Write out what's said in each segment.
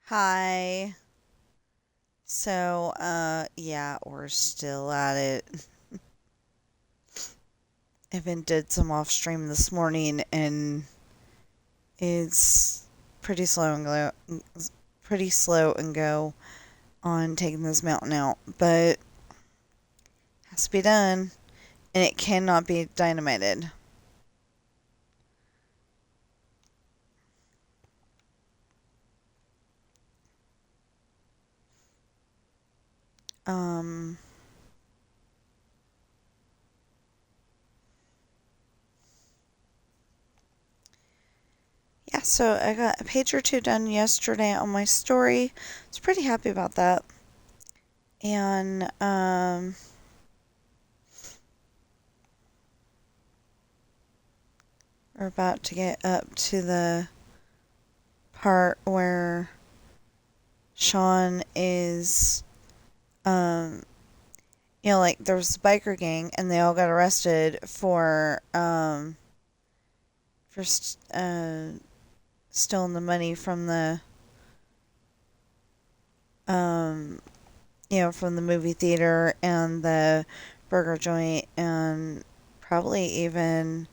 Hi. Yeah, we're still at it. Evan did some off stream this morning and it's pretty slow and go on taking this mountain out, but has to be done and it cannot be dynamited. Um yeah, so I got a page or two done yesterday on my story. I was pretty happy about that. And we're about to get up to the part where Sean is, um, like there was a biker gang and they all got arrested for stealing the money from um, from the movie theater and the burger joint and probably even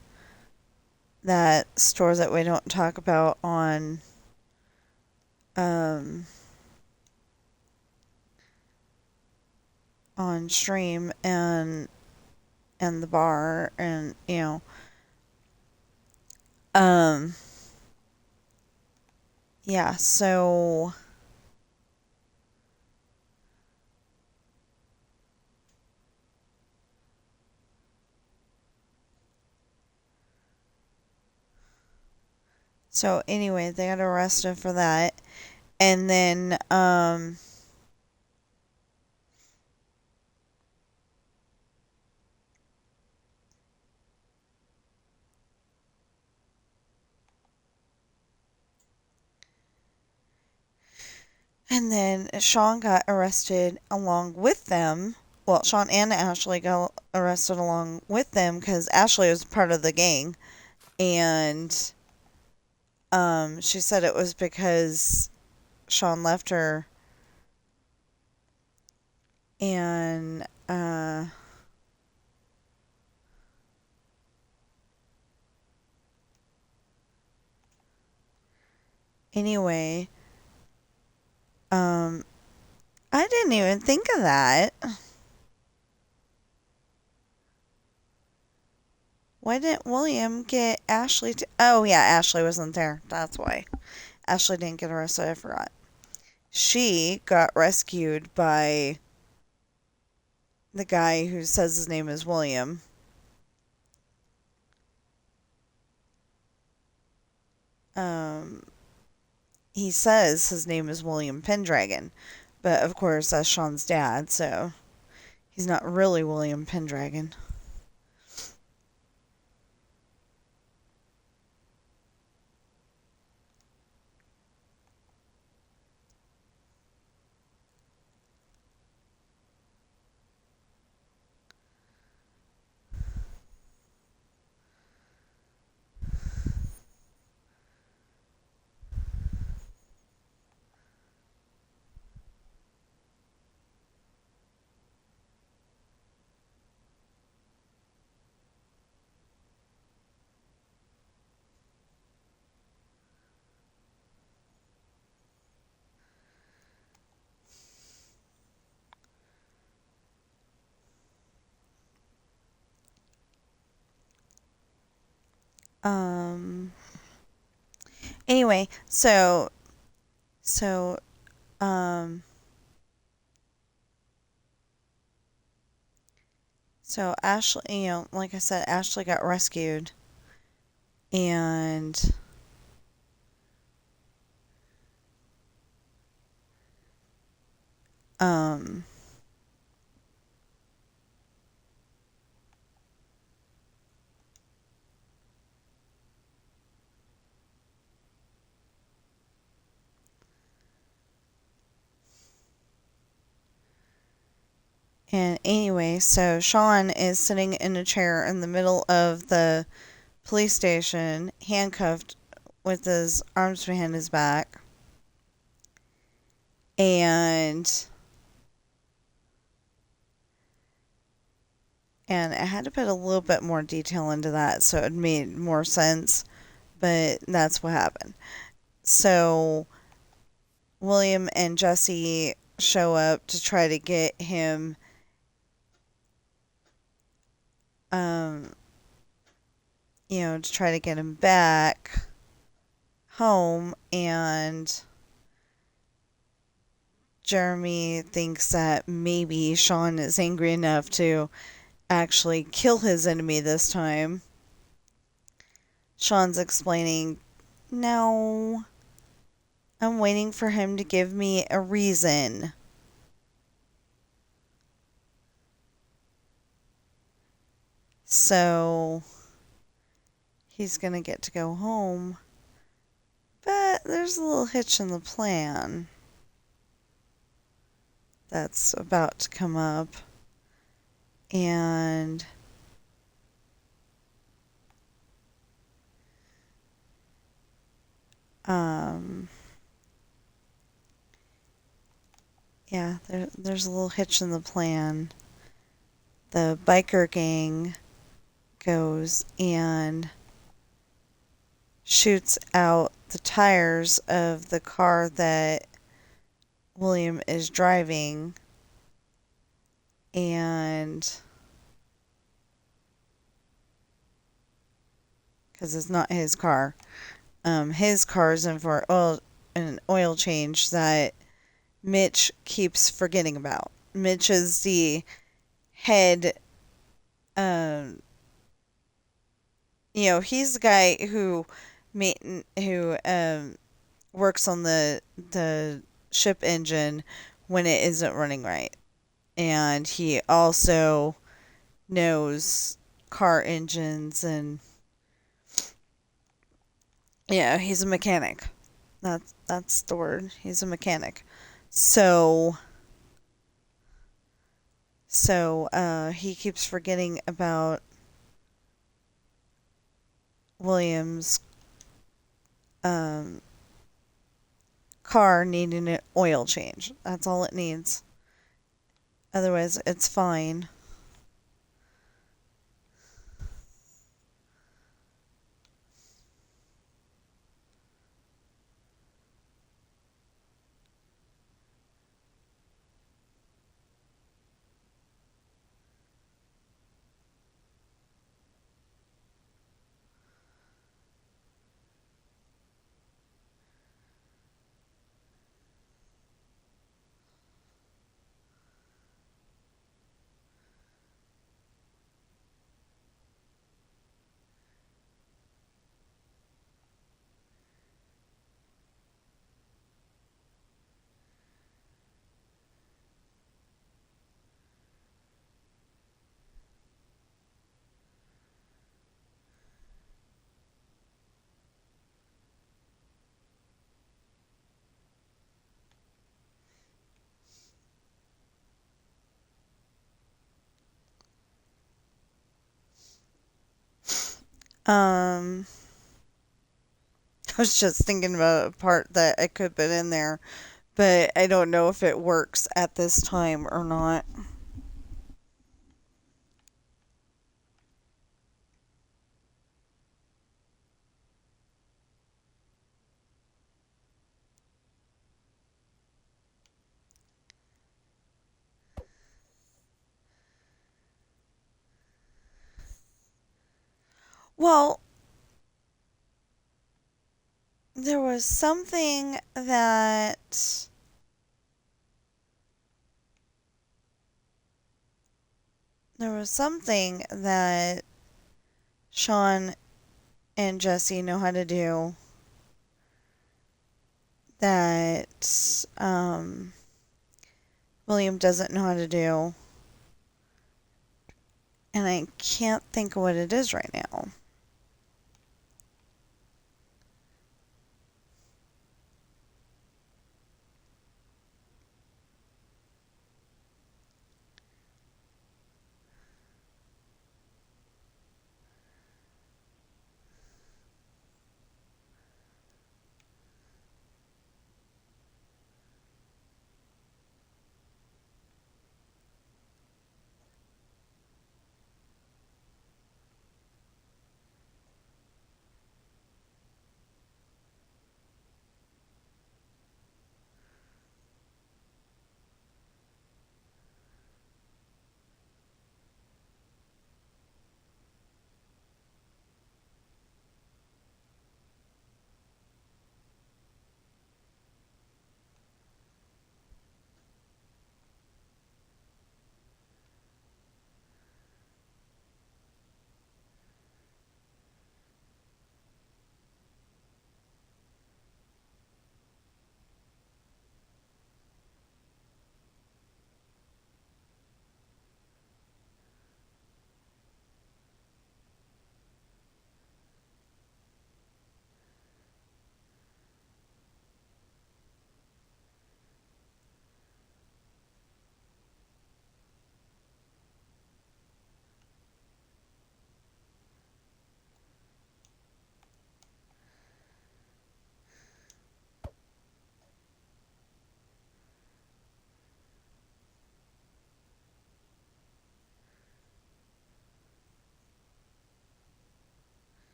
that store that we don't talk about um, on stream and the bar and um yeah, so anyway, they got arrested for that. And then Sean got arrested along with them. Well, Sean and Ashley got arrested along with them because Ashley was part of the gang, and she said it was because Sean left her, and anyway, um, I didn't even think of that. Why didn't William get Ashley to? Oh yeah, Ashley wasn't there. That's why Ashley didn't get arrested. I forgot. She got rescued by the guy who says his name is William. Um, he says his name is William Pendragon, but of course that's Sean's dad, so he's not really William Pendragon. Um. Anyway, so um. So Ashley, like I said, Ashley got rescued, and um. And anyway, so Sean is sitting in a chair in the middle of the police station, handcuffed with his arms behind his back. And I had to put a little bit more detail into that so it made more sense, but that's what happened. So William and Jesse show up to try to get him um to try to get him back home, and Jeremy thinks that maybe Sean is angry enough to actually kill his enemy this time. Sean's explaining, "No, I'm waiting for him to give me a reason." So he's going to get to go home. But there's a little hitch in the plan that's about to come up. And yeah, there's a little hitch in the plan. The biker gang goes and shoots out the tires of the car that William is driving, and because it's not his car. His car is in for an oil change that Mitch keeps forgetting about. Mitch is the head. Um, he's the guy who works on the ship engine when it isn't running right, and he also knows car engines, and he's a mechanic. That's the word. He's a mechanic. So he keeps forgetting about William's um, car needing an oil change. That's all it needs. Otherwise, it's fine. Um, I was just thinking about a part that I could put in there, but I don't know if it works at this time or not. Well, there was something that Sean and Jesse know how to do that William doesn't know how to do, and I can't think of what it is right now.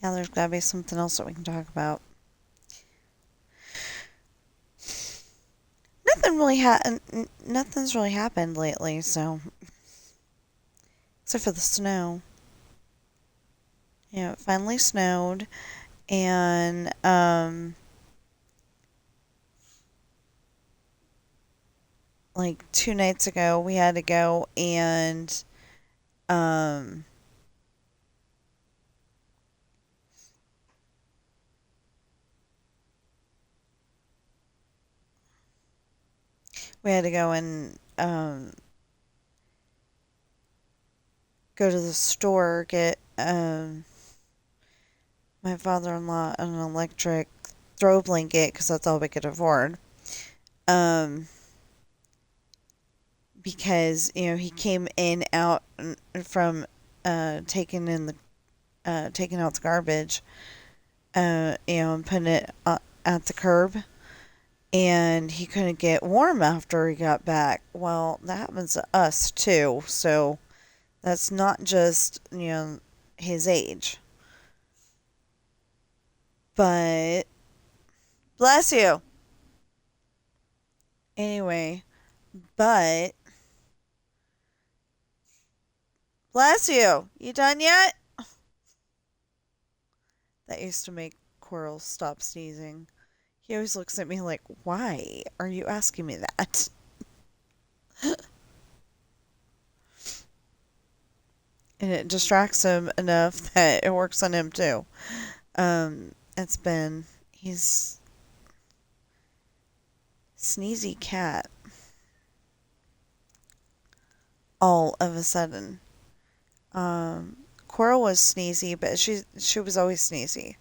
Yeah, there's gotta be something else that we can talk about. Nothing's really happened lately, so except for the snow. It finally snowed, and like 2 nights ago, we had to go and um, we had to go and go to the store, get my father-in-law an electric throw blanket because that's all we could afford. Um, because he came in out from taking out the garbage, and putting it at the curb, and he couldn't get warm after he got back. Well, that happens to us too. So that's not just his age, but bless you. Anyway, but bless you. You done yet? That used to make Coral stop sneezing. He always looks at me like, why are you asking me that? And it distracts him enough that it works on him too. He's sneezy cat all of a sudden. Coral was sneezy, but she was always sneezy.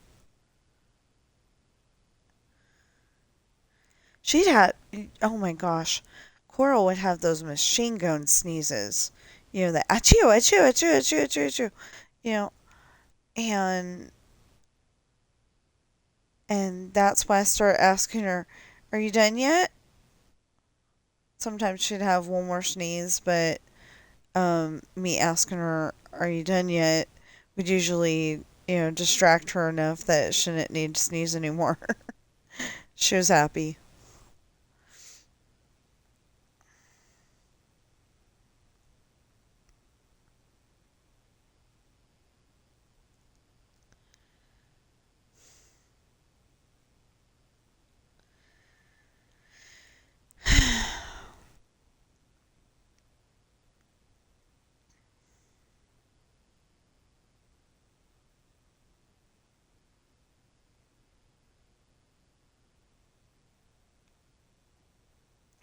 She'd had, oh my gosh, Coral would have those machine gun sneezes. That achoo, achoo, achoo, achoo, achoo, achoo. You know, and and that's why I started asking her, "Are you done yet?" Sometimes she'd have one more sneeze, but me asking her, "Are you done yet?" would usually, distract her enough that she didn't need to sneeze anymore. She was happy.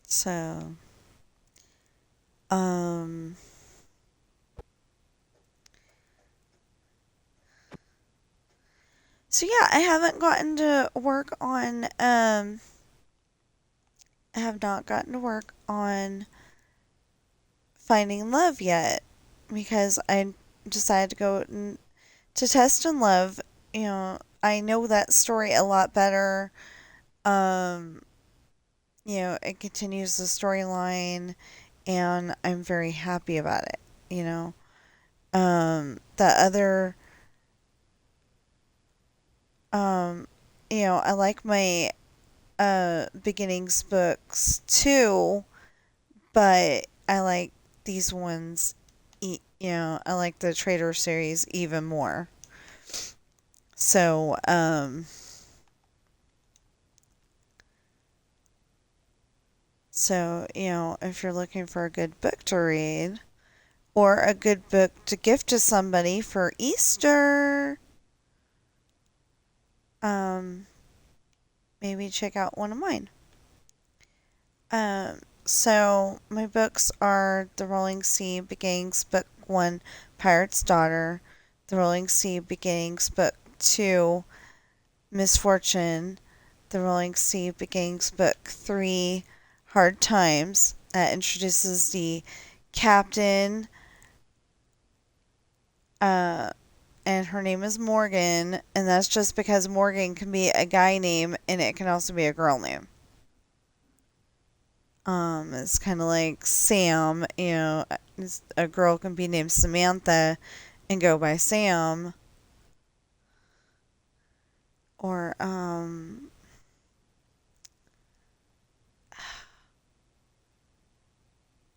So, um, so yeah, I haven't gotten to work on, I have not gotten to work on finding love yet because I decided to go to test and love. I know that story a lot better. Um, it continues the storyline, and I'm very happy about it. The other, um, I like my beginnings books too, but I like these ones. I like the Traitor series even more. So, if you're looking for a good book to read or a good book to gift to somebody for Easter, um, maybe check out one of mine. So my books are The Rolling Sea Beginnings Book 1, Pirate's Daughter, The Rolling Sea Beginnings Book 2, Misfortune, The Rolling Sea Beginnings Book 3, Hard Times. That introduces the captain, uh, and her name is Morgan, and that's just because Morgan can be a guy name and it can also be a girl name. It's kind of like Sam, a girl can be named Samantha and go by Sam. Or,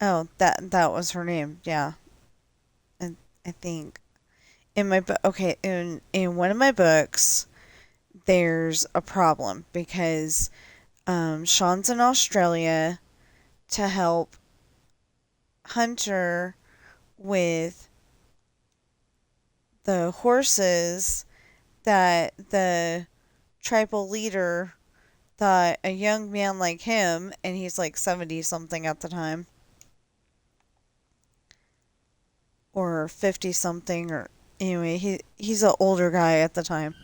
oh, that was her name. Yeah. And I think in my book, okay, in one of my books, there's a problem because Sean's in Australia to help Hunter with the horses that the tribal leader thought a young man like him, and he's like 70 something at the time, or 50 something, or anyway, he's an older guy at the time.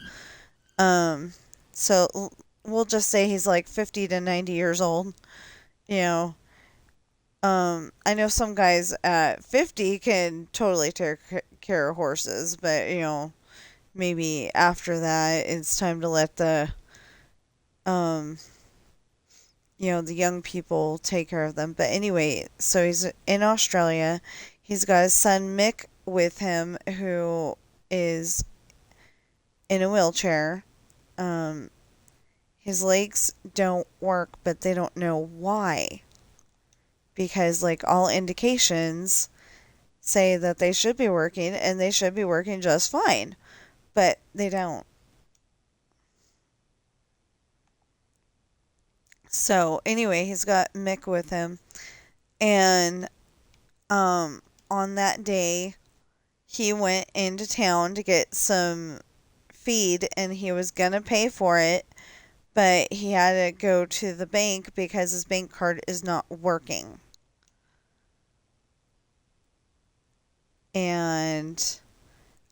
Um, so we'll just say he's like 50 to 90 years old. You know, I know some guys at 50 can totally take care of horses, but maybe after that it's time to let um, the young people take care of them. But anyway, so he's in Australia. He's got his son Mick with him, who is in a wheelchair. Um, his legs don't work, but they don't know why. Because, like, all indications say that they should be working, and they should be working just fine. But they don't. So, anyway, he's got Mick with him. And on that day, he went into town to get some feed, and he was going to pay for it, but he had to go to the bank because his bank card is not working. And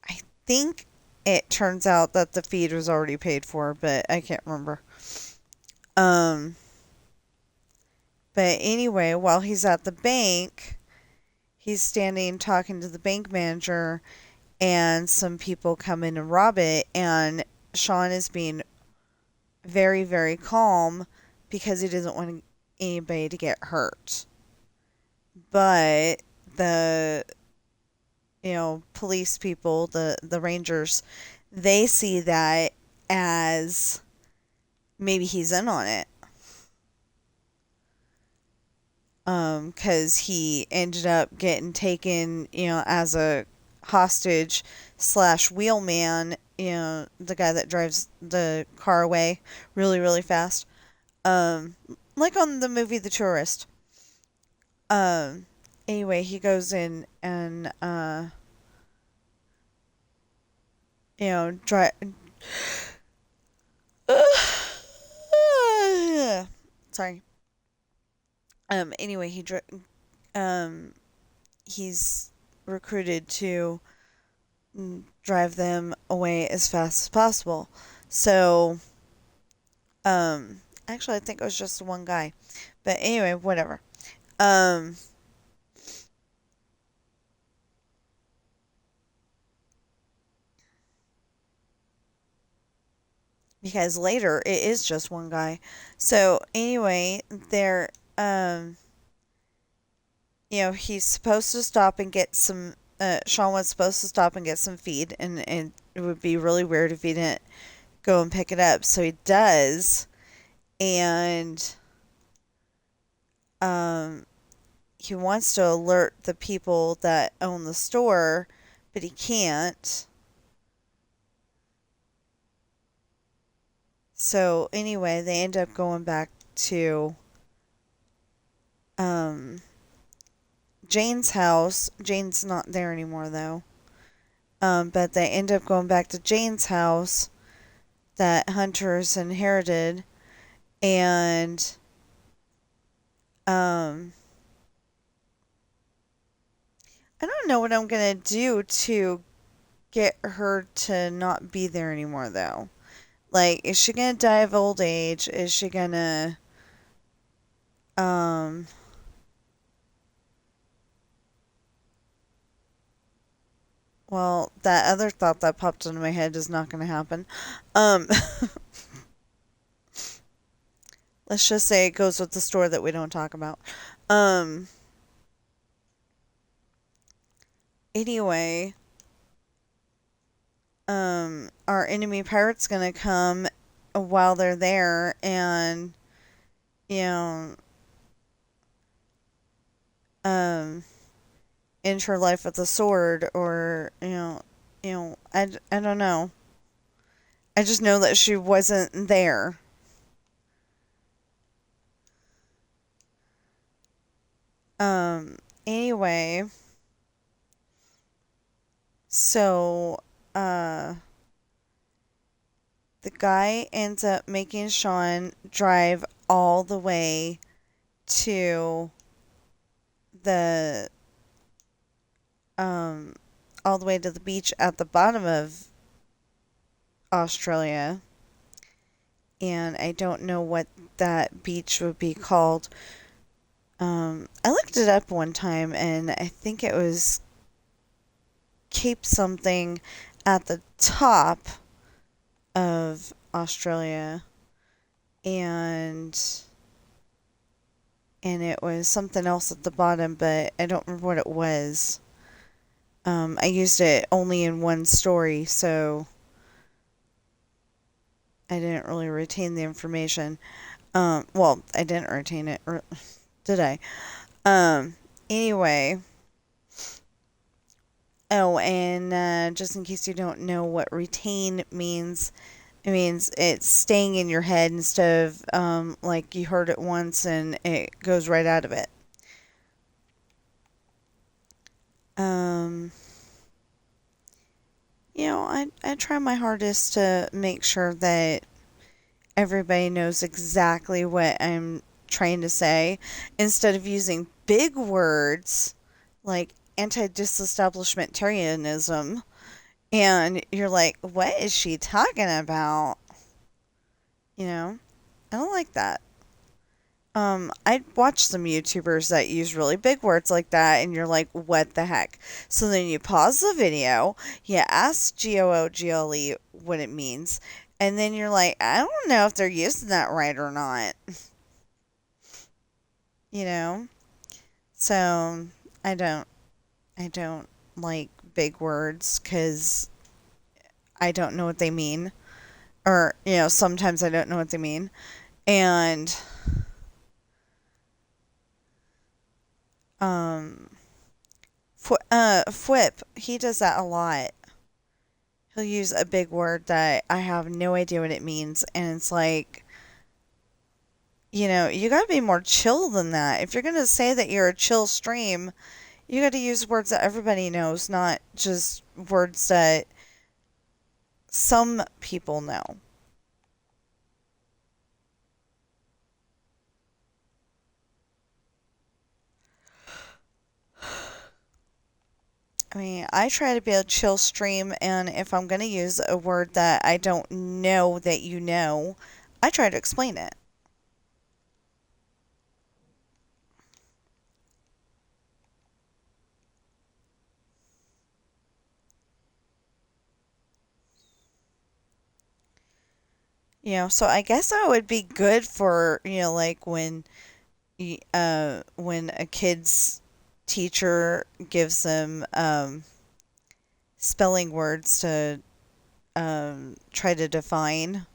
I think it turns out that the feed was already paid for, but I can't remember. Um, but anyway, while he's at the bank, he's standing talking to the bank manager, and some people come in and rob it, and Sean is being very, very calm because he doesn't want anybody to get hurt. But the police people, the rangers, they see that as maybe he's in on it. Because he ended up getting taken, as a hostage slash wheelman, the guy that drives the car away really, really fast. Um, like on the movie The Tourist. Um, anyway, he goes in and, drive. Sorry. Anyway, um, he's recruited to drive them away as fast as possible. So, actually, I think it was just one guy. But anyway, whatever. Um, because later it is just one guy. So anyway, he's supposed to stop and get some. Sean was supposed to stop and get some feed, and it would be really weird if he didn't go and pick it up. So he does, and um, he wants to alert the people that own the store, but he can't. So anyway, they end up going back to um, Jane's house. Jane's not there anymore though. But they end up going back to Jane's house that Hunter's inherited, and um, I don't know what I'm gonna do to get her to not be there anymore though. Like, is she gonna die of old age? Is she gonna um well, that other thought that popped into my head is not gonna happen. Um let's just say it goes with the store that we don't talk about. Um anyway, our enemy pirate's gonna come while they're there, and you know, um, end her life with a sword, or I don't know. I just know that she wasn't there. Um, anyway, so uh, the guy ends up making Sean drive all the way to the um all the way to the beach at the bottom of Australia, and I don't know what that beach would be called. I looked it up one time, and I think it was Cape something at the top of Australia, and it was something else at the bottom, but I don't remember what it was. I used it only in one story, so I didn't really retain the information. Well, I didn't retain it, did I? Anyway. Oh, and just in case you don't know what retain means, it means it's staying in your head instead of like you heard it once and it goes right out of it. Um, I try my hardest to make sure that everybody knows exactly what I'm trying to say instead of using big words like anti-disestablishmentarianism, and you're like, what is she talking about? You know, I don't like that. I watch some YouTubers that use really big words like that, and you're like, what the heck? So then you pause the video, you ask GOOGLE what it means, and then you're like, I don't know if they're using that right or not. You know? So I don't, I don't like big words because I don't know what they mean. Or, sometimes I don't know what they mean. And, um, Fwip, he does that a lot. He'll use a big word that I have no idea what it means, and it's like, you gotta be more chill than that. If you're gonna say that you're a chill stream, you gotta use words that everybody knows, not just words that some people know. I mean, I try to be a chill stream, and if I'm gonna use a word that I don't know that you know, I try to explain it. So I guess I would be good for, like when a kid's teacher gives them spelling words to try to define.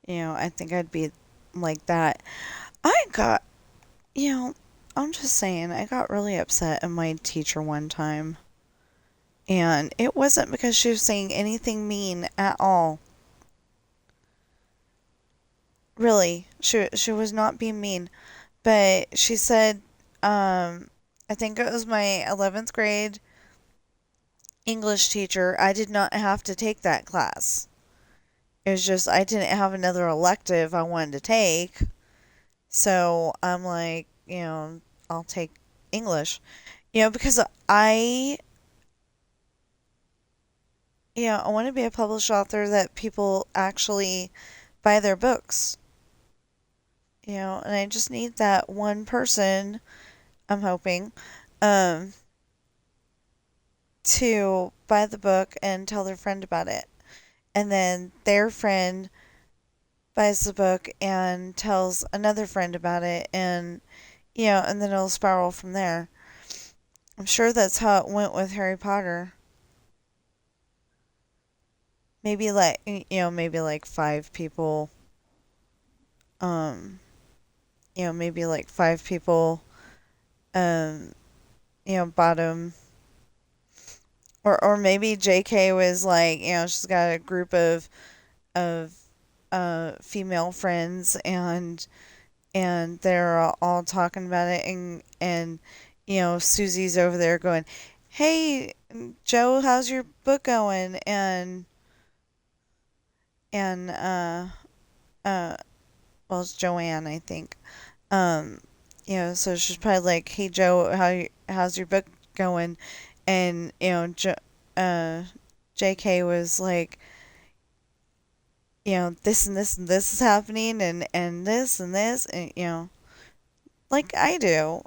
I think I'd be like that. I got, you know, I'm just saying, I got really upset at my teacher one time. And it wasn't because she was saying anything mean at all. Really, she was not being mean. But she said, I think it was my 11th grade English teacher. I did not have to take that class. It was just I didn't have another elective I wanted to take. So I'm like, I'll take English. Because I want to be a published author that people actually buy their books. And I just need that one person, I'm hoping, um, to buy the book and tell their friend about it. And then their friend buys the book and tells another friend about it, and then it'll spiral from there. I'm sure that's how it went with Harry Potter. maybe like maybe like five people. Um, maybe like five people. Um, bottom. Or maybe JK was like, she's got a group of female friends, and they're all talking about it, and Susie's over there going, "Hey, Joe, how's your book going?" And uh well, it's Joanne, I think. Um, so she's probably like, "Hey, Joe, how's your book going?" And uh, JK was like, this and this and this is happening, and this and this, and like I do,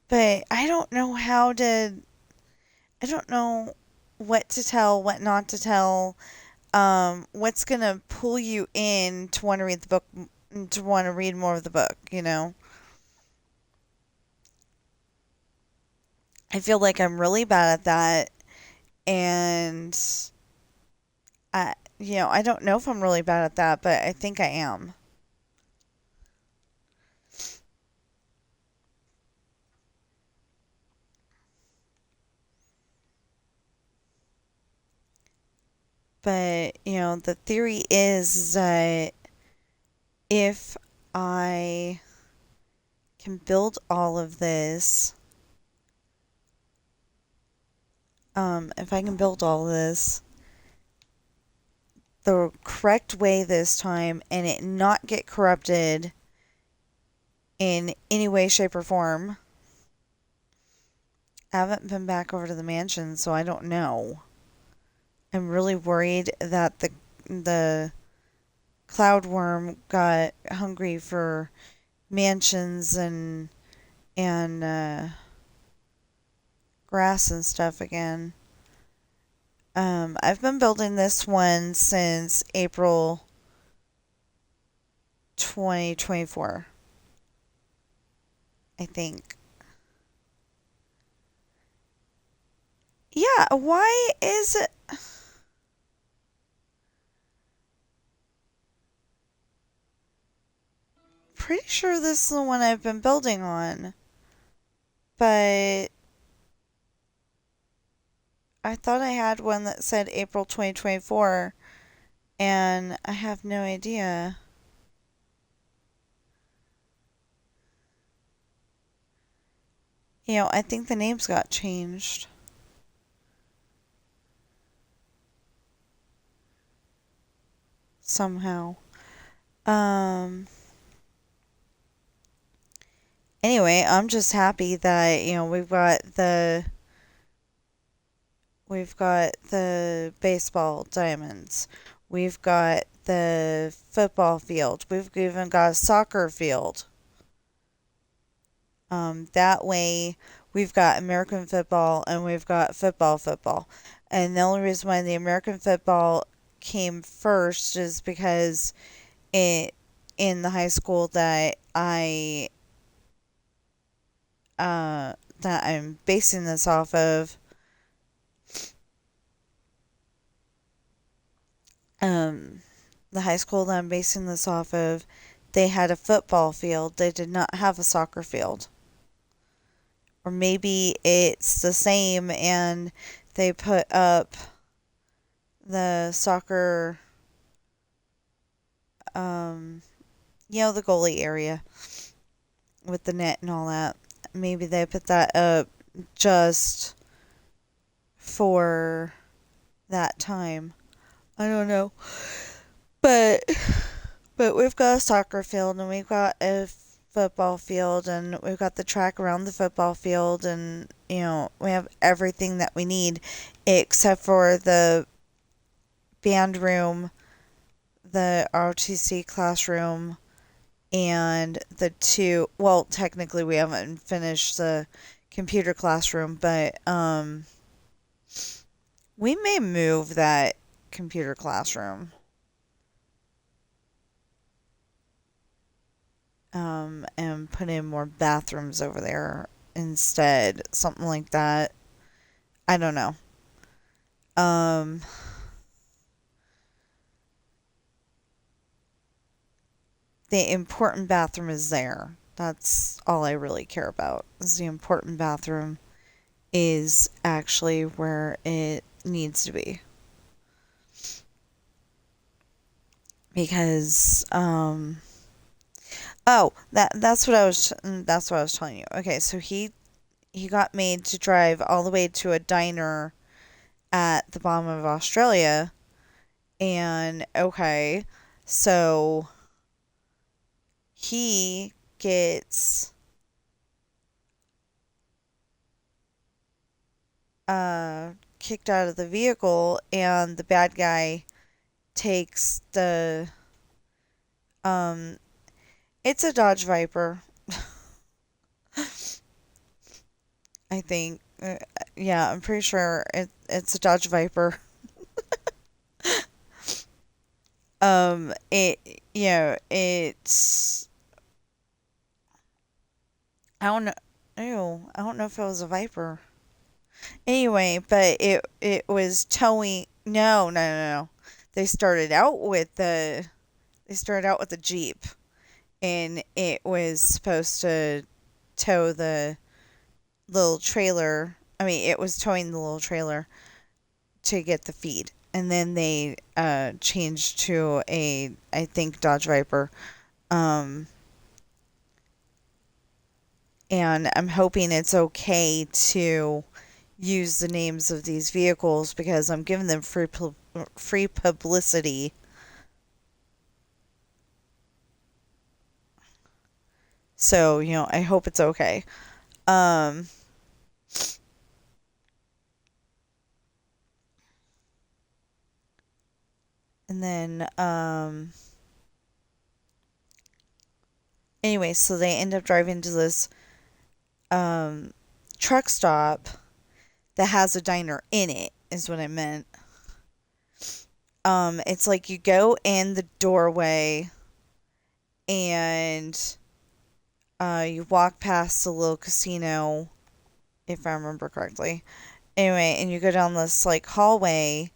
but I don't know what to tell, what not to tell, what's gonna pull you in to want to read the book, to want to read more of the book. I feel like I'm really bad at that, and I don't know if I'm really bad at that, but I think I am. But, the theory is that if I can build all of this, if I can build all this the correct way this time and it not get corrupted in any way, shape, or form. I haven't been back over to the mansion, so I don't know. I'm really worried that the cloud worm got hungry for mansions and grass and stuff again. I've been building this one since April 2024, I think. Yeah, why is it? Pretty sure this is the one I've been building on, but I thought I had one that said April 2024, and I have no idea. I think the names got changed somehow. Um, anyway, I'm just happy that, we've got the baseball diamonds. We've got the football field. We've even got a soccer field. That way, we've got American football and we've got football. And the only reason why the American football came first is because it in the high school that I'm basing this off of, um, the high school that I'm basing this off of, they had a football field. They did not have a soccer field. Or maybe it's the same and they put up the soccer, um, the goalie area with the net and all that. Maybe they put that up just for that time. I don't know. But we've got a soccer field and we've got a football field and we've got the track around the football field, and we have everything that we need except for the band room, the ROTC classroom, and the two, well, technically we haven't finished the computer classroom, but we may move that computer classroom, and put in more bathrooms over there instead, something like that. I don't know. Um the important bathroom is there. That's all I really care about. Is the important bathroom is actually where it needs to be. Because oh, that's what I was telling you. Okay, so he got made to drive all the way to a diner at the bottom of Australia. And okay, so he gets kicked out of the vehicle, and the bad guy takes the um it's a Dodge Viper, I think. Yeah, I'm pretty sure it's a Dodge Viper. It it's I don't know. Ew, I don't know if it was a Viper. Anyway, but it was towing. No, no, no, no. They started out with the Jeep, and it was supposed to tow the little trailer. I mean, it was towing the little trailer to get the feed, and then they changed to a, I think, Dodge Viper. Um, and I'm hoping it's okay to use the names of these vehicles because I'm giving them free publicity. So, I hope it's okay. Um, and then, anyway, so they end up driving to this, um, truck stop that has a diner in it, is what I meant. It's like you go in the doorway and, you walk past the little casino, if I remember correctly. Anyway, and you go down this, like, hallway,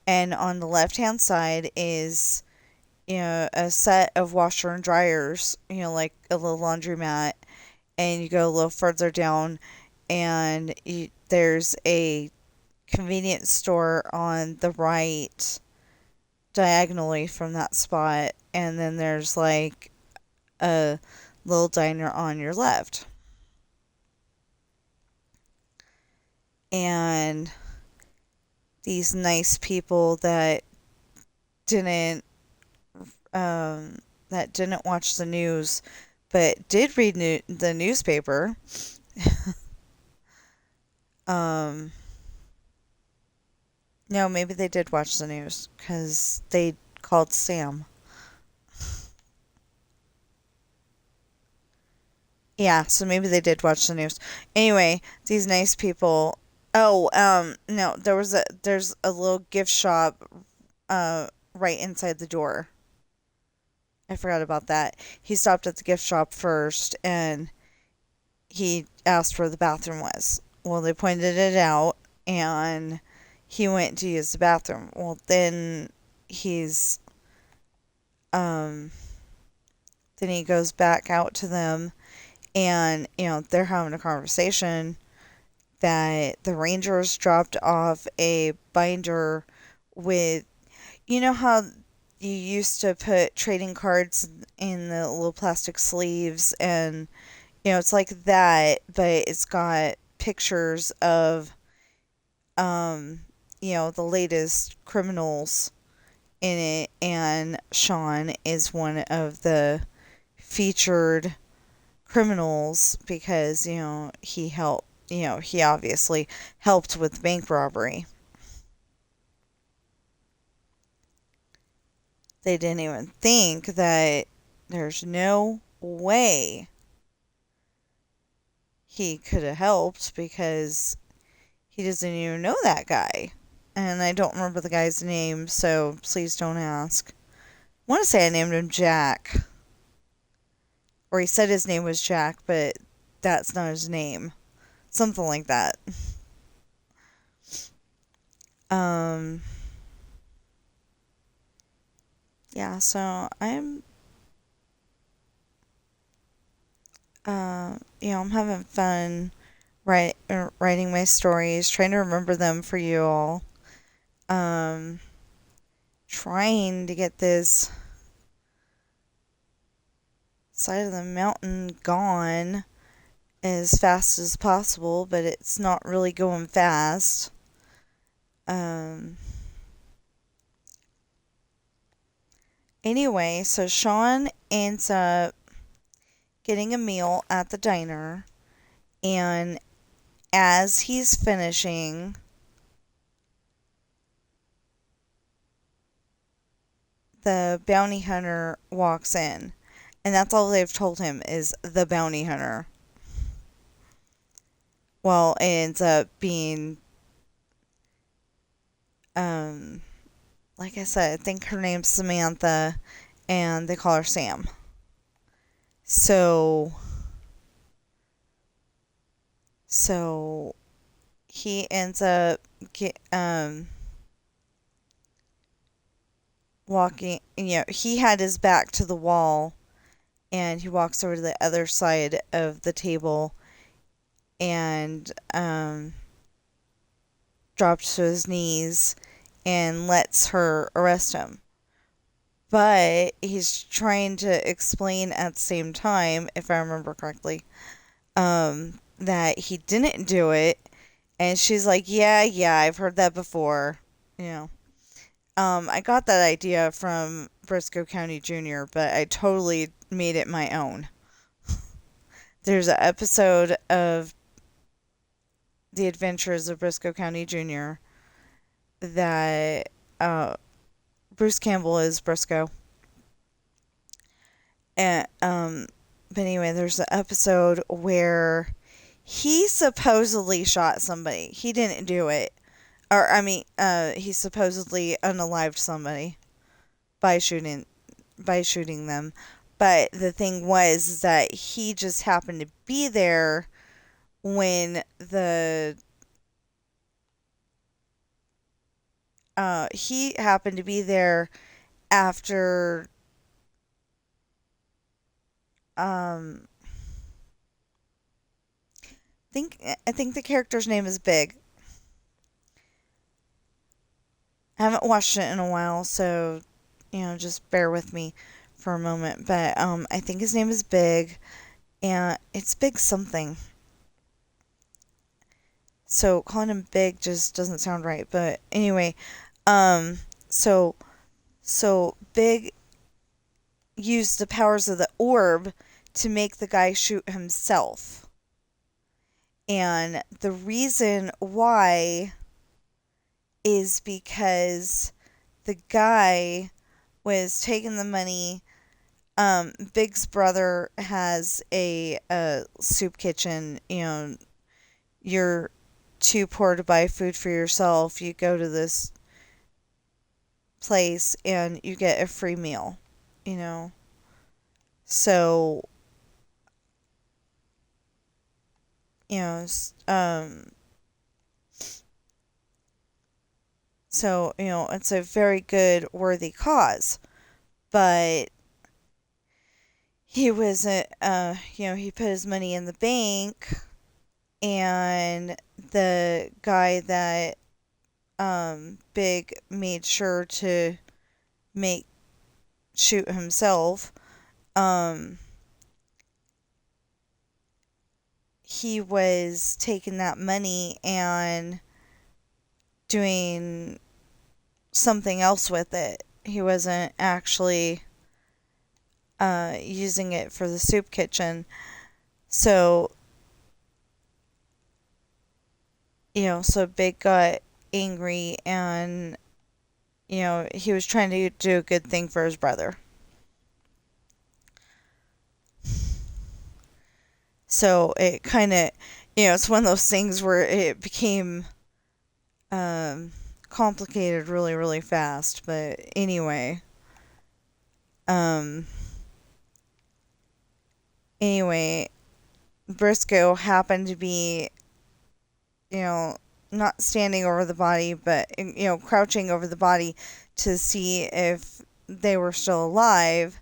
and on the left hand side is a set of washer and dryers, like a little laundromat, and you go a little further down, and there's a convenience store on the right, diagonally from that spot, and then there's like a little diner on your left. And these nice people didn't um, that didn't watch the news, but did read the newspaper. um, no, maybe they did watch the news because they called Sam. Yeah, so maybe they did watch the news. Anyway, these nice people. Oh, no, there's a little gift shop, right inside the door. I forgot about that. He stopped at the gift shop first, and he asked where the bathroom was. Well, they pointed it out, and he went to use the bathroom. Well, he's, um, then he goes back out to them, and, they're having a conversation that the Rangers dropped off a binder with, how you used to put trading cards in the little plastic sleeves, and it's like that, but it's got pictures of the latest criminals in it, and Sean is one of the featured criminals because, he obviously helped with bank robbery. They didn't even think that there's no way he could have helped because he doesn't even know that guy. And I don't remember the guy's name, so please don't ask. I want to say I named him Jack. Or he said his name was Jack, but that's not his name. Something like that. Um, yeah, so I'm having fun writing my stories, trying to remember them for you all. Um, Trying to get this side of the mountain gone as fast as possible, but it's not really going fast. Um, anyway, so Sean ends up getting a meal at the diner, and as he's finishing, the bounty hunter walks in. And that's all they've told him is the bounty hunter. Well, it ends up being, um, like I said, I think her name's Samantha, and they call her Sam. So he ends up walking. He had his back to the wall, and he walks over to the other side of the table, and drops to his knees and lets her arrest him. But he's trying to explain at the same time, if I remember correctly, that he didn't do it. And she's like, yeah, I've heard that before. I got that idea from Briscoe County Jr., but I totally made it my own. There's an episode of The Adventures of Briscoe County Jr. that Bruce Campbell is Briscoe. And but anyway, there's an episode where he supposedly shot somebody. He didn't do it. Or he supposedly unalived somebody by shooting them. But the thing was that he just happened to be there when he happened to be there after I think the character's name is Big. I haven't watched it in a while, so just bear with me for a moment. But I think his name is Big, and it's Big something. So calling him Big just doesn't sound right. But anyway, so Big used the powers of the orb to make the guy shoot himself. And the reason why is because the guy was taking the money. Big's brother has a soup kitchen. You're too poor to buy food for yourself. You go to this place and you get a free meal. So it's a very good, worthy cause. But he wasn't, he put his money in the bank, and the guy that Big made sure to shoot himself, he was taking that money and doing something else with it. He wasn't actually using it for the soup kitchen. So so Big got angry, and he was trying to do a good thing for his brother. So it kind of, it's one of those things where it became complicated really, really fast. But anyway, Briscoe happened to be, not standing over the body, but, crouching over the body to see if they were still alive.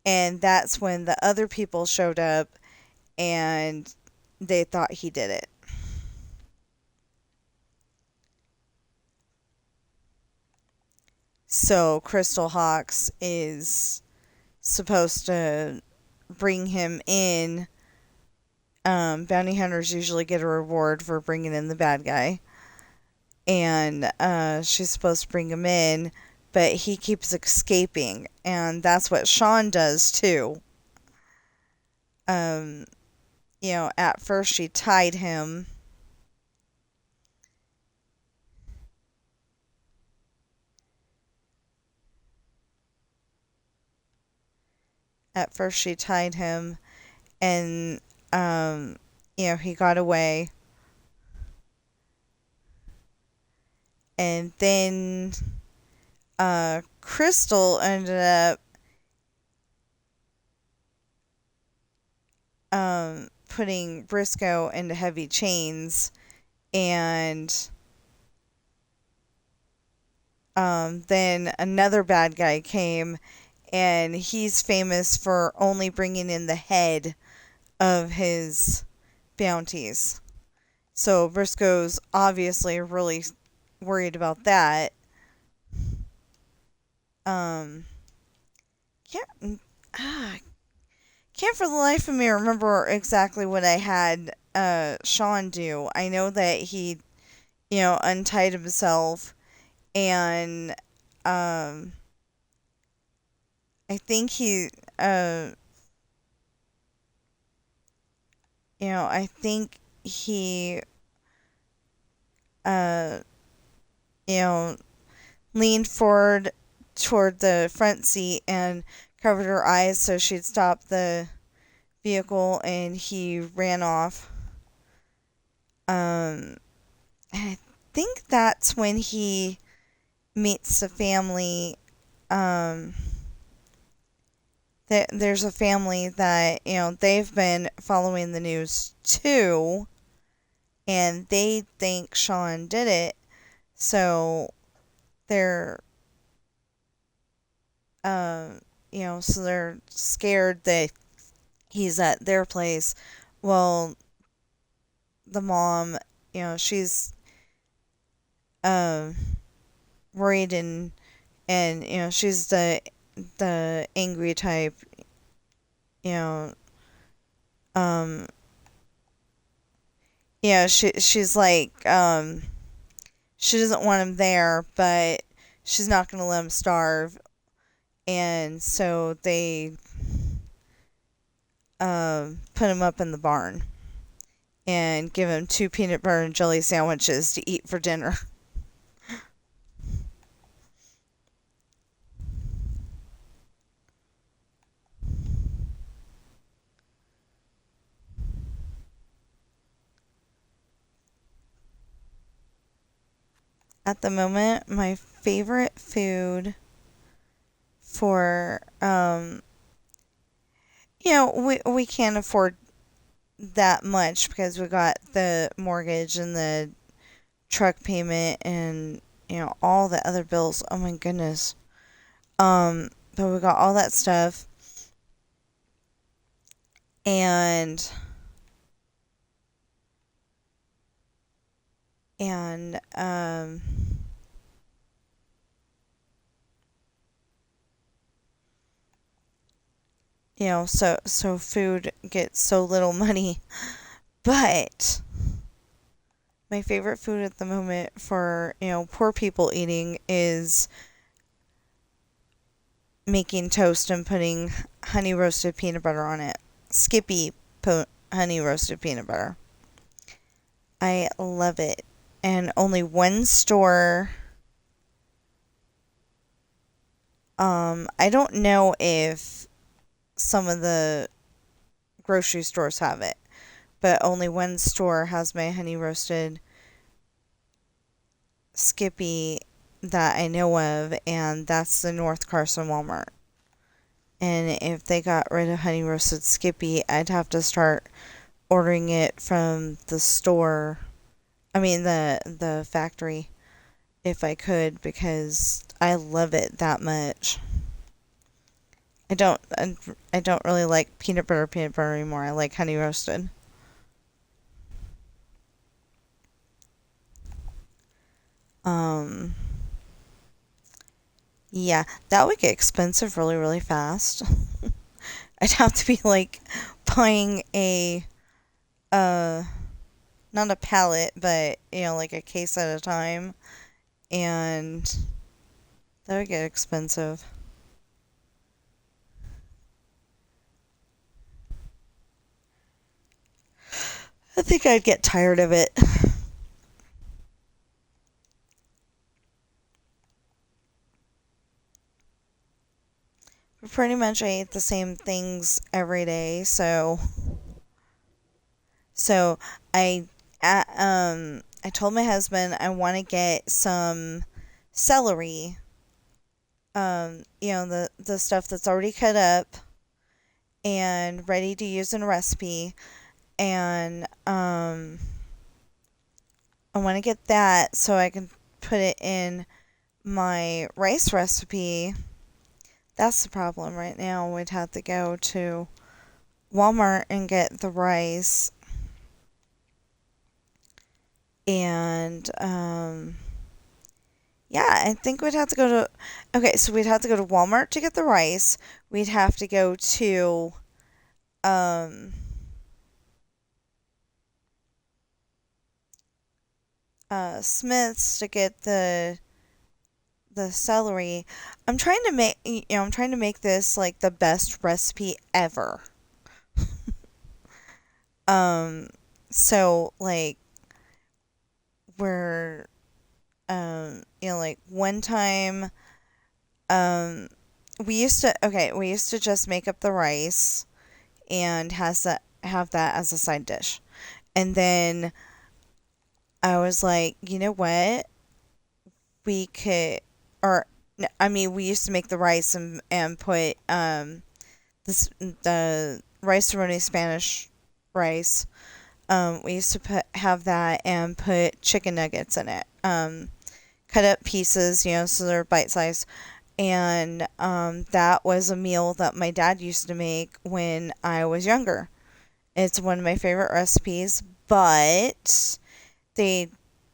And that's when the other people showed up, and they thought he did it. So Crystal Hawks is supposed to bring him in. Bounty hunters usually get a reward for bringing in the bad guy. And she's supposed to bring him in, but he keeps escaping. And that's what Sean does too. At first she tied him. At first she tied him, and he got away. And then Crystal ended up putting Briscoe into heavy chains, and then another bad guy came, and he's famous for only bringing in the head of his bounties. So Briscoe's obviously really worried about that. Can't can't for the life of me remember exactly what I had Sean do. I know that he, untied himself, and I think he I think he leaned forward toward the front seat and covered her eyes so she'd stop the vehicle, and he ran off. I think that's when he meets the family. There's a family that, they've been following the news too, and they think Sean did it. So they're, so they're scared that he's at their place. Well, the mom, she's worried, and she's the angry type, she's like, she doesn't want him there, but she's not going to let him starve. And so they put him up in the barn and give him 2 peanut butter and jelly sandwiches to eat for dinner. At the moment, my favorite food for, we can't afford that much because we got the mortgage and the truck payment and, all the other bills. Oh my goodness. But we got all that stuff. And so food gets so little money. But my favorite food at the moment for, poor people eating is making toast and putting honey roasted peanut butter on it. Skippy honey roasted peanut butter. I love it. And only one store, I don't know if some of the grocery stores have it, but only one store has my honey roasted Skippy that I know of, and that's the North Carson Walmart. And if they got rid of honey roasted Skippy, I'd have to start ordering it from the store. I mean the factory, if I could, because I love it that much. I don't really like peanut butter anymore. I like honey roasted. Um, yeah, that would get expensive really, really fast. I'd have to be like buying a uh not a pallet, but like a case at a time, and that would get expensive. I think I'd get tired of it. Pretty much I eat the same things every day, so I I told my husband I want to get some celery, the stuff that's already cut up and ready to use in a recipe, and I want to get that so I can put it in my rice recipe. That's the problem right now. We'd have to go to Walmart and get the rice, and yeah, I think we'd have to go to. Okay, so we'd have to go to Walmart to get the rice. We'd have to go to um Smith's to get the celery. I'm trying to make this like the best recipe ever. Um so like we're like one time um we used to just make up the rice and has that have that as a side dish. And then I was like, you know what? We could or I mean, we used to make the rice and put the rice roni Spanish rice. We used to have that and put chicken nuggets in it. Cut up pieces, so they're bite sized. And that was a meal that my dad used to make when I was younger. It's one of my favorite recipes, but they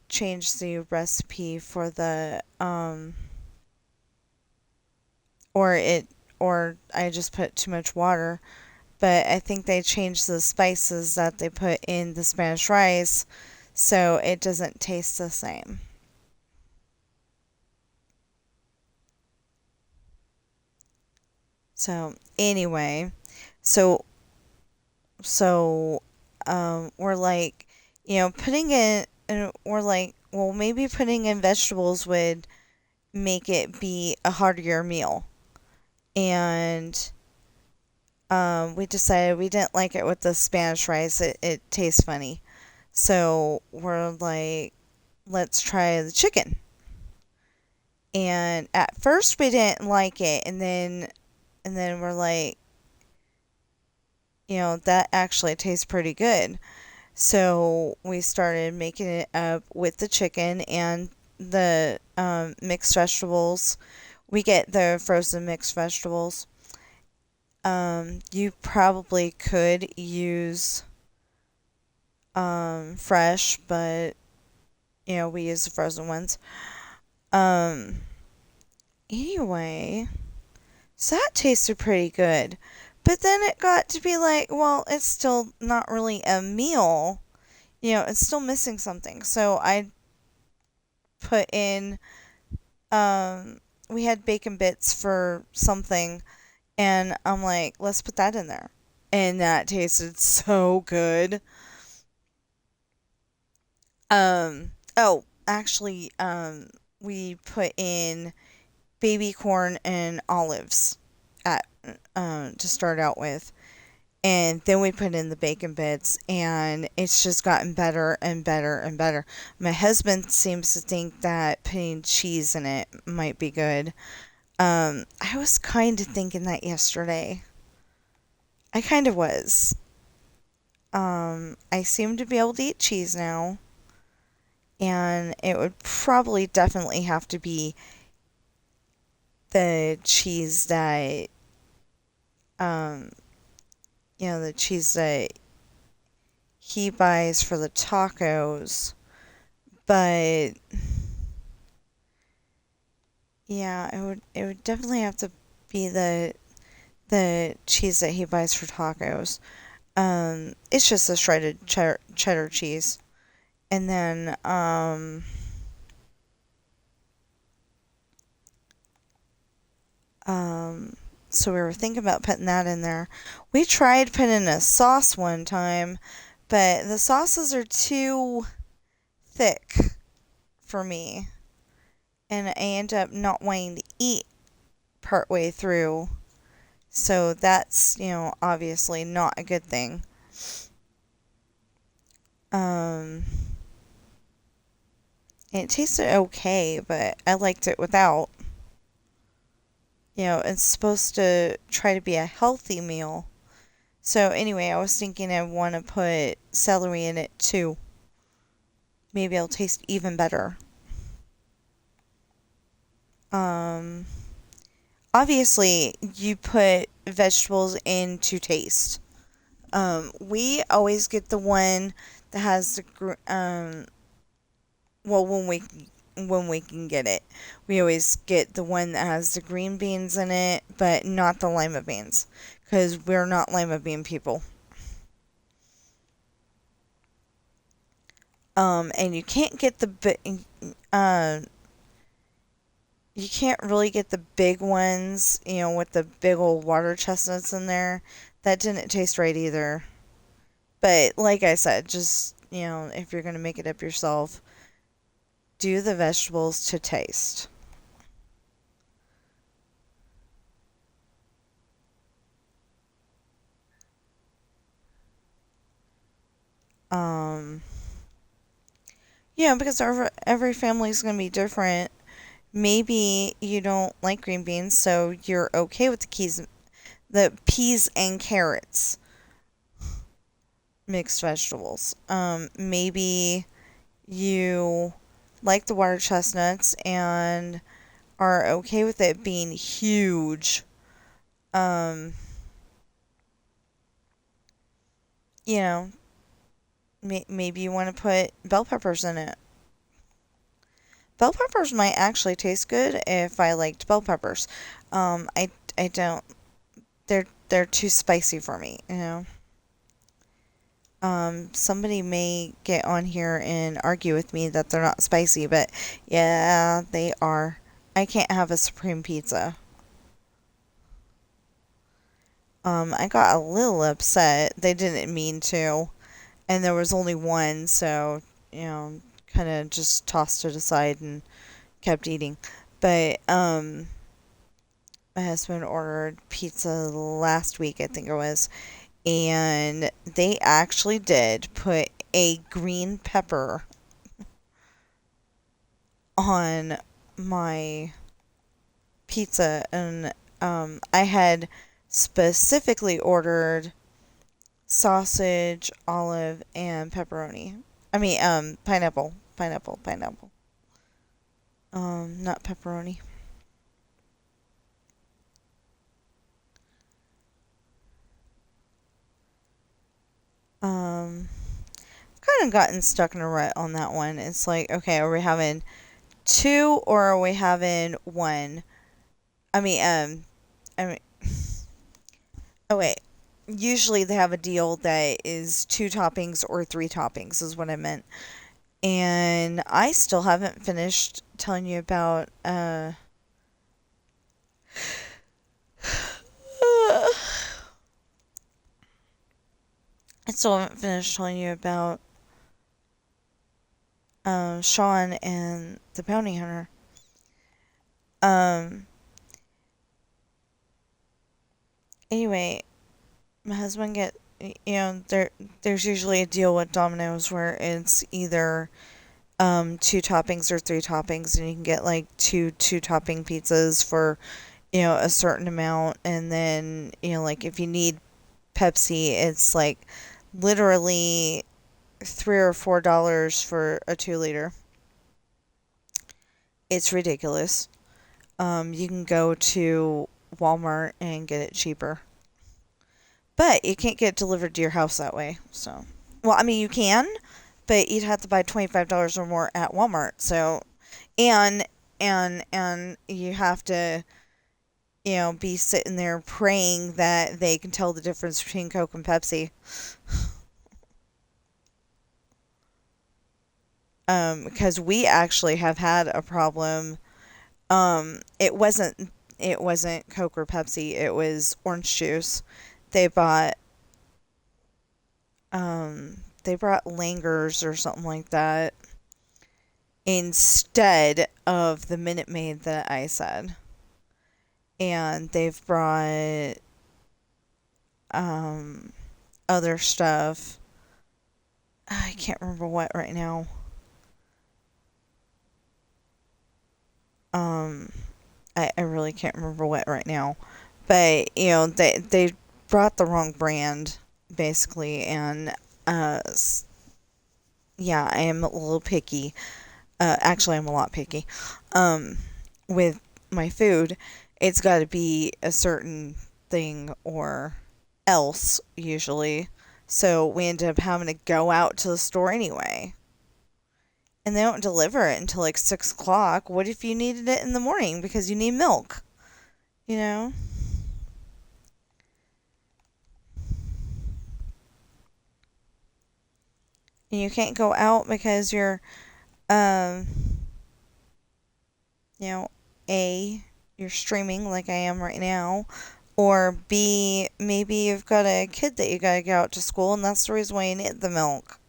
changed the recipe for the or it or I just put too much water, but I think they changed the spices that they put in the Spanish rice so it doesn't taste the same. So anyway, so so we're like, putting in and we're like, well, maybe putting in vegetables would make it be a heartier meal. And we decided we didn't like it with the Spanish rice. It tastes funny. So we're like, let's try the chicken. And at first we didn't like it, and then we're like, that actually tastes pretty good. So we started making it up with the chicken and the mixed vegetables. We get the frozen mixed vegetables. You probably could use fresh, but we use the frozen ones. Um, anyway, so that tasted pretty good. But then it got to be like, well, it's still not really a meal. It's still missing something. So I put in, we had bacon bits for something, and I'm like, let's put that in there. And that tasted so good. Actually, we put in baby corn and olives at to start out with. And then we put in the bacon bits, and it's just gotten better and better and better. My husband seems to think that putting cheese in it might be good. I was kind of thinking that yesterday. I kind of was. I seem to be able to eat cheese now, and it would probably definitely have to be the cheese that um, the cheese that he buys for the tacos. But yeah, it would definitely have to be the cheese that he buys for tacos. It's just a shredded cheddar cheese. And then um so we were thinking about putting that in there. We tried putting a sauce one time, but the sauces are too thick for me, and I end up not wanting to eat partway through. So that's, obviously not a good thing. Um, it tasted okay, but I liked it without. It's supposed to try to be a healthy meal. So anyway, I was thinking I want to put celery in it too. Maybe it'll taste even better. Um, Obviously, you put vegetables in to taste. We always get the one that has well, when we can get it, we always get the one that has the green beans in it, but not the lima beans, because we're not lima bean people. And uh, you can't really get the big ones, with the big old water chestnuts in there. That didn't taste right either. But like I said, just, if you're gonna make it up yourself, do the vegetables to taste. Um, because every family is gonna be different. Maybe you don't like green beans, so you're okay with the peas and carrots mixed vegetables. Maybe you like the water chestnuts and are okay with it being huge. Um, you know, maybe you want to put bell peppers in it. Bell peppers might actually taste good if I liked bell peppers. I don't. They're too spicy for me. Somebody may get on here and argue with me that they're not spicy, but yeah, they are. I can't have a supreme pizza. I got a little upset. They didn't mean to, and there was only one, so, kind of just tossed it aside and kept eating. But, my husband ordered pizza last week, I think it was, and they actually did put a green pepper on my pizza, and I had specifically ordered sausage, olive, and pepperoni. I mean, pineapple. Not pepperoni. Um, Kind of gotten stuck in a rut on that one. It's like, okay, are we having two or are we having one? I mean, I mean, oh wait. Usually they have a deal that is two toppings or three toppings, is what I meant. And I still haven't finished telling you about, I still haven't finished telling you about, Sean and the bounty hunter. Um, anyway, my husband there's usually a deal with Domino's where it's either two toppings or three toppings, and you can get like two topping pizzas for, a certain amount, and then, like if you need Pepsi, it's like literally $3 or $4 for a 2 liter. It's ridiculous. You can go to Walmart and get it cheaper. But you can't get it delivered to your house that way. So, well, I mean, you can, but you'd have to buy $25 or more at Walmart. So, and and you have to, be sitting there praying that they can tell the difference between Coke and Pepsi. Because we actually have had a problem. It wasn't Coke or Pepsi. It was orange juice. They bought they brought Langers or something like that instead of the Minute Maid that I said. And they've brought um other stuff. I can't remember what right now. Um I really can't remember what right now. But, they brought the wrong brand basically, and uh yeah, I am a little picky. Actually, I'm a lot picky. Um, with my food, it's got to be a certain thing or else, usually. So we ended up having to go out to the store anyway. And they don't deliver it until like 6 o'clock. What if you needed it in the morning because you need milk? You know? And you can't go out because um, you know, A, you're streaming like I am right now, or B, maybe you've got a kid that you gotta get out to school and that's the reason why you need the milk.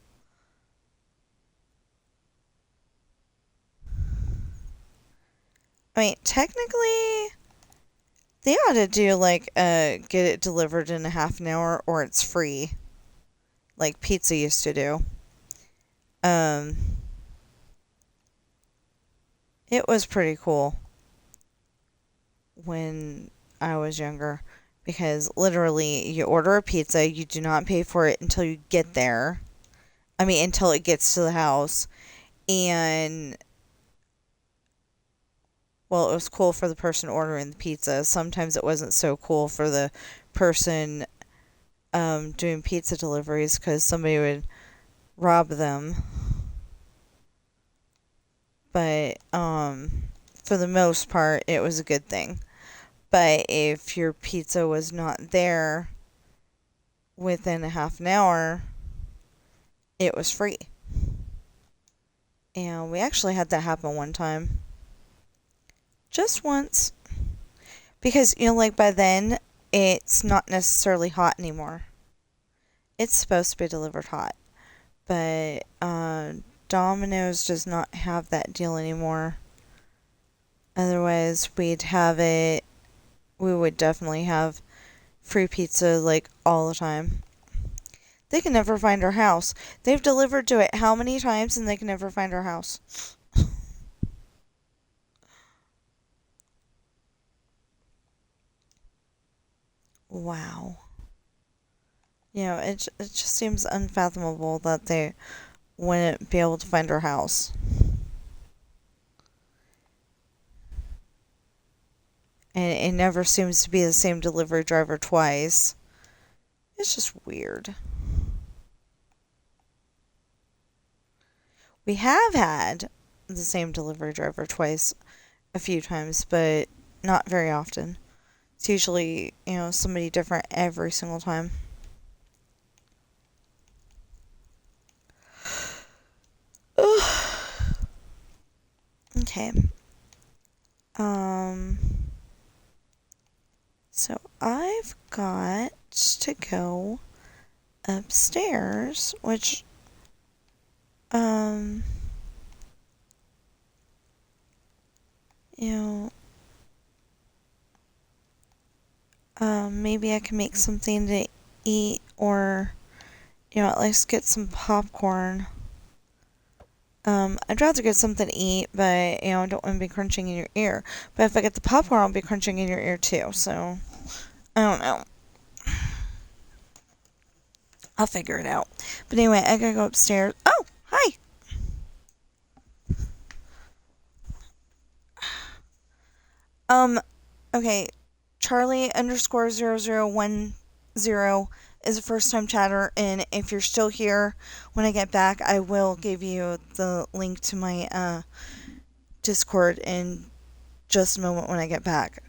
I mean, technically, they ought to do like get it delivered in a half an hour or it's free, like pizza used to do. Um, it was pretty cool when I was younger because literally you order a pizza, you do not pay for it until you get there. I mean, until it gets to the house. And, well, it was cool for the person ordering the pizza. Sometimes it wasn't so cool for the person doing pizza deliveries because somebody would rob them. But for the most part, it was a good thing. But if your pizza was not there within a half an hour, it was free. And we actually had that happen one time. Just once. Because, like by then, it's not necessarily hot anymore. It's supposed to be delivered hot. But Domino's does not have that deal anymore. Otherwise, we would definitely have free pizza like all the time. They can never find our house. They've delivered to it how many times and they can never find our house. Wow. It just seems unfathomable that they wouldn't be able to find our house. And it never seems to be the same delivery driver twice. It's just weird. We have had the same delivery driver twice a few times, but not very often. It's usually, somebody different every single time. Okay. So I've got to go upstairs, which, um, you know, maybe I can make something to eat or, at least get some popcorn. I'd rather get something to eat, but, I don't want to be crunching in your ear. But if I get the popcorn, I'll be crunching in your ear too, so, I don't know. I'll figure it out. But anyway, I gotta go upstairs. Oh, hi! Um, okay, Charlie _001 is a first time chatter, and if you're still here when I get back, I will give you the link to my Discord in just a moment when I get back.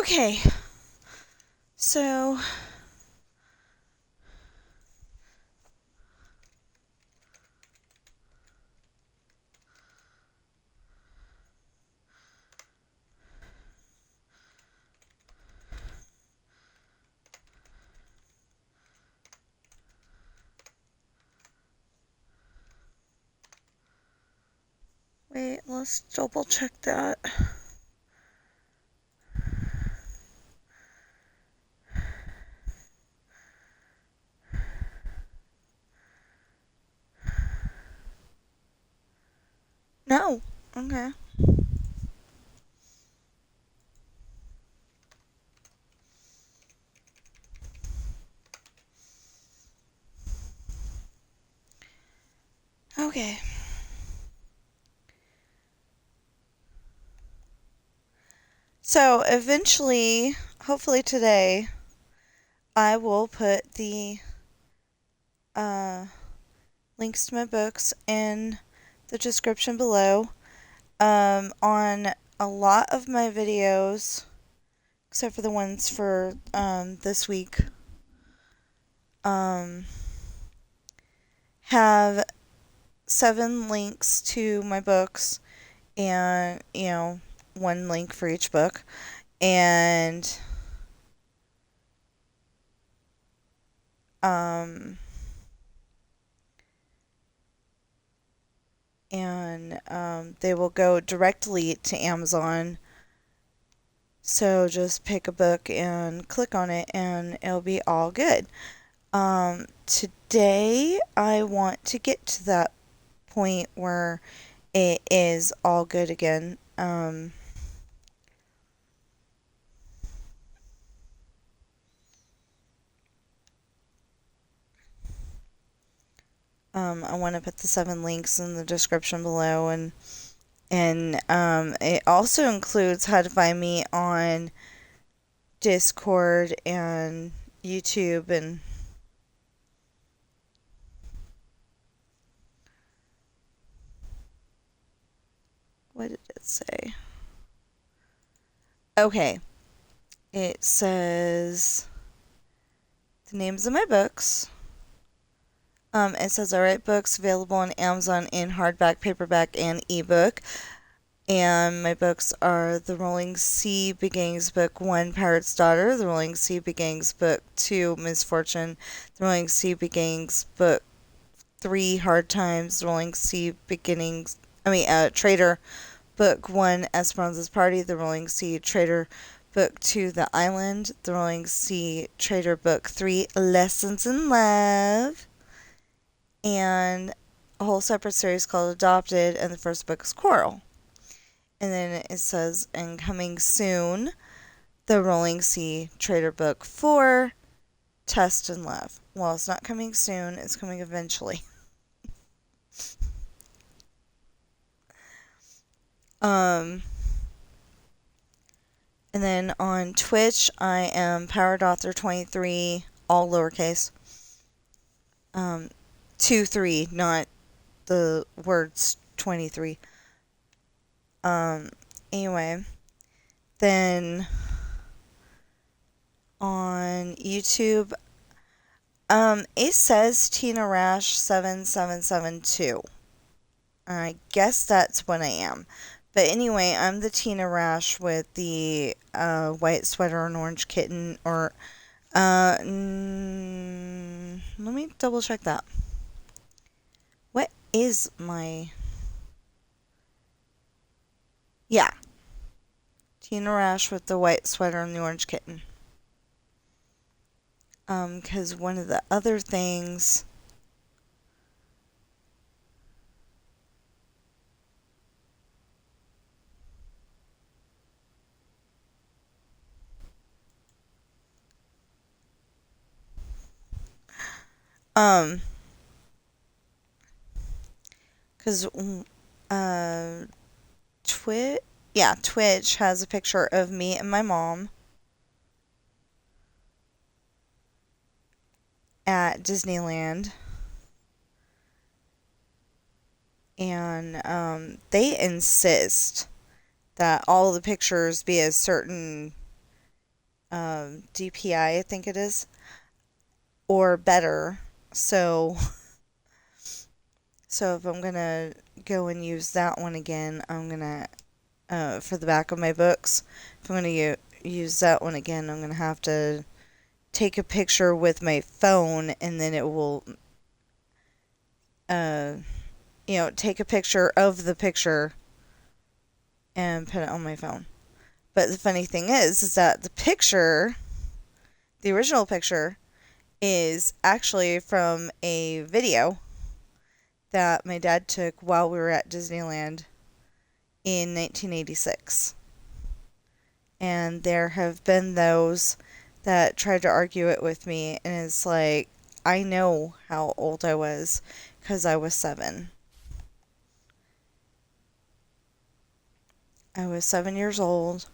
Okay, so wait, let's double check that. No. Okay. Okay. So eventually, hopefully today, I will put the uh, links to my books in the description below. On a lot of my videos, except for the ones for this week, um, have 7 links to my books, and one link for each book, and um, they will go directly to Amazon. So just pick a book and click on it, and it'll be all good. Today I want to get to that point where it is all good again. I want to put the 7 links in the description below, and it also includes how to find me on Discord and YouTube, and what did it say? Okay, it says the names of my books. It says I write books available on Amazon in hardback, paperback, and ebook. And my books are The Rolling Sea Beginnings Book 1, Pirate's Daughter, The Rolling Sea Beginnings Book 2, Misfortune, The Rolling Sea Beginnings Book 3, Hard Times, The Rolling Sea Beginnings, Traitor, Book 1, Esperanza's Party, The Rolling Sea Traitor, Book 2, The Island, The Rolling Sea Traitor, Book 3, Lessons in Love, and a whole separate series called Adopted, and the first book is Coral. And then it says, and coming soon, The Rolling Sea Traitor Book 4, Test and Love. Well, it's not coming soon, it's coming eventually. And then on Twitch, I am Powered Author 23, all lowercase. 23, not the words 23. Anyway, then on YouTube, it says Tina Rash 7772. I guess that's what I am. But anyway, I'm the Tina Rash with the white sweater and orange kitten, or let me double check that. What is my... Yeah. Tina Rash with the white sweater and the orange kitten. Because one of the other things... Because Twitch has a picture of me and my mom at Disneyland, and they insist that all the pictures be a certain DPI, I think it is, or better. So if I'm gonna go and use that one again, I'm gonna for the back of my books, if I'm gonna use that one again, I'm gonna have to take a picture with my phone, and then it will take a picture of the picture and put it on my phone. But the funny thing is that the original picture, is actually from a video that my dad took while we were at Disneyland in 1986. And there have been those that tried to argue it with me, and it's like, I know how old I was because I was 7. I was 7 years old.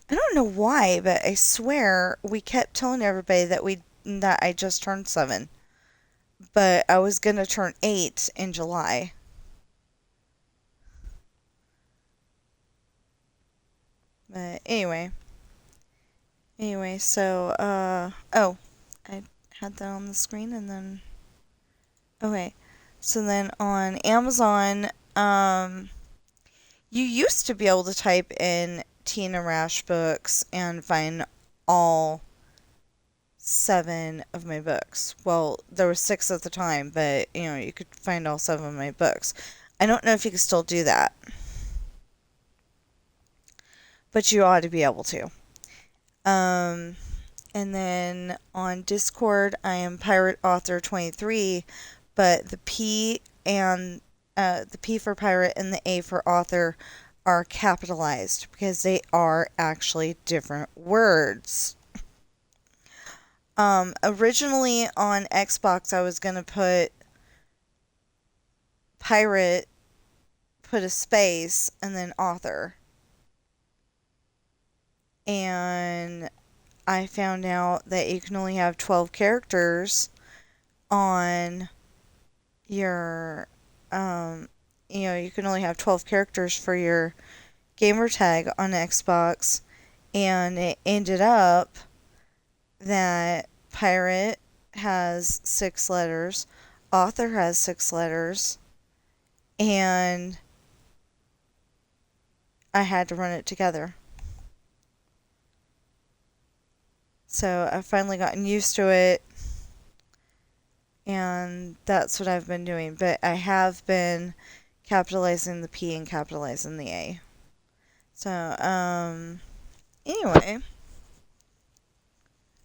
I don't know why, but I swear we kept telling everybody that I just turned 7, but I was gonna turn 8 in July. But anyway, so oh, I had that on the screen and then okay. So then on Amazon, you used to be able to type in Tina Rash books and find all 7 of my books. Well, there were 6 at the time, but you could find all 7 of my books. I don't know if you can still do that, but you ought to be able to. Um, and then on Discord, I am Pirate Author 23, but the P for pirate and the A for author are capitalized because they are actually different words. Originally on Xbox, I was gonna put pirate, put a space, and then author. And I found out that you can only have 12 characters on your, you can only have 12 characters for your gamer tag on Xbox. And it ended up that pirate has 6 letters, author has 6 letters, and I had to run it together. So I've finally gotten used to it, and that's what I've been doing. But I have been capitalizing the P and capitalizing the A. So, anyway.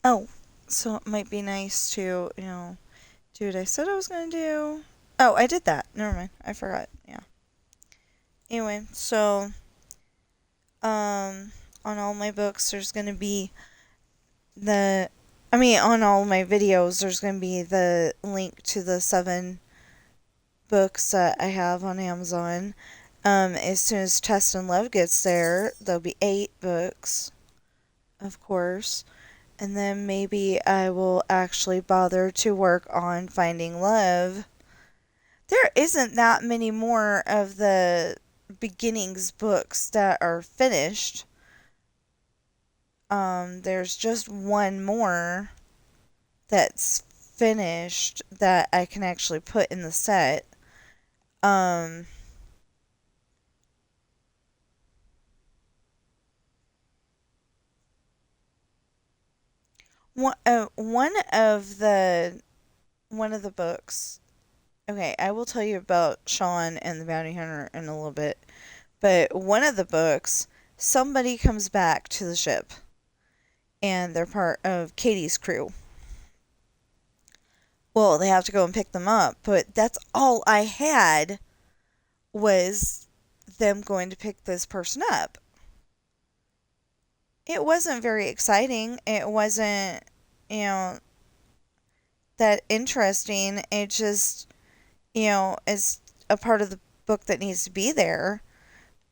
Oh, so it might be nice to, do what I said I was going to do. Oh, I did that. Never mind. I forgot. Yeah. Anyway, so, on all my books, there's going to be on all my videos, there's going to be the link to the 7 books that I have on Amazon. As soon as Test and Love gets there, there'll be 8 books, of course. And then maybe I will actually bother to work on Finding Love. There isn't that many more of the beginnings books that are finished. There's just one more that's finished that I can actually put in the set. Um, one of the books. Okay, I will tell you about Sean and the Bounty Hunter in a little bit. But one of the books, somebody comes back to the ship, and they're part of Katie's crew. Well, they have to go and pick them up, but that's all I had was them going to pick this person up. It wasn't very exciting. It wasn't, you know, that interesting. It just, is a part of the book that needs to be there.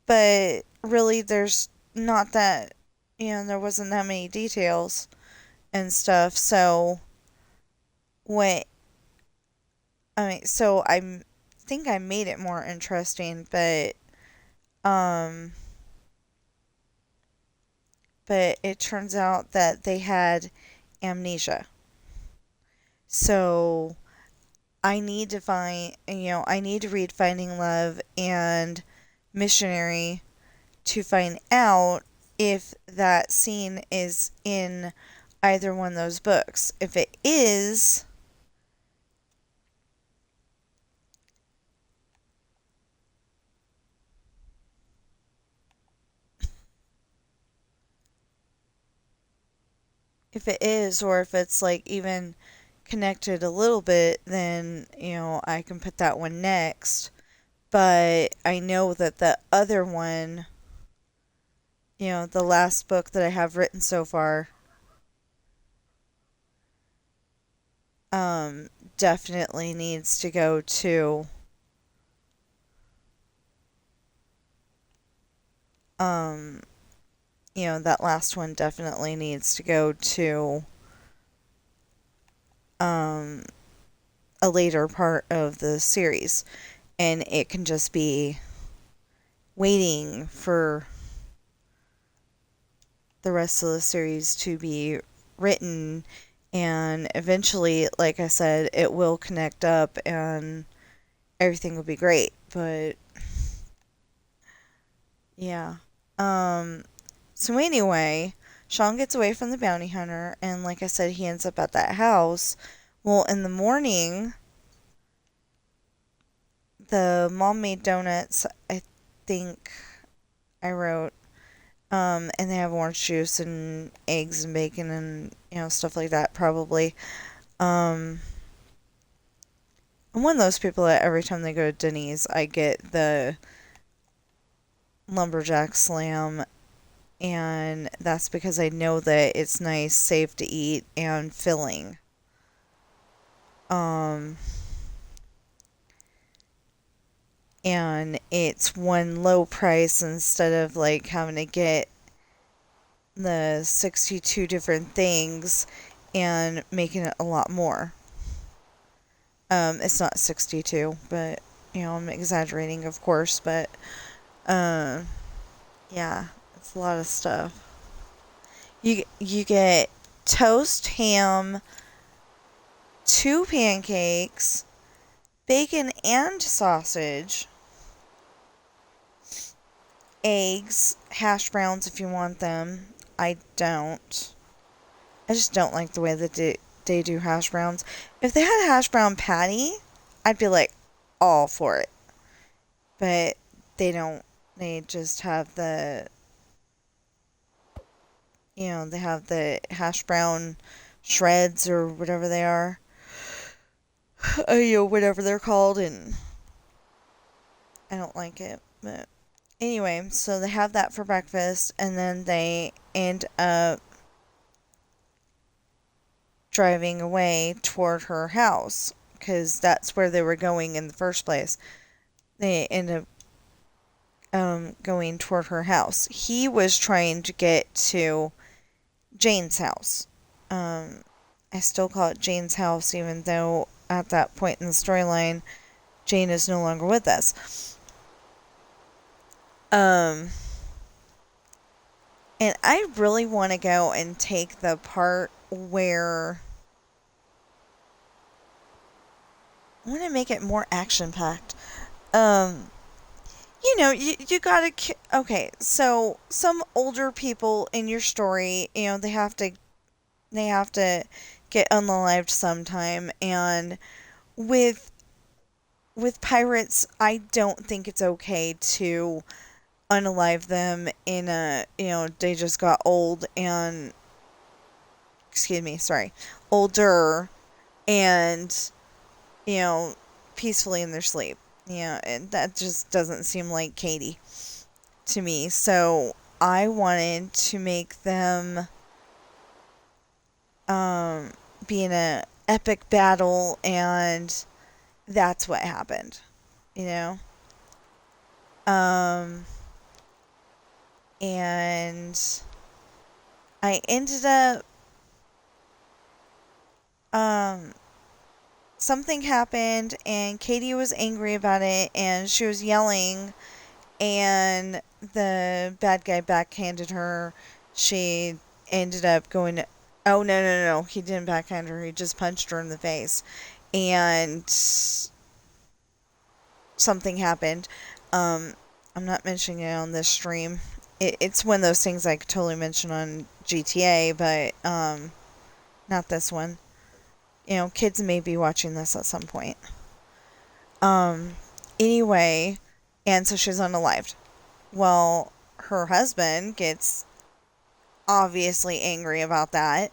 But really, there's not that, there wasn't that many details and stuff. So, what, so I think I made it more interesting, um, but it turns out that they had amnesia. So, I need to read Finding Love and Missionary to find out if that scene is in either one of those books. If it is, or if it's like even connected a little bit, then, I can put that one next. But I know that the other one, the last book that I have written so far, definitely needs to go to um, that last one definitely needs to go to um, a later part of the series. And it can just be waiting for the rest of the series to be written. And eventually, like I said, it will connect up and everything will be great. But yeah. Um, so anyway, Sean gets away from the bounty hunter, and like I said, he ends up at that house. Well, in the morning, the mom made donuts, I think I wrote, and they have orange juice and eggs and bacon and, stuff like that, probably. Um, I'm one of those people that every time they go to Denny's, I get the lumberjack slam, and that's because I know that it's nice, safe to eat, and filling. Um, and it's one low price instead of like having to get the 62 different things and making it a lot more. It's not 62, but I'm exaggerating, of course, but uh, yeah, it's a lot of stuff. You get toast, ham, two pancakes, bacon and sausage, eggs, hash browns if you want them. I don't. I just don't like the way that they do hash browns. If they had a hash brown patty, I'd be like all for it. But they don't. They just have they have the hash brown shreds or whatever they are. Whatever they're called, and I don't like it. But anyway, so they have that for breakfast, and then they end up driving away toward her house because that's where they were going in the first place. They end up going toward her house. He was trying to get to Jane's house. Um, I still call it Jane's house, even though at that point in the storyline, Jane is no longer with us. Um, and I really want to go and take the part where I want to make it more action packed. Um, you gotta. Okay, so some older people in your story, they have to get unalived sometime, and with with pirates, I don't think it's okay to unalive them in they just got old and excuse me, sorry, older and you know peacefully in their sleep. And that just doesn't seem like Katie to me. So I wanted to make them um, be in a epic battle, and that's what happened. You know, um, and I ended up um, something happened, and Katie was angry about it, and she was yelling, and the bad guy backhanded her. She ended up going to, oh, no, no, no, he didn't backhand her. He just punched her in the face. And something happened. Um, I'm not mentioning it on this stream. It's one of those things I could totally mention on GTA, but not this one. Kids may be watching this at some point. Um, anyway, and so she's unalived. Well, her husband gets obviously angry about that,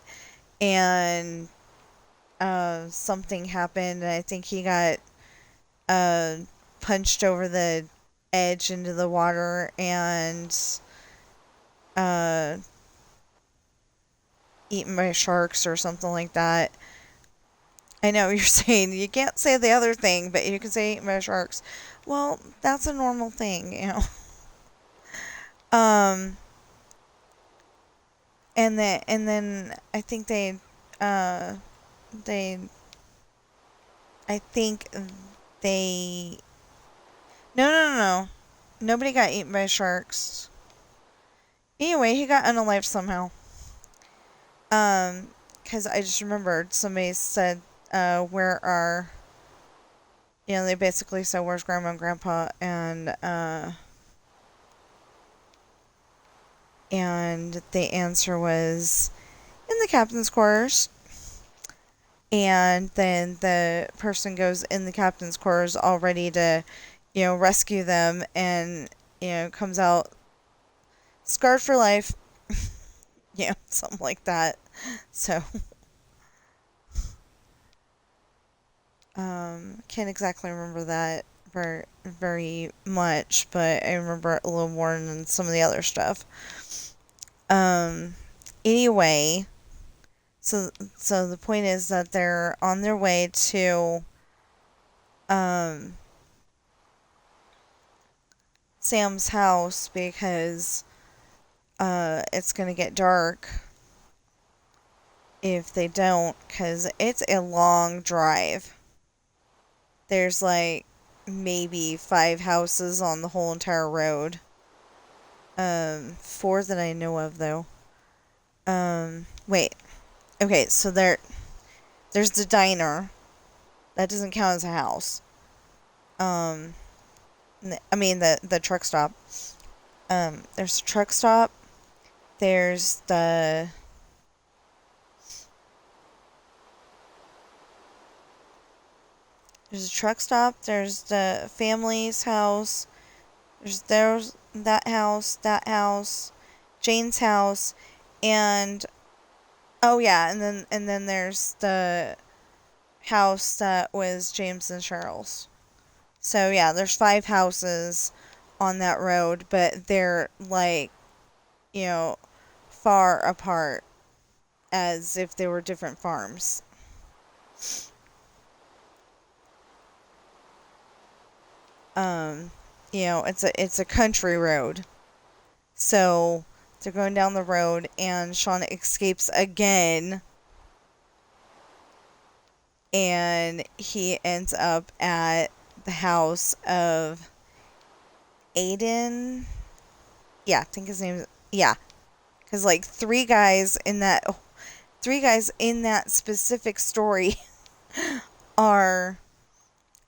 and something happened, and I think he got uh, punched over the edge into the water and uh, eaten by sharks or something like that. I know you're saying you can't say the other thing, but you can say eaten by sharks. Well, that's a normal thing. Um, and then I think uh, they, I think they, no, no, no, no. Nobody got eaten by sharks. Anyway, he got unalived somehow. Um, because I just remembered somebody said, where are, they basically said, where's grandma and grandpa? And the answer was in the captain's quarters. And then the person goes in the captain's quarters all ready to, rescue them, and, comes out scarred for life. Yeah, something like that. So, can't exactly remember that very, very much, but I remember it a little more than some of the other stuff. Um, anyway, so the point is that they're on their way to, um, Sam's house because, it's gonna get dark if they don't, because it's a long drive. There's like maybe 5 houses on the whole entire road. Four that I know of though. Wait. Okay, so there's the diner. That doesn't count as a house. Um, I mean the truck stop. There's the truck stop. There's the there's a truck stop. There's the family's house. There's that house, Jane's house, and oh yeah, and then there's the house that was James and Cheryl's. So yeah, there's 5 houses on that road, but they're like, you know, far apart as if they were different farms. Um, it's a country road. So they're going down the road and Sean escapes again and he ends up at the house of Aiden. Yeah, I think his name is, yeah, because like three guys in that specific story are,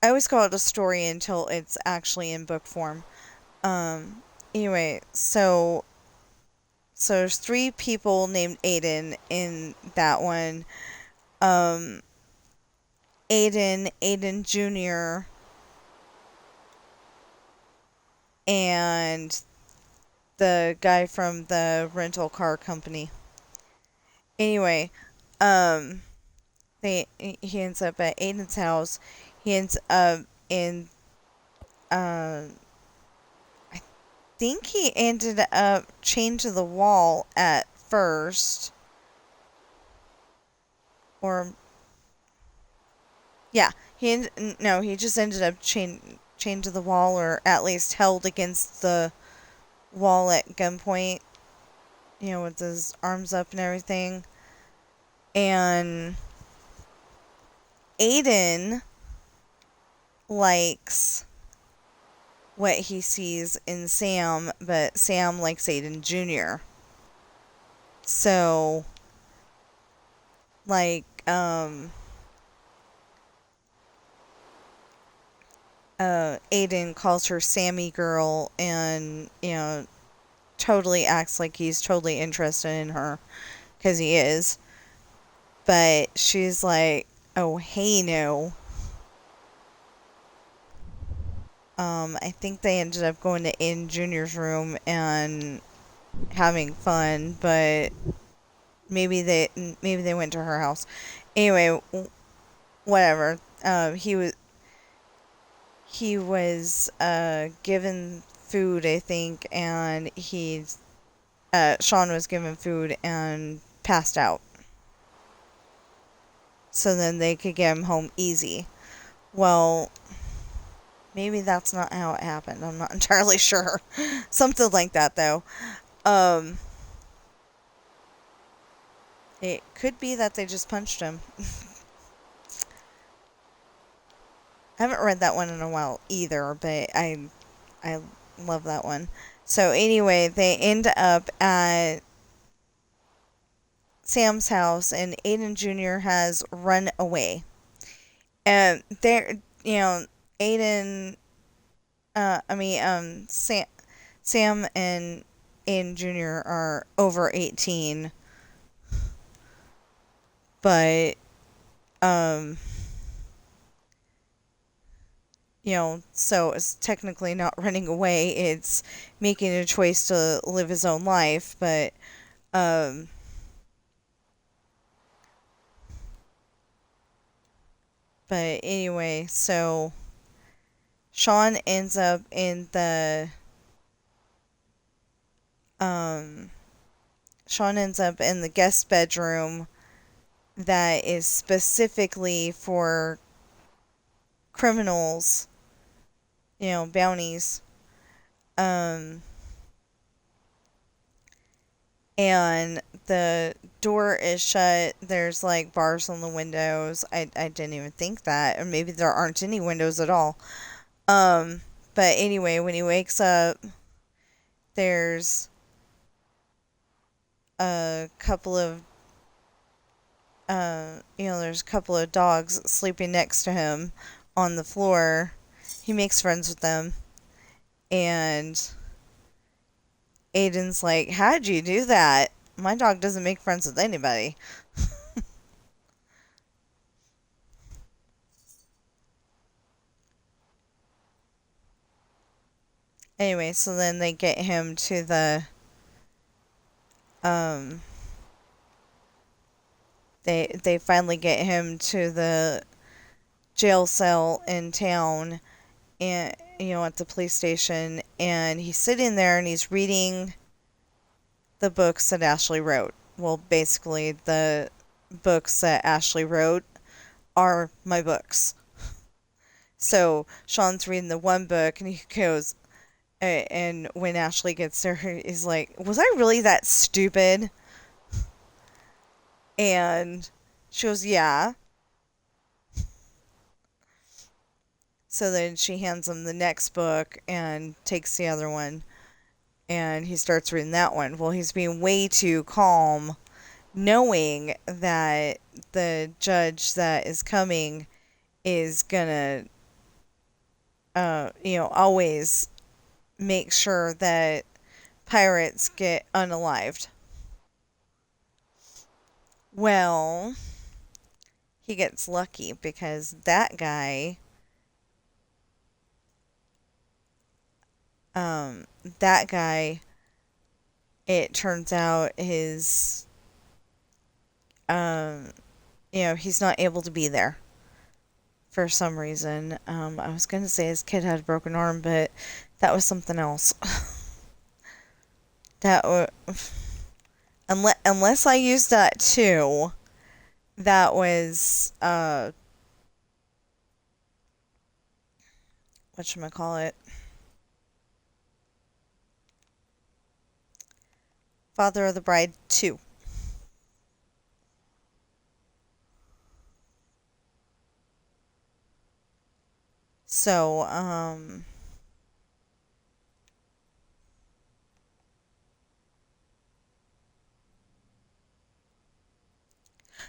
I always call it a story until it's actually in book form. Anyway, so there's 3 people named Aiden in that one. Um, Aiden Jr., and the guy from the rental car company. Anyway, um, he ends up at Aiden's house. He ends up in, uh, I think he ended up chained to the wall at first, or yeah, no, he just ended up chained to the wall, or at least held against the wall at gunpoint, with his arms up and everything. And Aiden likes what he sees in Sam, but Sam likes Aiden Jr. So, like, Aiden calls her Sammy girl and, totally acts like he's totally interested in her, because he is. But she's like, oh, hey, no. I think they ended up going to Aiden Jr.'s room and having fun, but maybe they went to her house. Anyway, whatever. He was given food, I think, and Sean was given food and passed out. So then they could get him home easy. Well, Maybe that's not how it happened. I'm not entirely sure. Something like that, though. Um, it could be that they just punched him. I haven't read that one in a while either, but I love that one. So anyway, they end up at Sam's house, and Aiden Jr. has run away. And there, Aiden, Sam and Aiden Jr. are over 18, but um, so it's technically not running away. It's making a choice to live his own life, um, but anyway, so Sean ends up in um, the guest bedroom that is specifically for criminals, bounties. Um, and the door is shut. There's like bars on the windows. I didn't even think that. Or maybe there aren't any windows at all. Um, but anyway, when he wakes up, there's a couple of there's a couple of dogs sleeping next to him on the floor. He makes friends with them, and Aiden's like, "How'd you do that? My dog doesn't make friends with anybody." Anyway, so then they get him to um they finally get him to the jail cell in town, and at the police station, and he's sitting there and he's reading the books that Ashley wrote. Well, basically the books that Ashley wrote are my books. So Sean's reading the one book and he goes, and when Ashley gets there, he's like, "Was I really that stupid?" And she goes, "Yeah." So then she hands him the next book and takes the other one, and he starts reading that one. Well, he's being way too calm, knowing that the judge that is coming is gonna, always make sure that pirates get unalived. Well, he gets lucky because that guy, it turns out um, he's not able to be there for some reason. I was going to say his kid had a broken arm, but that was something else. that unless I used that too, that was whatchamacallit, Father of the Bride 2. So,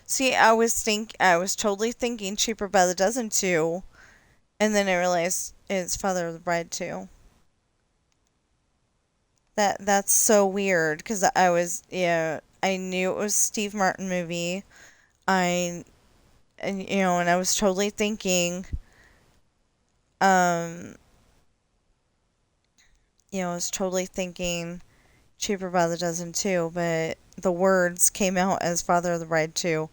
see, I was totally thinking Cheaper by the Dozen 2, and then I realized it's Father of the Bride 2. That's so weird because I knew it was a Steve Martin movie. I and I was totally thinking um I was totally thinking Cheaper by the Dozen too, but the words came out as Father of the Bride 2,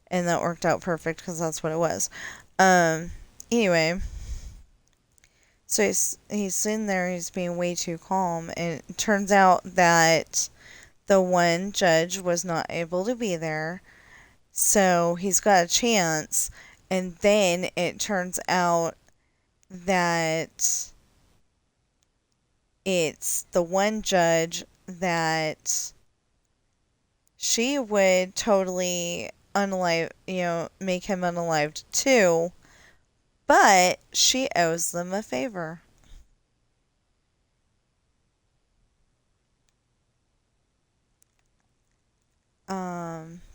and that worked out perfect because that's what it was. Um anyway, so he's sitting there, he's being way too calm, and it turns out that the one judge was not able to be there. So he's got a chance, and then it turns out that it's the one judge that she would totally unalive, make him unalived too, but she owes them a favor.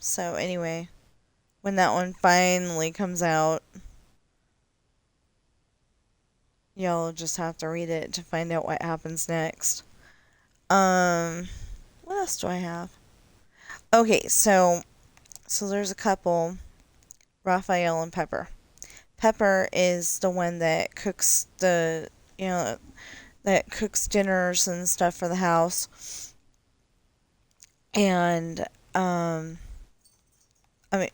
So anyway, when that one finally comes out, y'all just have to read it to find out what happens next. Um, what else do I have? Okay, so there's a couple, Raphael and Pepper. Pepper is the one that cooks that cooks dinners and stuff for the house. And I mean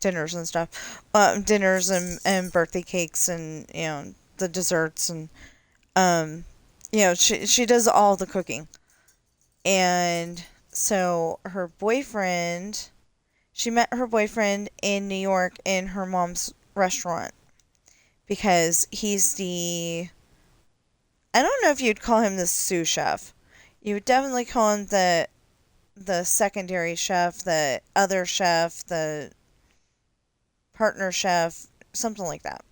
dinners and stuff. Dinners and birthday cakes and the desserts and she does all the cooking. And so she met her boyfriend in New York in her mom's restaurant because he's I don't know if you'd call him the sous chef. You would definitely call him the secondary chef, the other chef, the partner chef, something like that.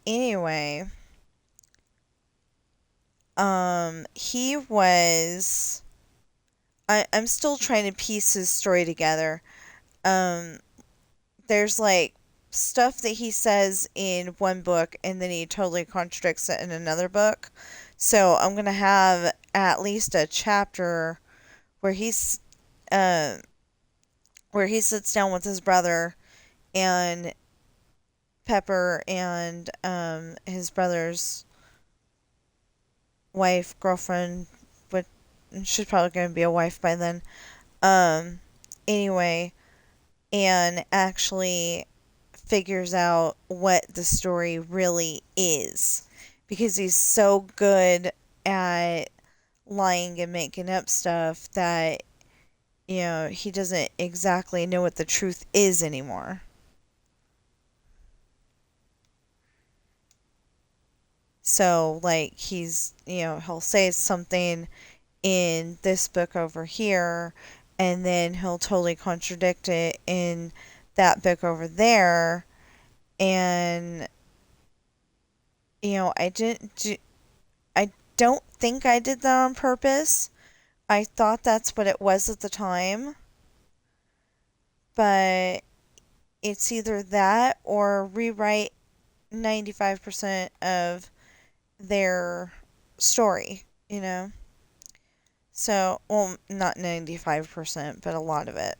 Anyway, he was I'm still trying to piece his story together. Um, there's like stuff that he says in one book and then he totally contradicts it in another book. So I'm gonna have at least a chapter where uh where he sits down with his brother and Pepper and his brother's wife, girlfriend, but she's probably gonna be a wife by then. Um anyway, and actually figures out what the story really is because he's so good at lying and making up stuff that he doesn't exactly know what the truth is anymore. So like he'll say something in this book over here and then he'll totally contradict it in that book over there. And I don't think I did that on purpose. I thought that's what it was at the time, but it's either that or rewrite 95% of their story. So, well, not 95%, but a lot of it.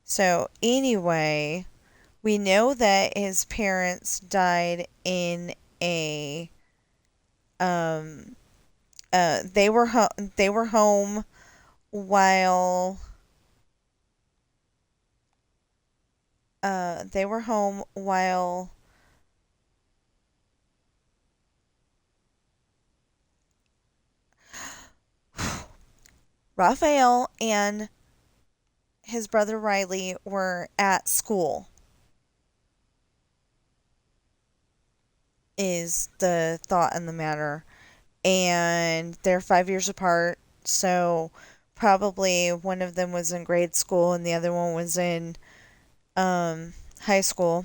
So, anyway, we know that his parents died in a um they were home while they were home while Raphael and his brother Riley were at school, is the thought in the matter. And they're 5 years apart, so probably one of them was in grade school and the other one was in high school.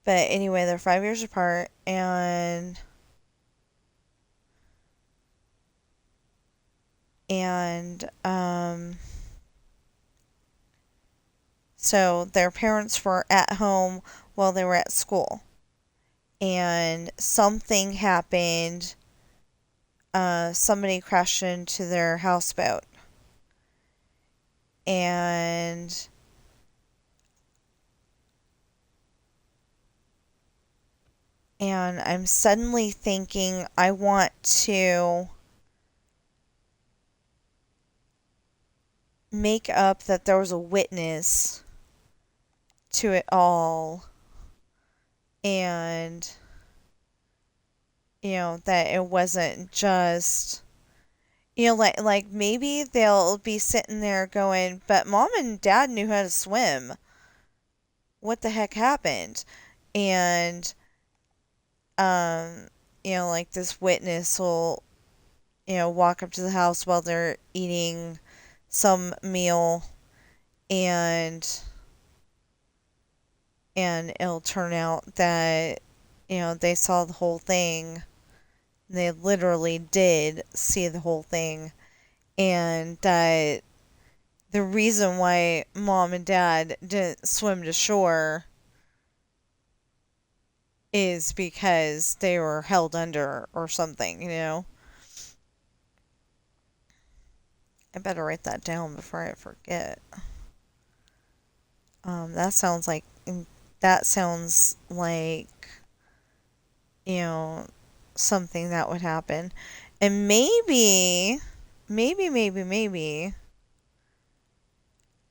But anyway, they're 5 years apart, and so their parents were at home while they were at school. And something happened. Somebody crashed into their houseboat. And I'm suddenly thinking I want to make up that there was a witness to it all, and that it wasn't just like maybe they'll be sitting there going, but mom and dad knew how to swim, what the heck happened? And, um, like this witness will, walk up to the house while they're eating some meal, and it'll turn out that, they saw the whole thing. They literally did see the whole thing. And that the reason why mom and dad didn't swim to shore is because they were held under or something. I better write that down before I forget. That sounds like you know, something that would happen. And maybe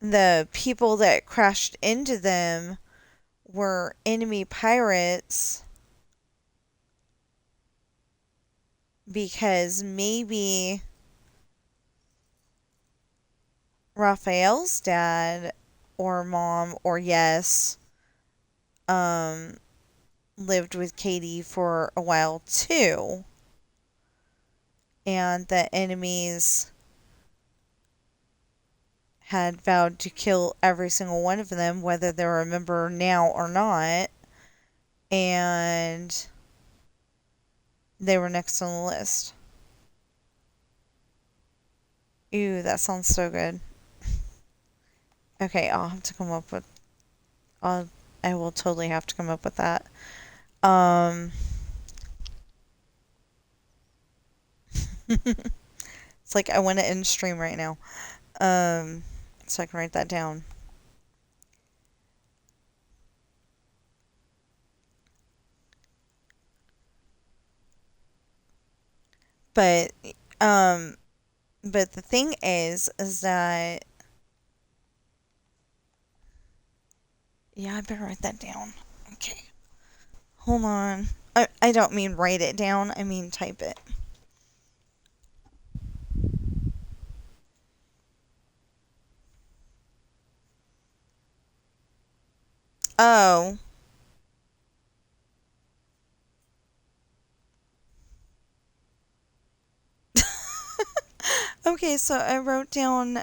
the people that crashed into them were enemy pirates, because maybe Raphael's dad or mom or yes um lived with Katie for a while too, and the enemies had vowed to kill every single one of them, whether they're a member now or not, and they were next on the list. Ew, that sounds so good. Okay, I'll have to come up with. I will totally have to come up with that. Um, it's like I want to end stream right now. So I can write that down. But um, but the thing is that, yeah, I better write that down. Okay, hold on. I don't mean write it down. I mean type it. Oh. Okay, so I wrote down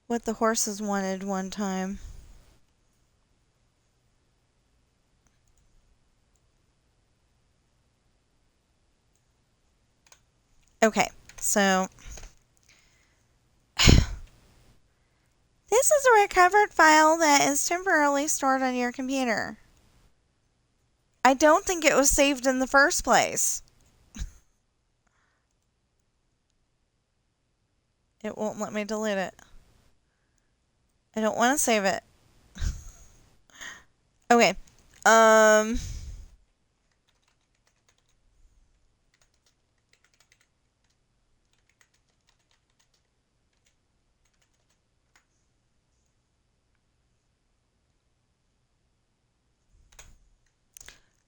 what the horses wanted one time. Okay, so this is a recovered file that is temporarily stored on your computer. I don't think it was saved in the first place. It won't let me delete it. I don't want to save it. Okay.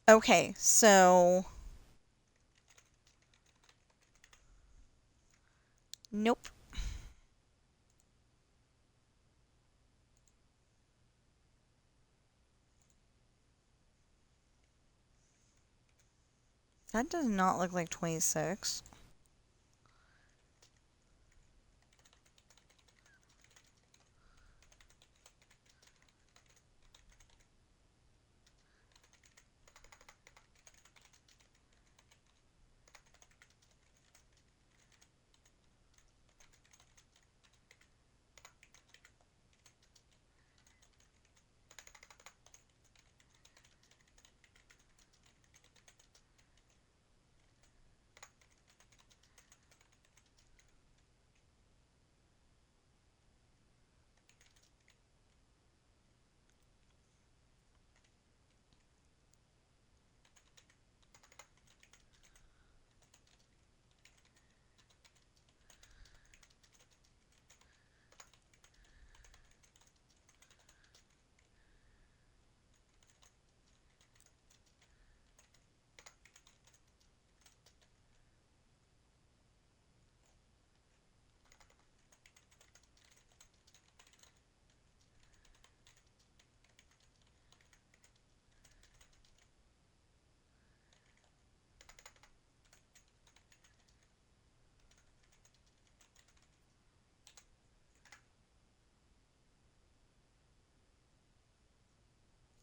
Okay, so nope. That does not look like 26.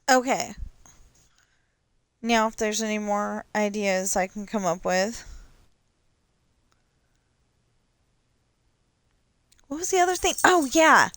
Okay. Now, if there's any more ideas I can come up with. What was the other thing? Oh, yeah.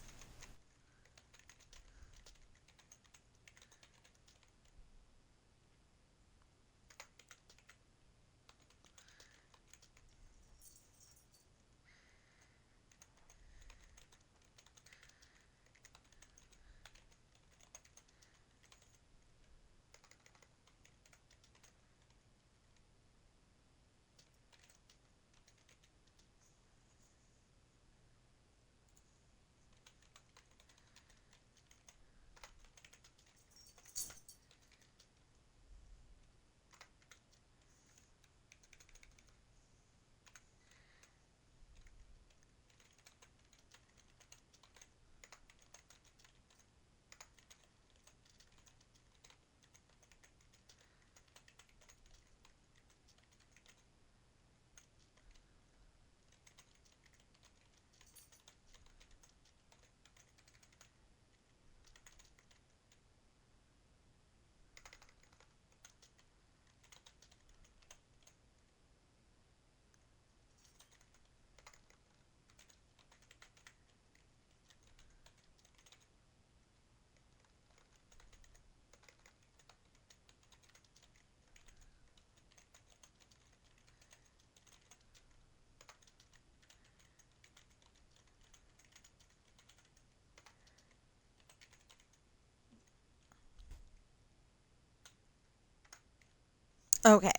Okay.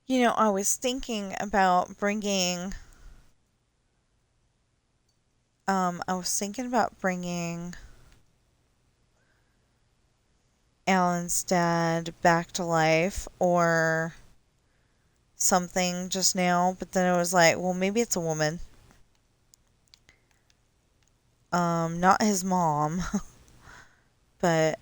I was thinking about bringing Alan's dad back to life or something just now, but then I was like, well, maybe it's a woman. Not his mom, but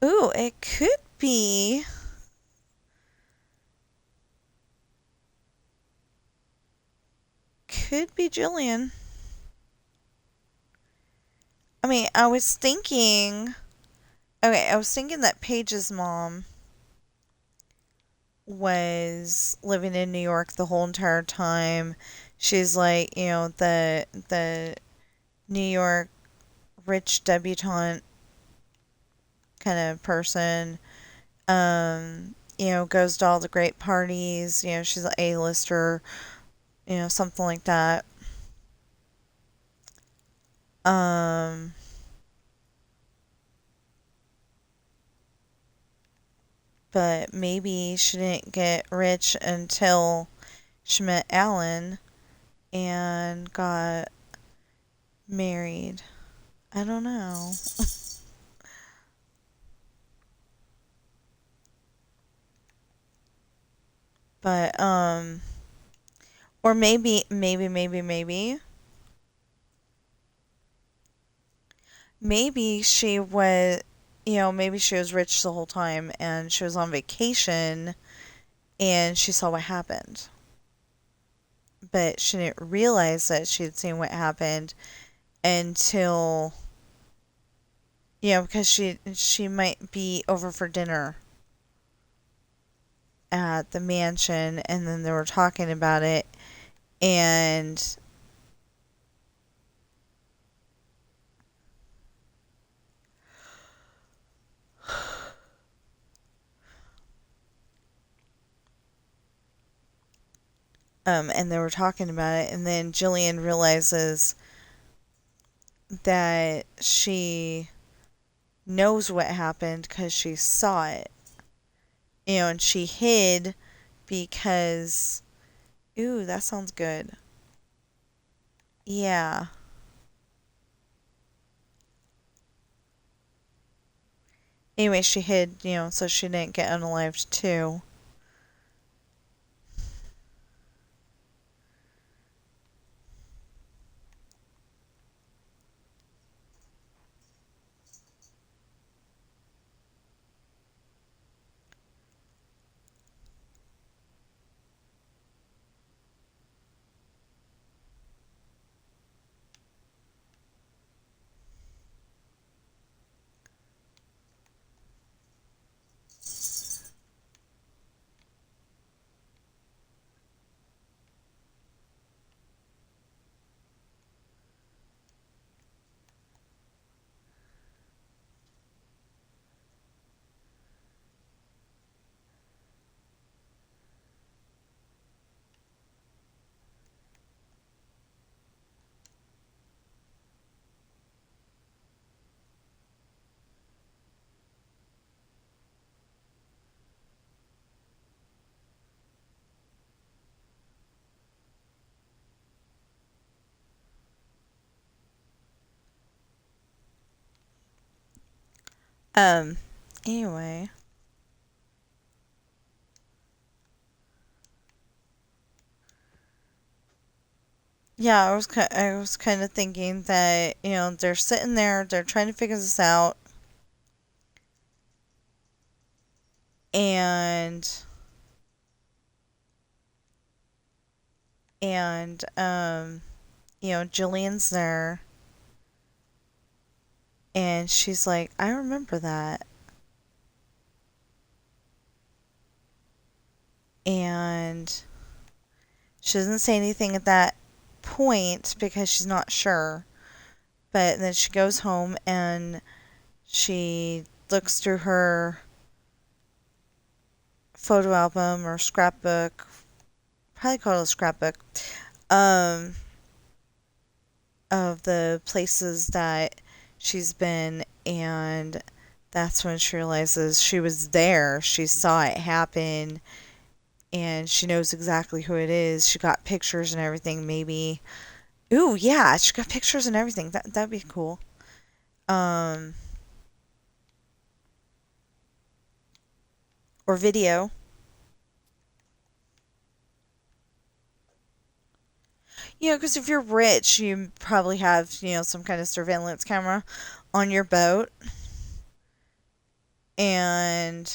ooh, it could be Jillian. I mean, I was thinking that Paige's mom was living in New York the whole entire time. She's like, the New York rich debutante kind of person. Goes to all the great parties. She's an A-lister, something like that. Um, but maybe she didn't get rich until she met Alan and got married. I don't know. But or maybe she was, maybe she was rich the whole time and she was on vacation and she saw what happened. But she didn't realize that she had seen what happened until, because she might be over for dinner at the mansion and then they were talking about it and and they were talking about it and then Jillian realizes that she knows what happened because she saw it. And she hid because, ooh, that sounds good. Yeah. Anyway, she hid, so she didn't get unalived too. Um, anyway. Yeah, I was kind of thinking that, they're sitting there, they're trying to figure this out, and and Jillian's there, and she's like, I remember that. And she doesn't say anything at that point because she's not sure. But then she goes home and she looks through her photo album or scrapbook, probably call it a scrapbook, um, of the places that she's been, and that's when she realizes she was there. She saw it happen, and she knows exactly who it is. She got pictures and everything, maybe. Ooh, yeah, she got pictures and everything. That'd be cool. Um, or video. Because if you're rich, you probably have, some kind of surveillance camera on your boat. And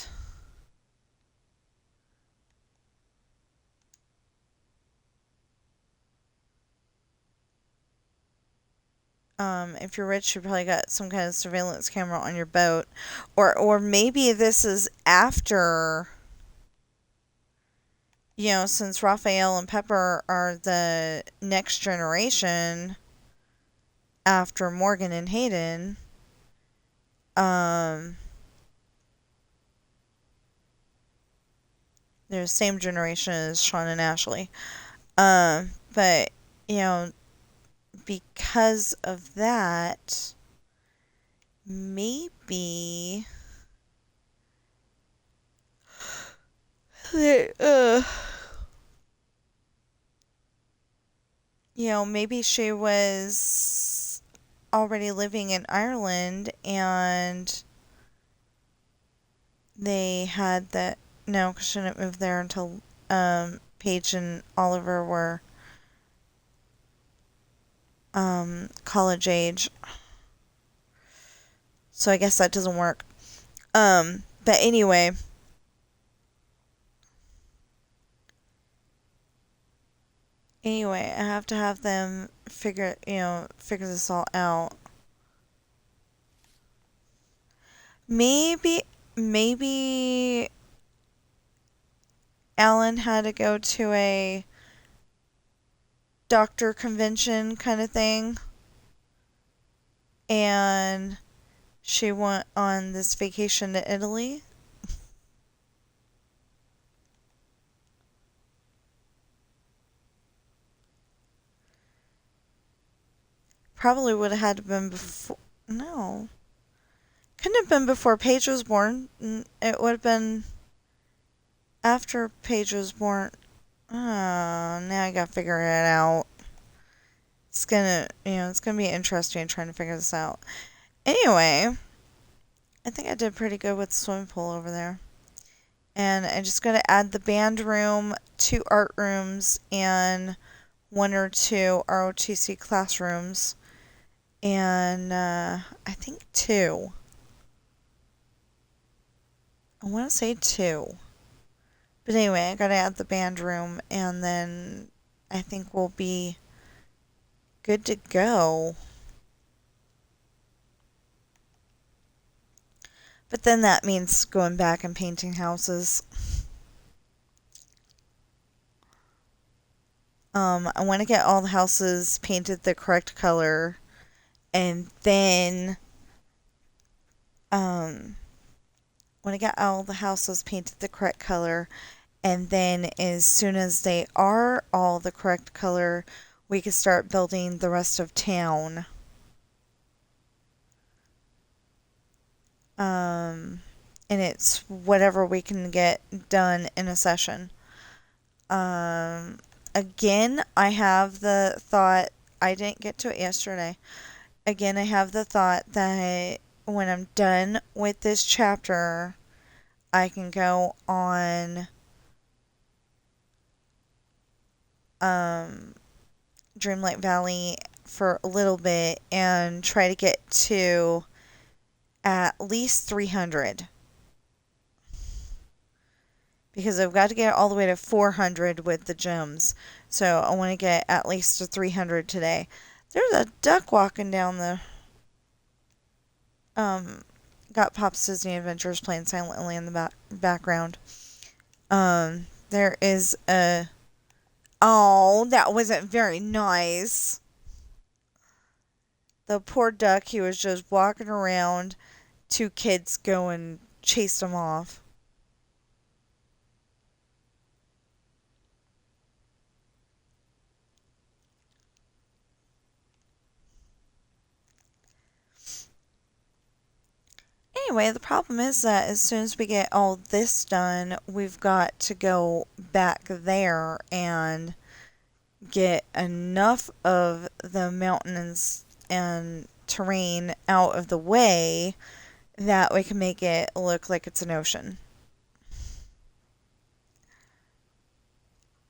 if you're rich, you probably got some kind of surveillance camera on your boat. Or maybe this is after, since Raphael and Pepper are the next generation after Morgan and Hayden. Um, they're the same generation as Sean and Ashley. But, you know, because of that, maybe they, maybe she was already living in Ireland and they had that. No, because she didn't move there until Paige and Oliver were college age. So I guess that doesn't work. But anyway, I have to have them figure this all out. Maybe Alan had to go to a doctor convention kind of thing, and she went on this vacation to Italy. Probably would have had to been before. No, couldn't have been before Paige was born. It would have been after Paige was born. Oh, now I gotta figure it out. It's gonna be interesting trying to figure this out. Anyway, I think I did pretty good with the swimming pool over there. And I just got to add the band room, 2 art rooms, and 1 or 2 ROTC classrooms. And I think 2. I want to say 2. But anyway, I got to add the band room, and then I think we'll be good to go. But then that means going back and painting houses. I want to get all the houses painted the correct color, and then when I get all the houses painted the correct color, and then as soon as they are all the correct color, we can start building the rest of town. And it's whatever we can get done in a session. Again, I have the thought, I didn't get to it yesterday. Again, I have the thought that when I'm done with this chapter, I can go on um, Dreamlight Valley for a little bit and try to get to at least 300. Because I've got to get all the way to 400 with the gems. So I want to get at least to 300 today. There's a duck walking down the... got Pop's Disney Adventures playing silently in the background. There is a... Oh, that wasn't very nice. The poor duck, he was just walking around. Two kids go and chased him off. Anyway, the problem is that as soon as we get all this done, we've got to go back there and get enough of the mountains and terrain out of the way that we can make it look like it's an ocean.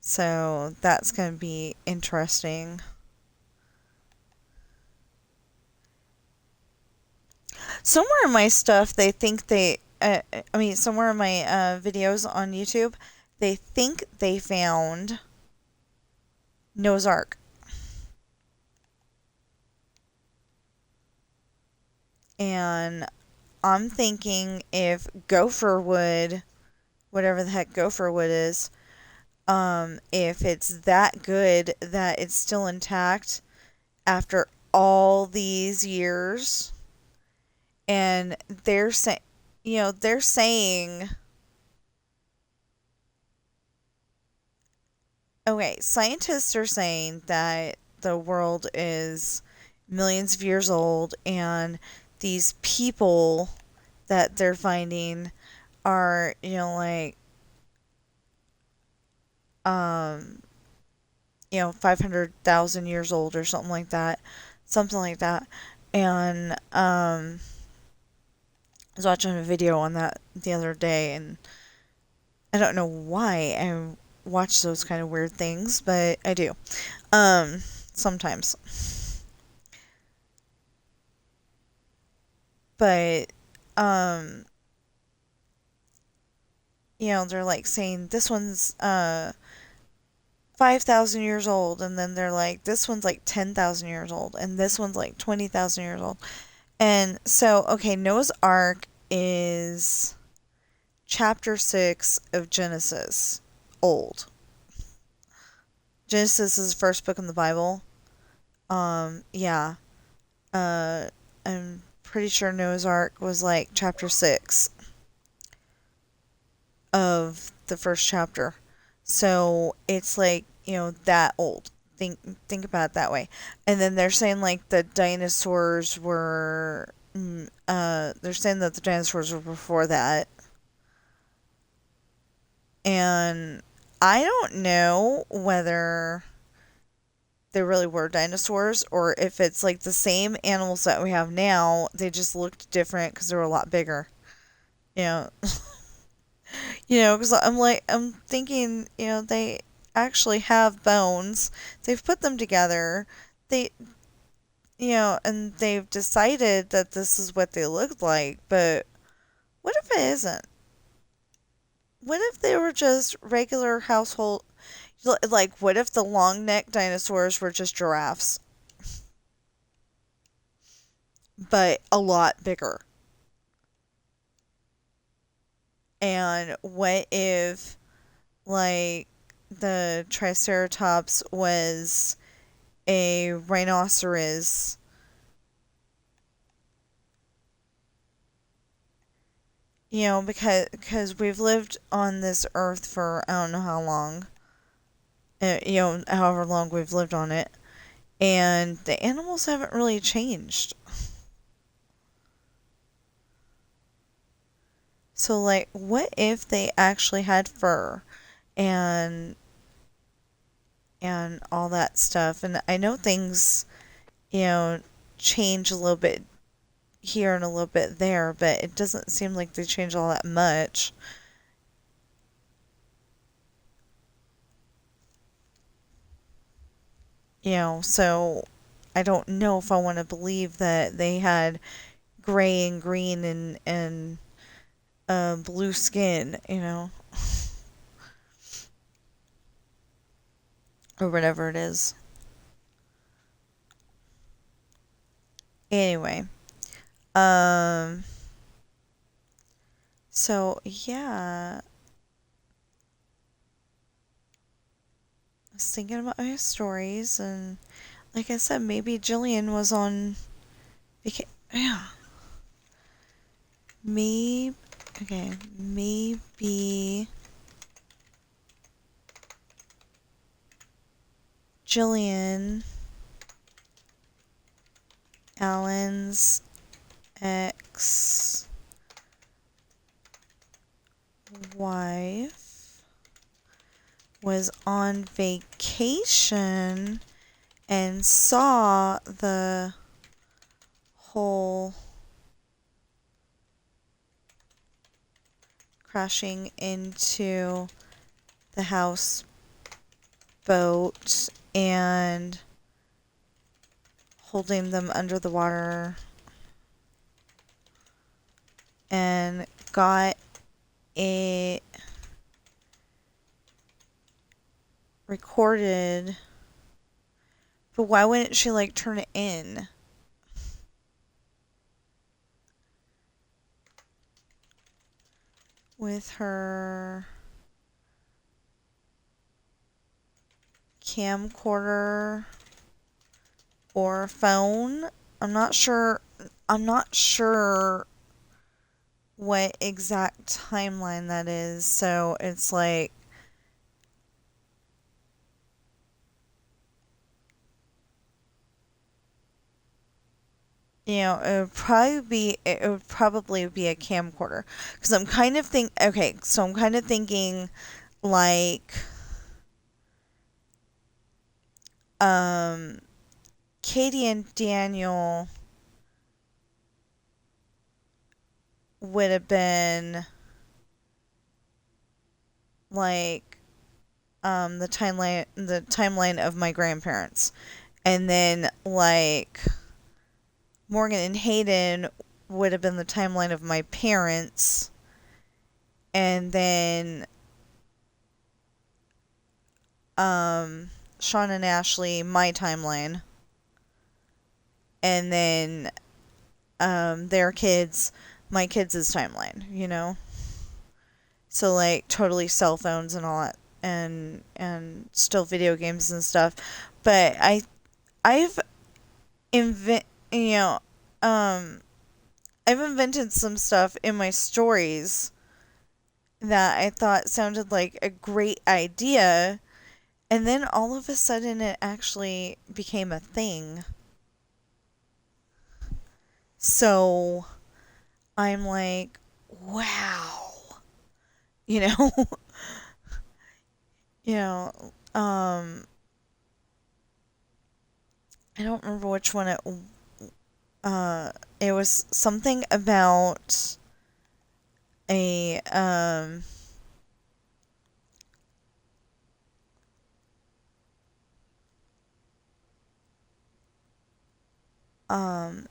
So that's going to be interesting. Somewhere in my stuff, they think somewhere in my videos on YouTube, they think they found Noah's Ark. And I'm thinking if gopher wood, whatever the heck gopher wood is, if it's that good that it's still intact after all these years, and they're saying, okay, scientists are saying that the world is millions of years old, and these people that they're finding are, 500,000 years old or something like that. And, I was watching a video on that the other day, and I don't know why I watch those kind of weird things, but I do. Sometimes. But, they're like saying this one's, 5,000 years old, and then they're like, this one's like 10,000 years old, and this one's like 20,000 years old. And so, okay, Noah's Ark is chapter 6 of Genesis. Old. Genesis is the first book in the Bible. Yeah. I'm pretty sure Noah's Ark was like chapter 6 of the first chapter. So it's like, that old. Think about it that way. And then they're saying like the dinosaurs were they're saying that the dinosaurs were before that. And I don't know whether there really were dinosaurs or if it's like the same animals that we have now, they just looked different because they were a lot bigger. You know, because I'm thinking, they actually have bones. They've put them together. They, and they've decided that this is what they look like. But what if it isn't? What if they were just regular household? Like, what if the long neck dinosaurs were just giraffes? But a lot bigger. And what if, like, the Triceratops was a rhinoceros? Because we've lived on this earth for I don't know how long. However long we've lived on it. And the animals haven't really changed. So, like, what if they actually had fur and all that stuff? And I know things, change a little bit here and a little bit there, but it doesn't seem like they change all that much. So I don't know if I want to believe that they had gray and green and blue skin, or whatever it is. Anyway, um, so yeah, I was thinking about my stories, and like I said, maybe Jillian was on yeah, maybe, okay, maybe Jillian Allen's ex wife was on vacation and saw the whole crashing into the houseboat and holding them under the water and got it recorded. But why wouldn't she like turn it in? With her camcorder or phone. I'm not sure. I'm not sure what exact timeline that is. So it's like, it would probably be a camcorder, because I'm kind of thinking like um Katie and Daniel would have been like the timeline of my grandparents, and then like Morgan and Hayden would have been the timeline of my parents, and then Sean and Ashley my timeline, and then their kids my kids' timeline. So like totally cell phones and all that, and still video games and stuff. But I've invent you know um I've invented some stuff in my stories that I thought sounded like a great idea, and then all of a sudden it actually became a thing. So I'm like, wow. You know, you know, I don't remember which one it was something about a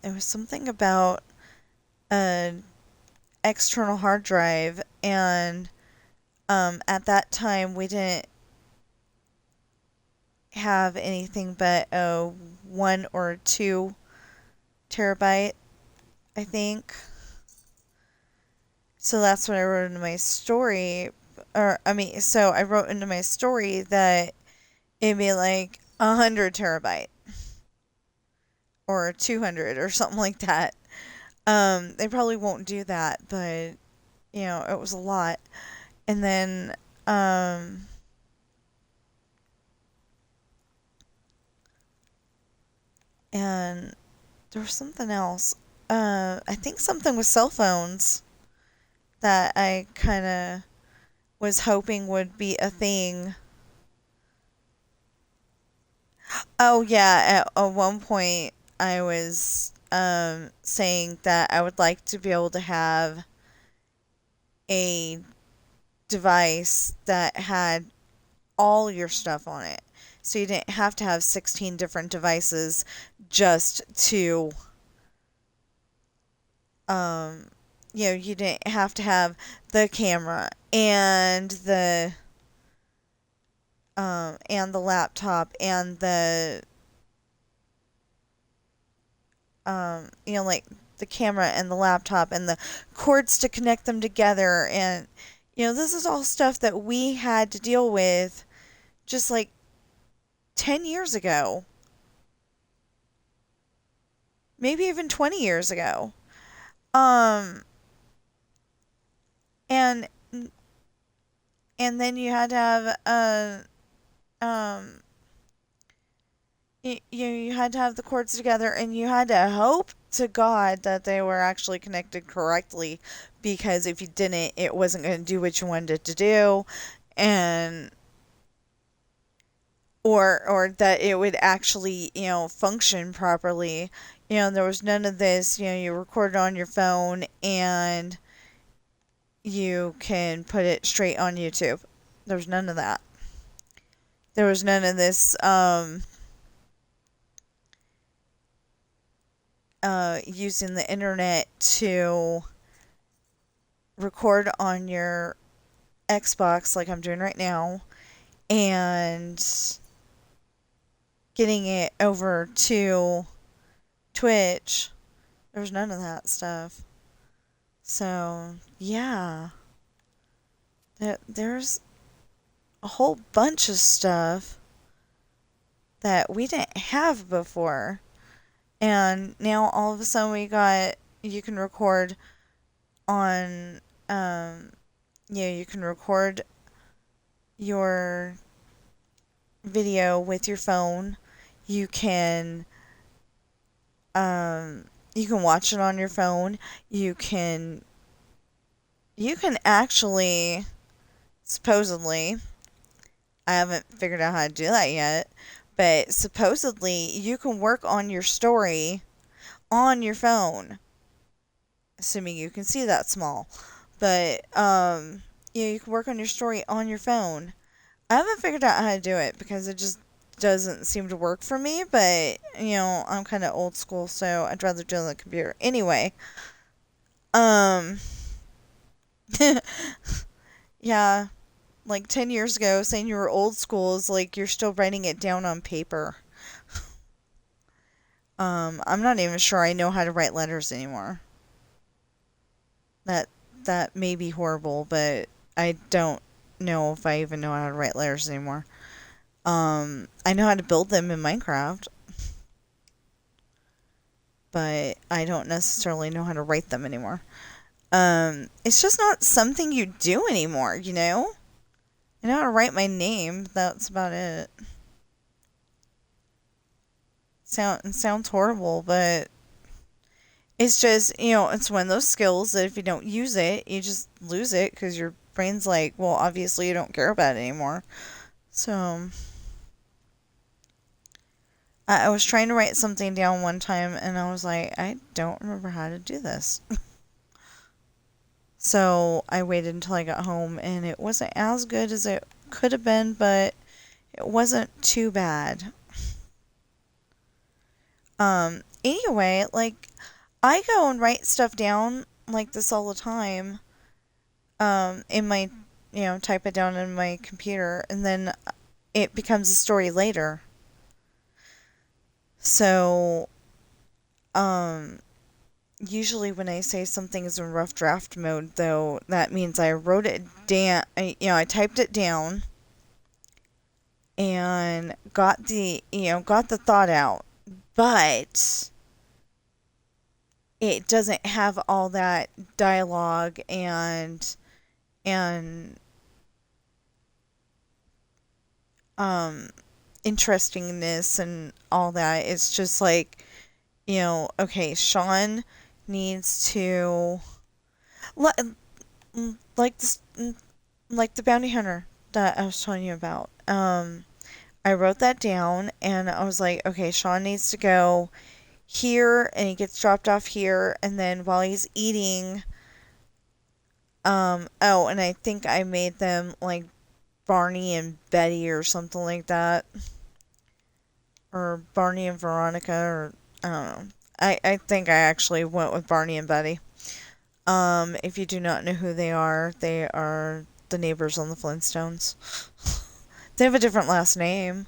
it was something about an external hard drive, and at that time we didn't have anything but a 1 or 2 terabyte, I think. So that's what I wrote into my story. So I wrote into my story that it'd be like 100 terabyte or 200 or something like that. They probably won't do that, but it was a lot. And then, and there was something else. I think something with cell phones that I kind of was hoping would be a thing. Oh yeah, at one point I was saying that I would like to be able to have a device that had all your stuff on it. So you didn't have to have 16 different devices just to, um, you didn't have to have the camera and the laptop and like the camera and the laptop and the cords to connect them together. And, this is all stuff that we had to deal with just like 10 years ago, maybe even 20 years ago. Um, and, and then you had to have, um, you had to have the cords together, and you had to hope to God that they were actually connected correctly, because if you didn't, it wasn't going to do what you wanted it to do, and or that it would actually, function properly. There was none of this. You record it on your phone and you can put it straight on YouTube. There was none of that. There was none of this using the internet to record on your Xbox like I'm doing right now and getting it over to Twitch. There was none of that stuff. So, yeah. There's a whole bunch of stuff that we didn't have before. And now all of a sudden you can record on, you can record your video with your phone. You can, you can watch it on your phone. You can actually, supposedly, I haven't figured out how to do that yet, but supposedly you can work on your story on your phone, assuming you can see that small. But you can work on your story on your phone. I haven't figured out how to do it because it just doesn't seem to work for me, but I'm kind of old school, so I'd rather do it on the computer. Anyway, um yeah, like 10 years ago, saying you were old school is like you're still writing it down on paper. I'm not even sure I know how to write letters anymore. That may be horrible, but I don't know if I even know how to write letters anymore. I know how to build them in Minecraft, but I don't necessarily know how to write them anymore. It's just not something you do anymore, I know how to write my name, that's about it. Sounds horrible, but it's just, it's one of those skills that if you don't use it, you just lose it because your brain's like, well, obviously you don't care about it anymore. So, I was trying to write something down one time and I was like, I don't remember how to do this. So, I waited until I got home and it wasn't as good as it could have been, but it wasn't too bad. Anyway, like, I go and write stuff down like this all the time, in my, type it down in my computer, and then it becomes a story later. So, usually when I say something is in rough draft mode, though, that means I wrote it down, I typed it down and got the thought out, but it doesn't have all that dialogue and interestingness and all that. It's just like, okay, Sean needs to like this, like the bounty hunter that I was telling you about. I wrote that down and I was like, okay, Sean needs to go here and he gets dropped off here, and then while he's eating, oh, and I think I made them like Barney and Betty or something like that, or Barney and Veronica, or I don't know. I think I actually went with Barney and Betty. If you do not know who they are the neighbors on the Flintstones. They have a different last name.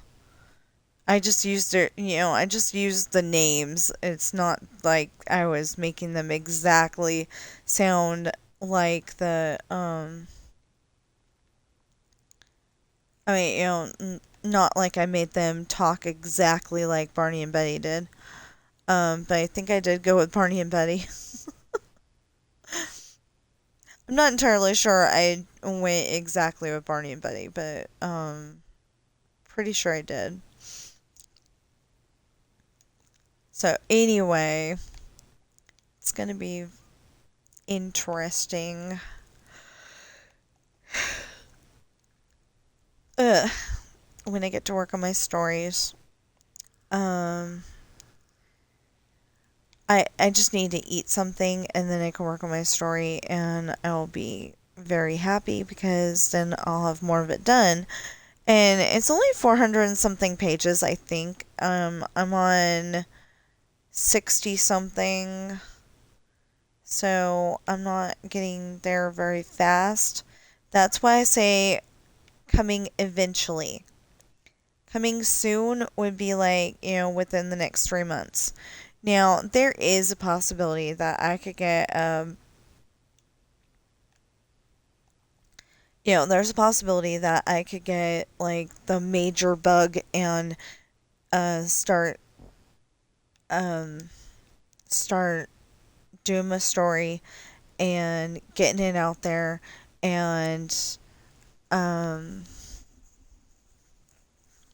I just used it, I just used the names. It's not like I was making them exactly sound like I mean, not like I made them talk exactly like Barney and Betty did. But I think I did go with Barney and Betty. I'm not entirely sure I went exactly with Barney and Betty, but pretty sure I did. So anyway, it's gonna be interesting. Ugh, when I get to work on my stories. Um, I just need to eat something and then I can work on my story and I'll be very happy because then I'll have more of it done. And it's only 400 and something pages, I think. I'm on 60 something, so I'm not getting there very fast. That's why I say coming eventually. Coming soon would be like, within the next 3 months. Now, there is a possibility that I could get, there's a possibility that I could get, like, the major bug and, start, um, start doing my story and getting it out there and, um,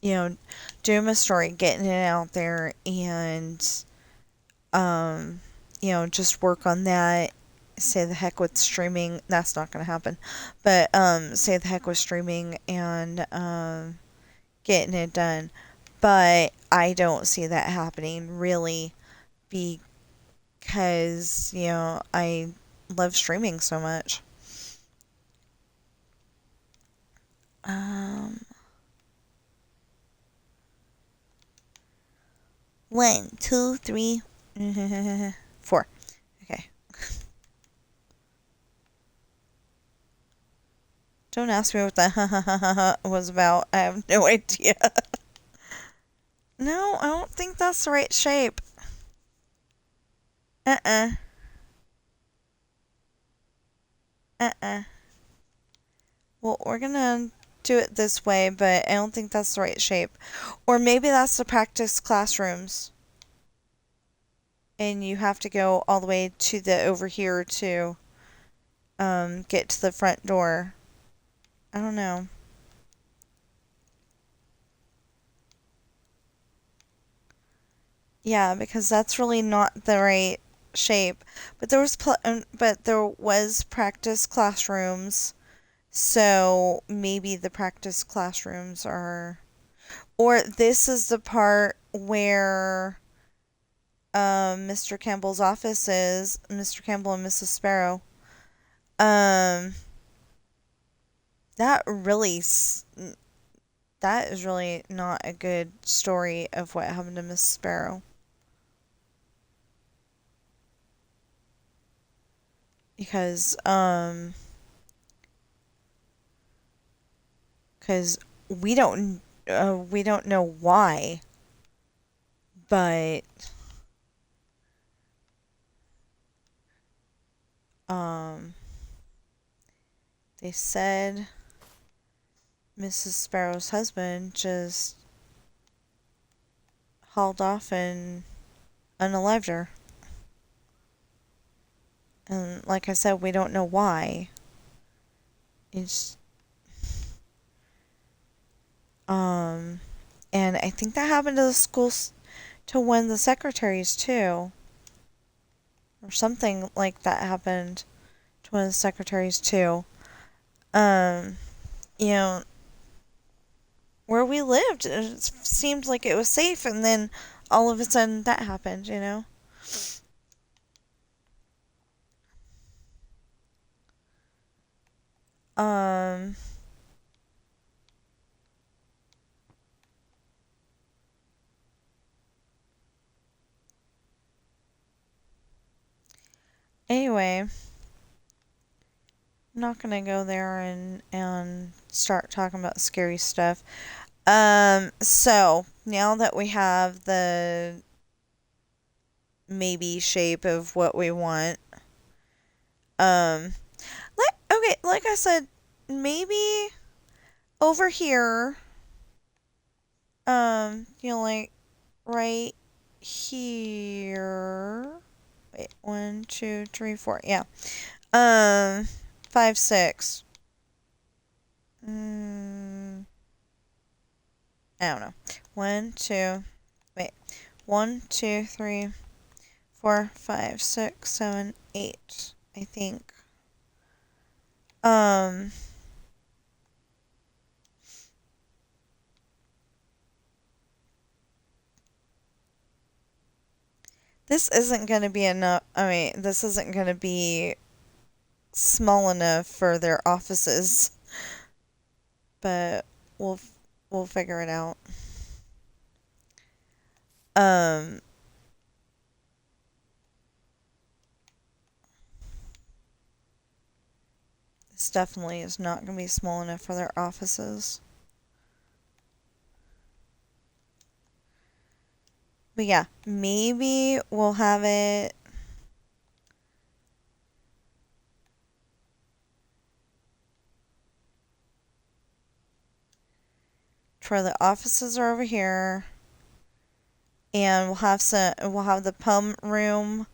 you know, doing my story, getting it out there and, um, just work on that. Say the heck with streaming. That's not going to happen. But say the heck with streaming and getting it done. But I don't see that happening really because, I love streaming so much. Um, 1, 2, 3, 4. Okay. Don't ask me what that was about. I have no idea. No, I don't think that's the right shape. Uh-uh. Uh-uh. Well, we're gonna do it this way, but I don't think that's the right shape. Or maybe that's the practice classrooms. And you have to go all the way to the over here to get to the front door. I don't know. Yeah, because that's really not the right shape. But there was practice classrooms. So maybe the practice classrooms are, or this is the part where Mr. Campbell's office is, Mr. Campbell and Mrs. Sparrow. Um that really that is really not a good story of what happened to Miss Sparrow. Because cuz we don't know why, but um they said Mrs. Sparrow's husband just hauled off and unalived her. And like I said, we don't know why. It's and I think that happened to the schools to one of the secretaries too. Or something like that happened to one of the secretaries too. Um, you know, where we lived, it seemed like it was safe, and then all of a sudden that happened, you know? Um, anyway, I'm not gonna go there and start talking about scary stuff. So now that we have the maybe shape of what we want, um, like I said, maybe over here, like right here. Wait, 1, 2, 3, 4. Yeah. 5, 6. I don't know. One, two. Wait. 1, 2, 3, 4, 5, 6, 7, 8. I think. Um. This isn't going to be enough. I mean, this isn't going to be small enough for their offices, but we'll we'll figure it out. Um, this definitely is not going to be small enough for their offices. But yeah, maybe we'll have it where the offices are over here, and we'll have the pum room.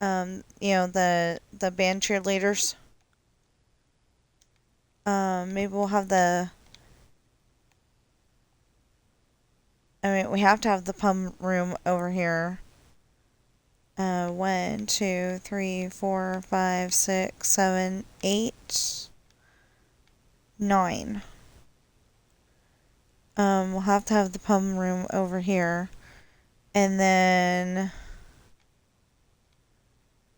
The band cheerleaders. Maybe we'll have the. I mean, we have to have the pum room over here. 1, 2, 3, 4, 5, 6, 7, 8, 9. We'll have to have the pum room over here. And then,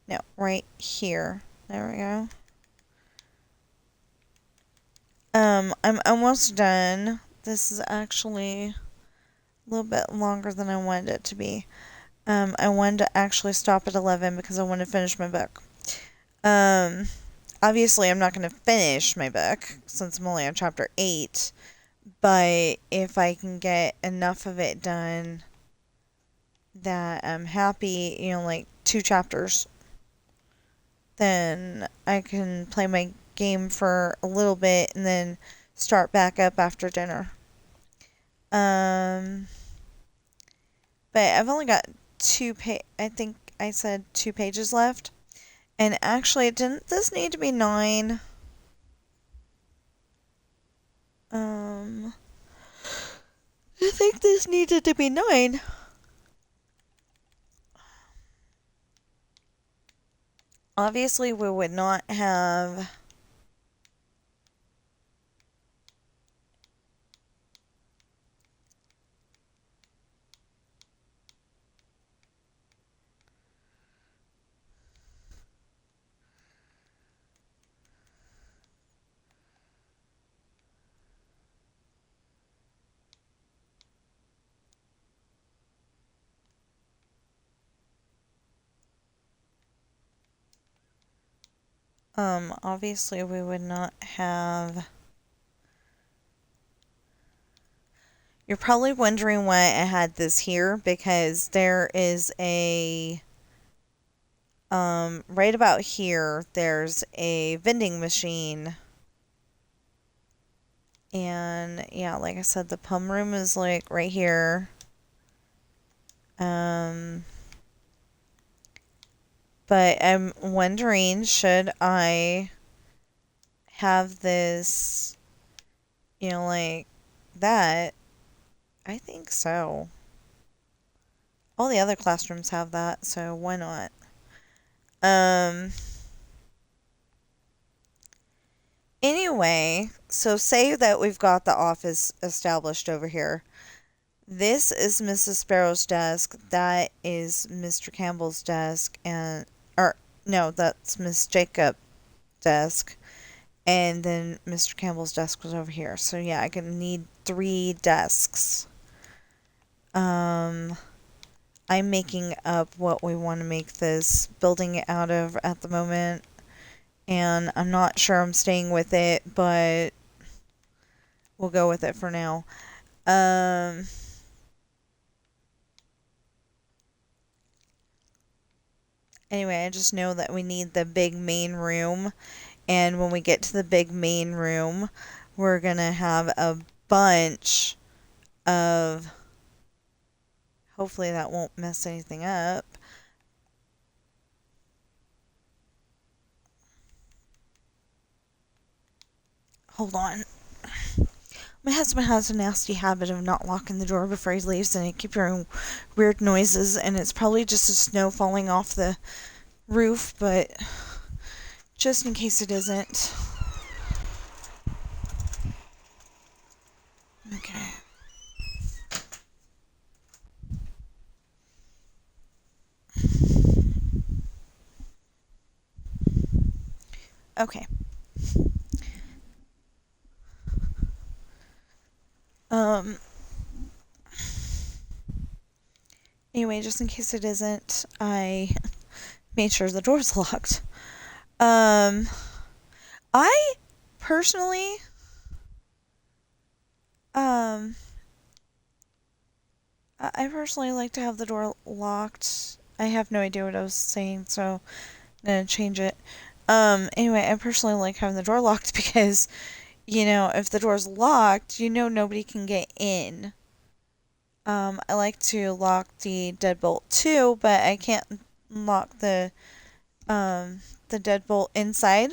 no, right here. There we go. I'm almost done. This is actually a little bit longer than I wanted it to be. I wanted to actually stop at 11 because I wanted to finish my book. Obviously I'm not going to finish my book since I'm only on chapter 8, but if I can get enough of it done that I'm happy, like 2 chapters, then I can play my game for a little bit and then start back up after dinner. But I've only got I think I said 2 pages left. And actually, didn't this need to be 9? I think this needed to be 9. Obviously, we would not have obviously we would not have. You're probably wondering why I had this here, because there is a right about here there's a vending machine. And yeah, like I said, the pum room is like right here. But I'm wondering, should I have this, like that? I think so. All the other classrooms have that, so why not? Anyway, so say that we've got the office established over here. This is Mrs. Sparrow's desk. That is Mr. Campbell's desk, or no, that's Miss Jacob's desk. And then Mr. Campbell's desk was over here. So yeah, I can need 3 desks. I'm making up what we want to make this building out of at the moment. And I'm not sure I'm staying with it, but we'll go with it for now. Anyway, I just know that we need the big main room. And when we get to the big main room, we're going to have a bunch of... Hopefully that won't mess anything up. Hold on. My husband has a nasty habit of not locking the door before he leaves, and he keeps hearing weird noises, and it's probably just the snow falling off the roof, but just in case it isn't. Okay. Okay. Anyway, just in case it isn't, I made sure the door's locked. I personally, I personally like to have the door locked. I have no idea what I was saying, so I'm gonna change it. Anyway, I personally like having the door locked because, if the door's locked, nobody can get in. I like to lock the deadbolt too, but I can't lock the deadbolt inside.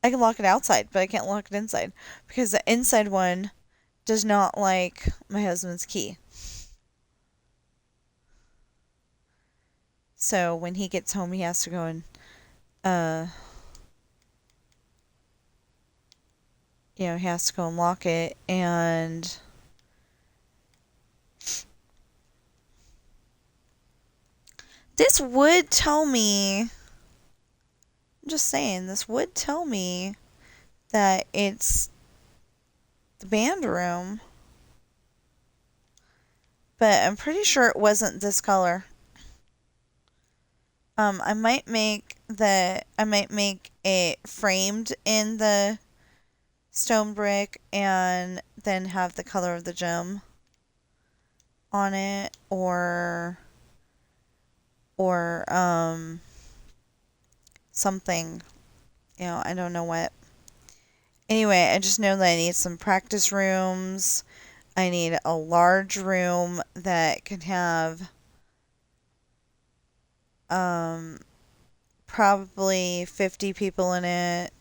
I can lock it outside, but I can't lock it inside because the inside one does not like my husband's key. So when he gets home, he has to go and, he has to go and lock it. And this would tell me, I'm just saying, this would tell me that it's the band room. But I'm pretty sure it wasn't this color. I might make it framed in the stone brick and then have the color of the gem on it, or something. I don't know what. Anyway, I just know that I need some practice rooms. I need a large room that can have probably 50 people in it.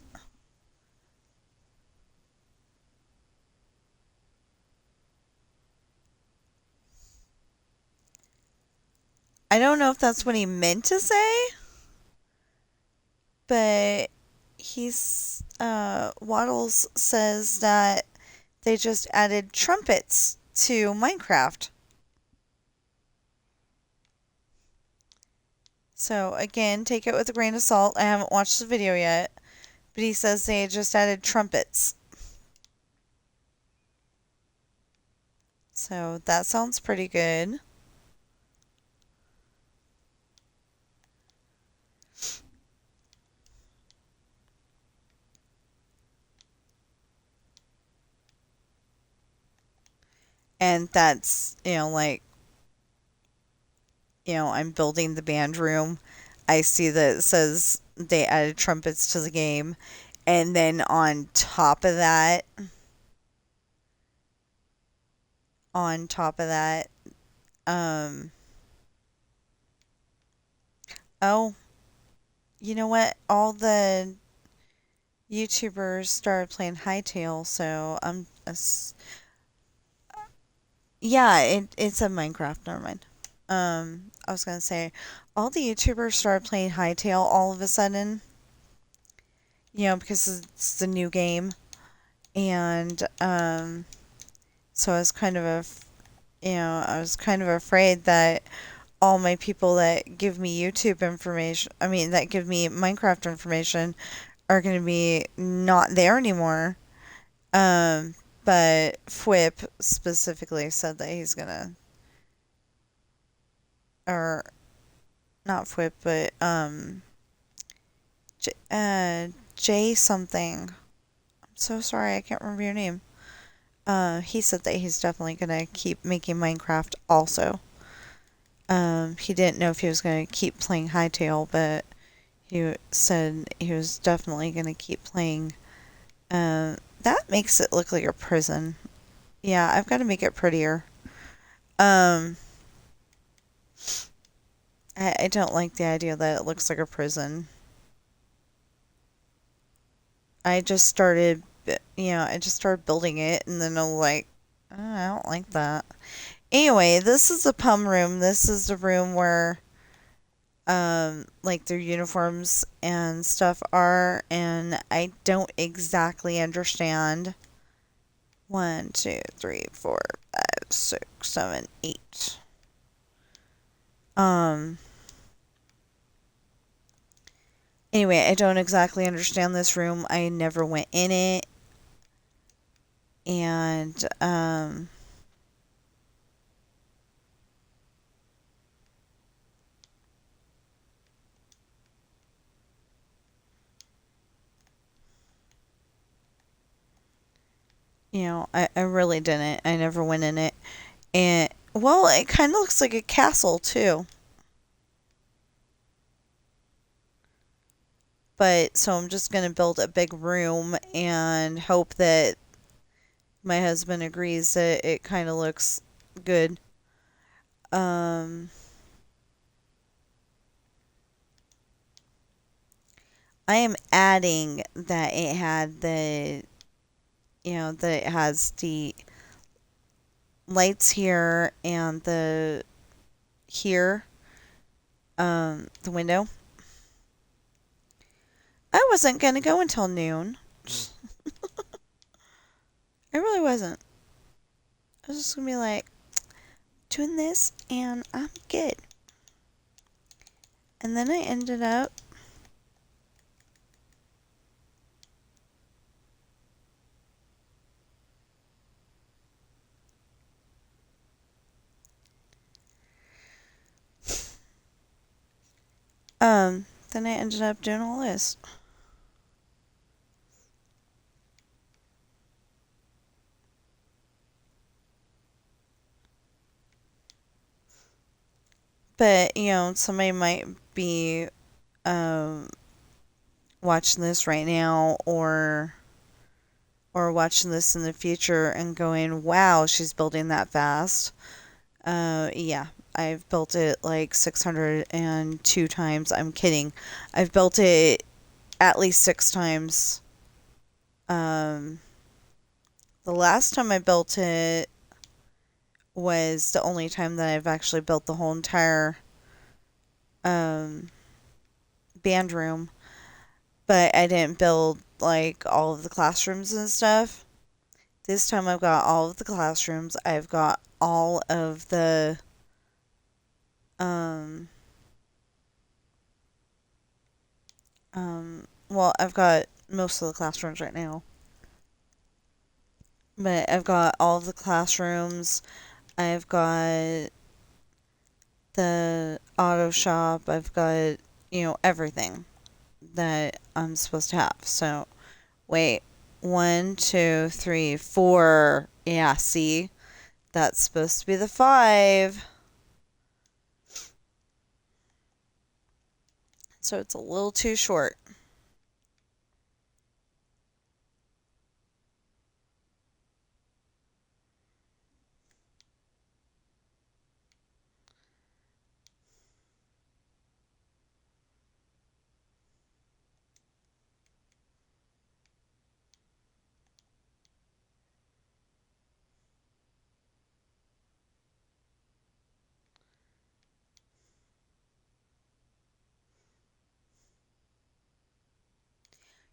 I don't know if that's what he meant to say, but Waddles says that they just added trumpets to Minecraft. So again, take it with a grain of salt. I haven't watched the video yet, but he says they just added trumpets. So that sounds pretty good. And that's, I'm building the band room. I see that it says they added trumpets to the game. And then on top of that, oh, you know what? All the YouTubers started playing Hightail, so yeah, it's a Minecraft. Never mind. I was gonna say, all the YouTubers started playing Hightail all of a sudden. Because it's the new game, and so it's kind of I was kind of afraid that all my people that give me YouTube information, I mean, that give me Minecraft information, are going to be not there anymore. Um, but FWIP specifically said that he's gonna, or not FWIP, but J something. I'm so sorry, I can't remember your name. He said that he's definitely gonna keep making Minecraft also. He didn't know if he was gonna keep playing Hytale, but he said he was definitely gonna keep playing. That makes it look like a prison. Yeah, I've got to make it prettier. Um, I don't like the idea that it looks like a prison. I just started, I just started building it, and then I'm like, oh, I don't like that. Anyway, this is the pum room. This is the room where, like their uniforms and stuff are, and I don't exactly understand. 1, 2, 3, 4, 5, 6, 7, 8. Um, Anyway, I don't exactly understand this room. I never went in it. And, I really didn't. I never went in it. And, well, it kind of looks like a castle, too. But, so I'm just going to build a big room and hope that my husband agrees that it kind of looks good. Um, I am adding that it had that it has the lights here and here, the window. I wasn't gonna go until noon. I really wasn't. I was just gonna be like, doing this and I'm good. And then I ended up then I ended up doing all this. But, somebody might be um watching this right now or watching this in the future and going, "Wow, she's building that fast." Yeah, I've built it like 602 times. I'm kidding. I've built it at least 6 times. Um, the last time I built it was the only time that I've actually built the whole entire um, band room, but I didn't build like all of the classrooms and stuff. This time I've got all of the classrooms. I've got all of the um well, I've got most of the classrooms right now. But I've got all of the classrooms. I've got the auto shop. I've got, everything that I'm supposed to have. So, wait. 1, 2, 3, 4. Yeah, see? That's supposed to be the 5. So it's a little too short.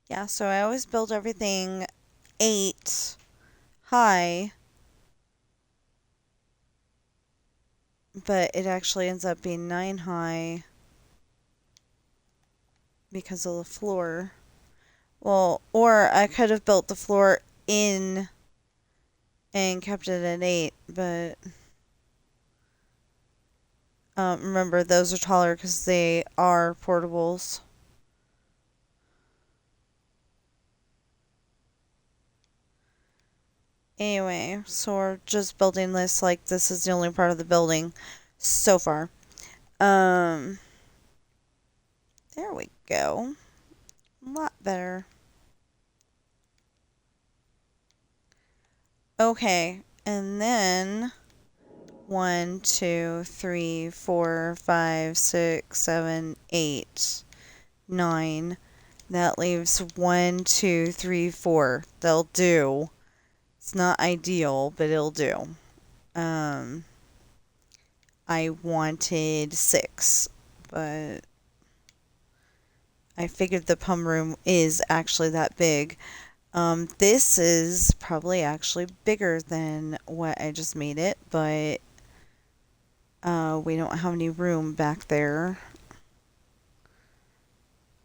Yeah, so I always build everything 8 high. but it actually ends up being 9 high because of the floor. Well, or I could have built the floor in and kept it at 8, but remember, those are taller because they are portables. Anyway, so we're just building this like this is the only part of the building so far. There we go. A lot better. Okay, and then 1, 2, 3, 4, 5, 6, 7, 8, 9. That leaves 1, 2, 3, 4. They'll do. It's not ideal, but it'll do. I wanted 6, but I figured the pum room is actually that big. This is probably actually bigger than what I just made it, but we don't have any room back there.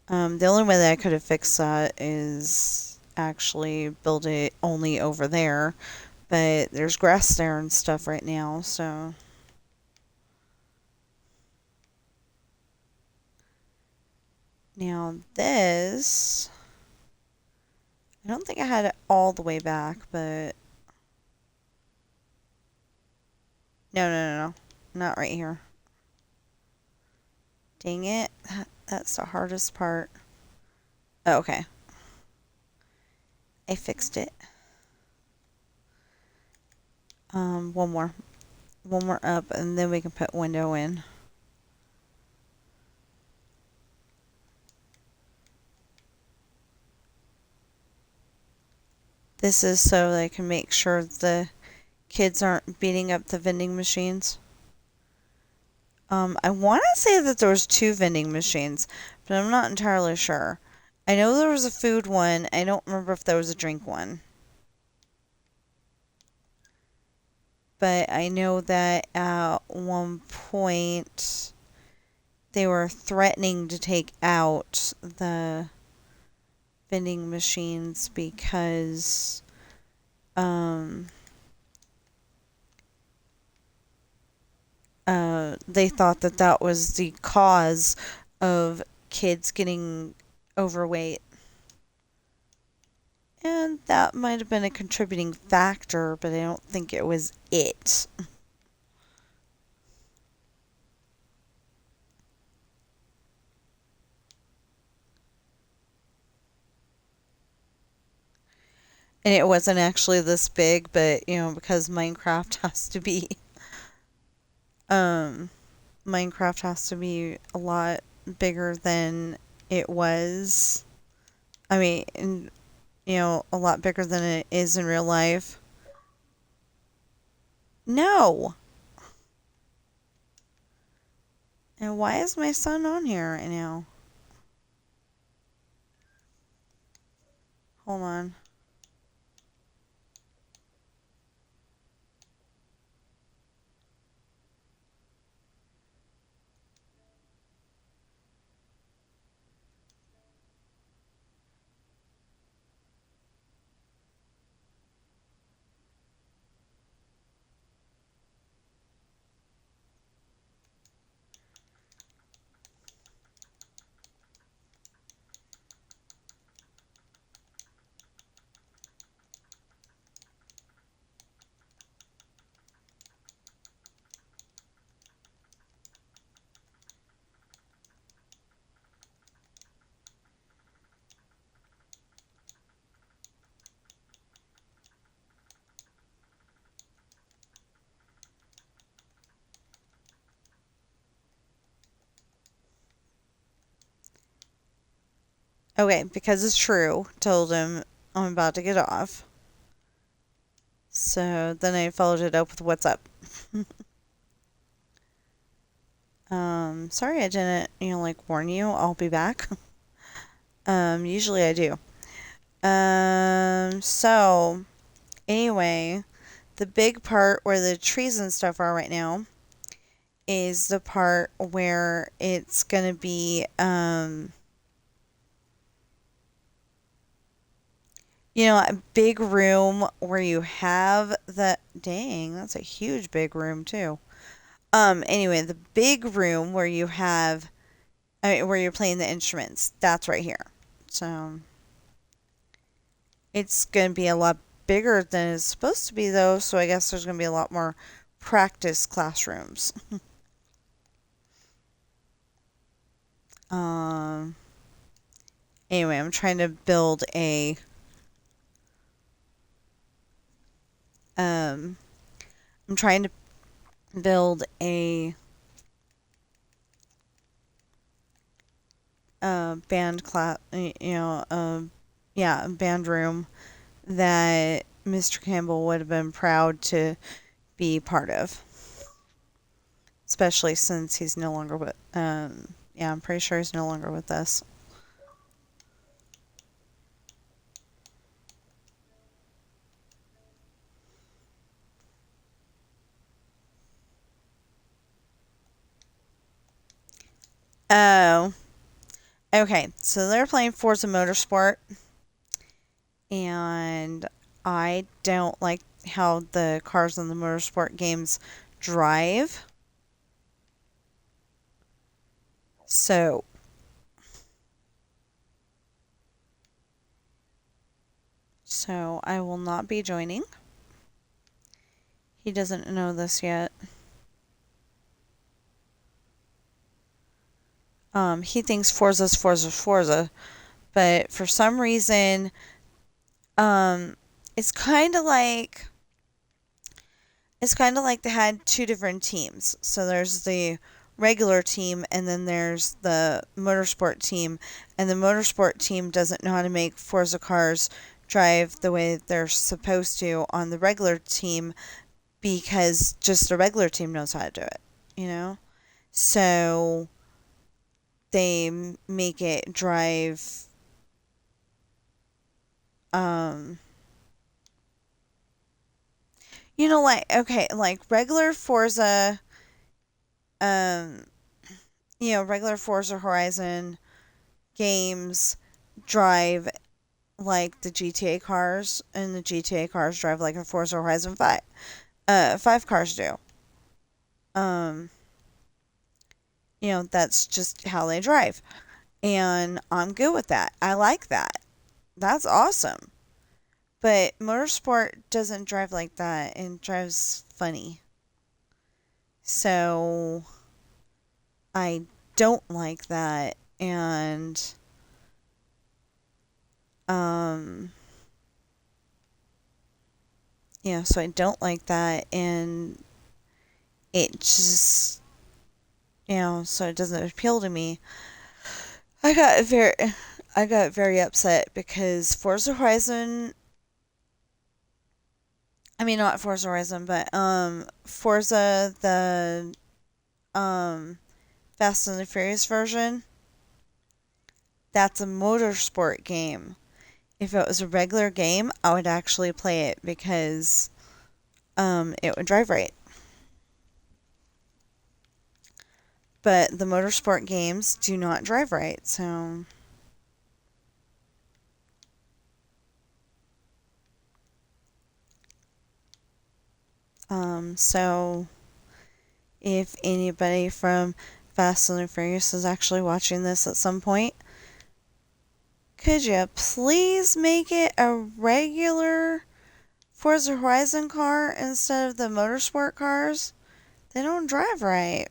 The only way that I could have fixed that is actually build it only over there, but there's grass there and stuff right now, so. Now this, I don't think I had it all the way back, but no, not right here. Dang it, that's the hardest part. Oh, okay. I fixed it. One more. One more up, and then we can put window in. This is so they can make sure the kids aren't beating up the vending machines. I want to say that there was 2 vending machines, but I'm not entirely sure. I know there was a food one. I don't remember if there was a drink one. But I know that at one point they were threatening to take out the vending machines because they thought that that was the cause of kids getting overweight. And that might have been a contributing factor, but I don't think it was it. And it wasn't actually this big, but because Minecraft has to be a lot bigger than it was. I mean, a lot bigger than it is in real life. No. And why is my son on here right now? Hold on. Okay, because it's true. Told him I'm about to get off. So then I followed it up with what's up. Sorry I didn't, warn you. I'll be back. Usually I do. So anyway, the big part where the trees and stuff are right now is the part where it's going to be, a big room where you have dang, that's a huge big room too. Anyway, the big room where you have, I mean, where you're playing the instruments, that's right here. So it's going to be a lot bigger than it's supposed to be, though, so I guess there's going to be a lot more practice classrooms. um, anyway, I'm trying to build um, I'm trying to build a band class, yeah, a band room that Mr. Campbell would have been proud to be part of, especially since he's no longer with, yeah, I'm pretty sure he's no longer with us. Oh, okay. So they're playing Forza Motorsport, and I don't like how the cars in the motorsport games drive. So, I will not be joining. He doesn't know this yet. He thinks Forza's Forza, but for some reason, um, it's kind of like they had two different teams. So there's the regular team and then there's the motorsport team, and the motorsport team doesn't know how to make Forza cars drive the way they're supposed to on the regular team because just the regular team knows how to do it, you know? So they make it drive um like, okay, like regular Forza, um regular Forza Horizon games drive like the GTA cars, and the GTA cars drive like the Forza Horizon 5. 5 cars do. Um, that's just how they drive. And I'm good with that. I like that. That's awesome. But motorsport doesn't drive like that and drives funny. So I don't like that. And um so I don't like that, and it just, so it doesn't appeal to me. I got very upset because Forza Horizon, I mean not Forza Horizon, but Forza, the um Fast and the Furious version, that's a motorsport game. If it was a regular game, I would actually play it because it would drive right. But the motorsport games do not drive right, so so if anybody from Fast and the Furious is actually watching this at some point, could you please make it a regular Forza Horizon car instead of the motorsport cars? They don't drive right.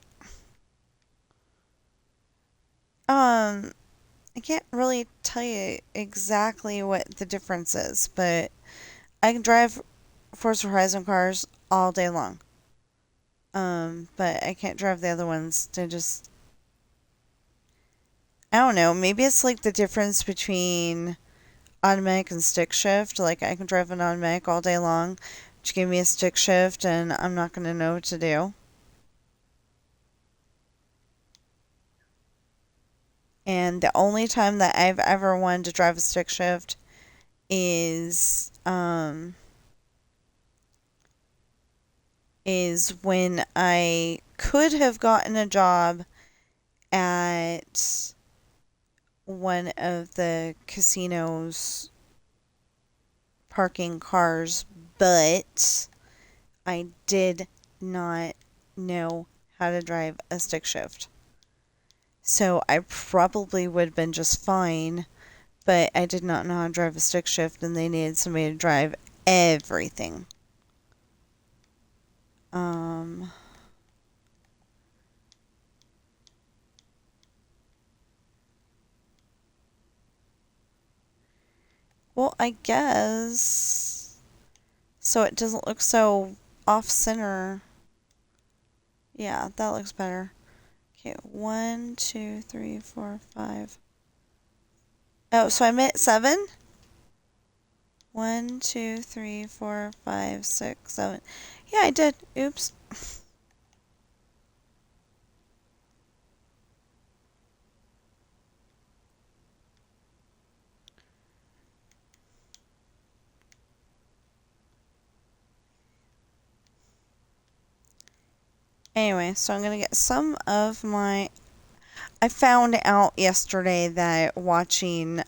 I can't really tell you exactly what the difference is, but I can drive Forza Horizon cars all day long. But I can't drive the other ones. They just, I don't know. Maybe it's like the difference between automatic and stick shift. Like I can drive an automatic all day long, but you give me a stick shift and I'm not going to know what to do. And the only time that I've ever wanted to drive a stick shift is when I could have gotten a job at one of the casinos parking cars, but I did not know how to drive a stick shift. So I probably would have been just fine, but I did not know how to drive a stick shift, and they needed somebody to drive everything. Um, well, I guess so it doesn't look so off center. Yeah, that looks better. Okay, 1, 2, 3, 4, 5. Oh, so I meant 7? 1, 2, 3, 4, 5, 6, 7. Yeah, I did. Oops. Anyway, so I'm gonna get some of my. I found out yesterday that watching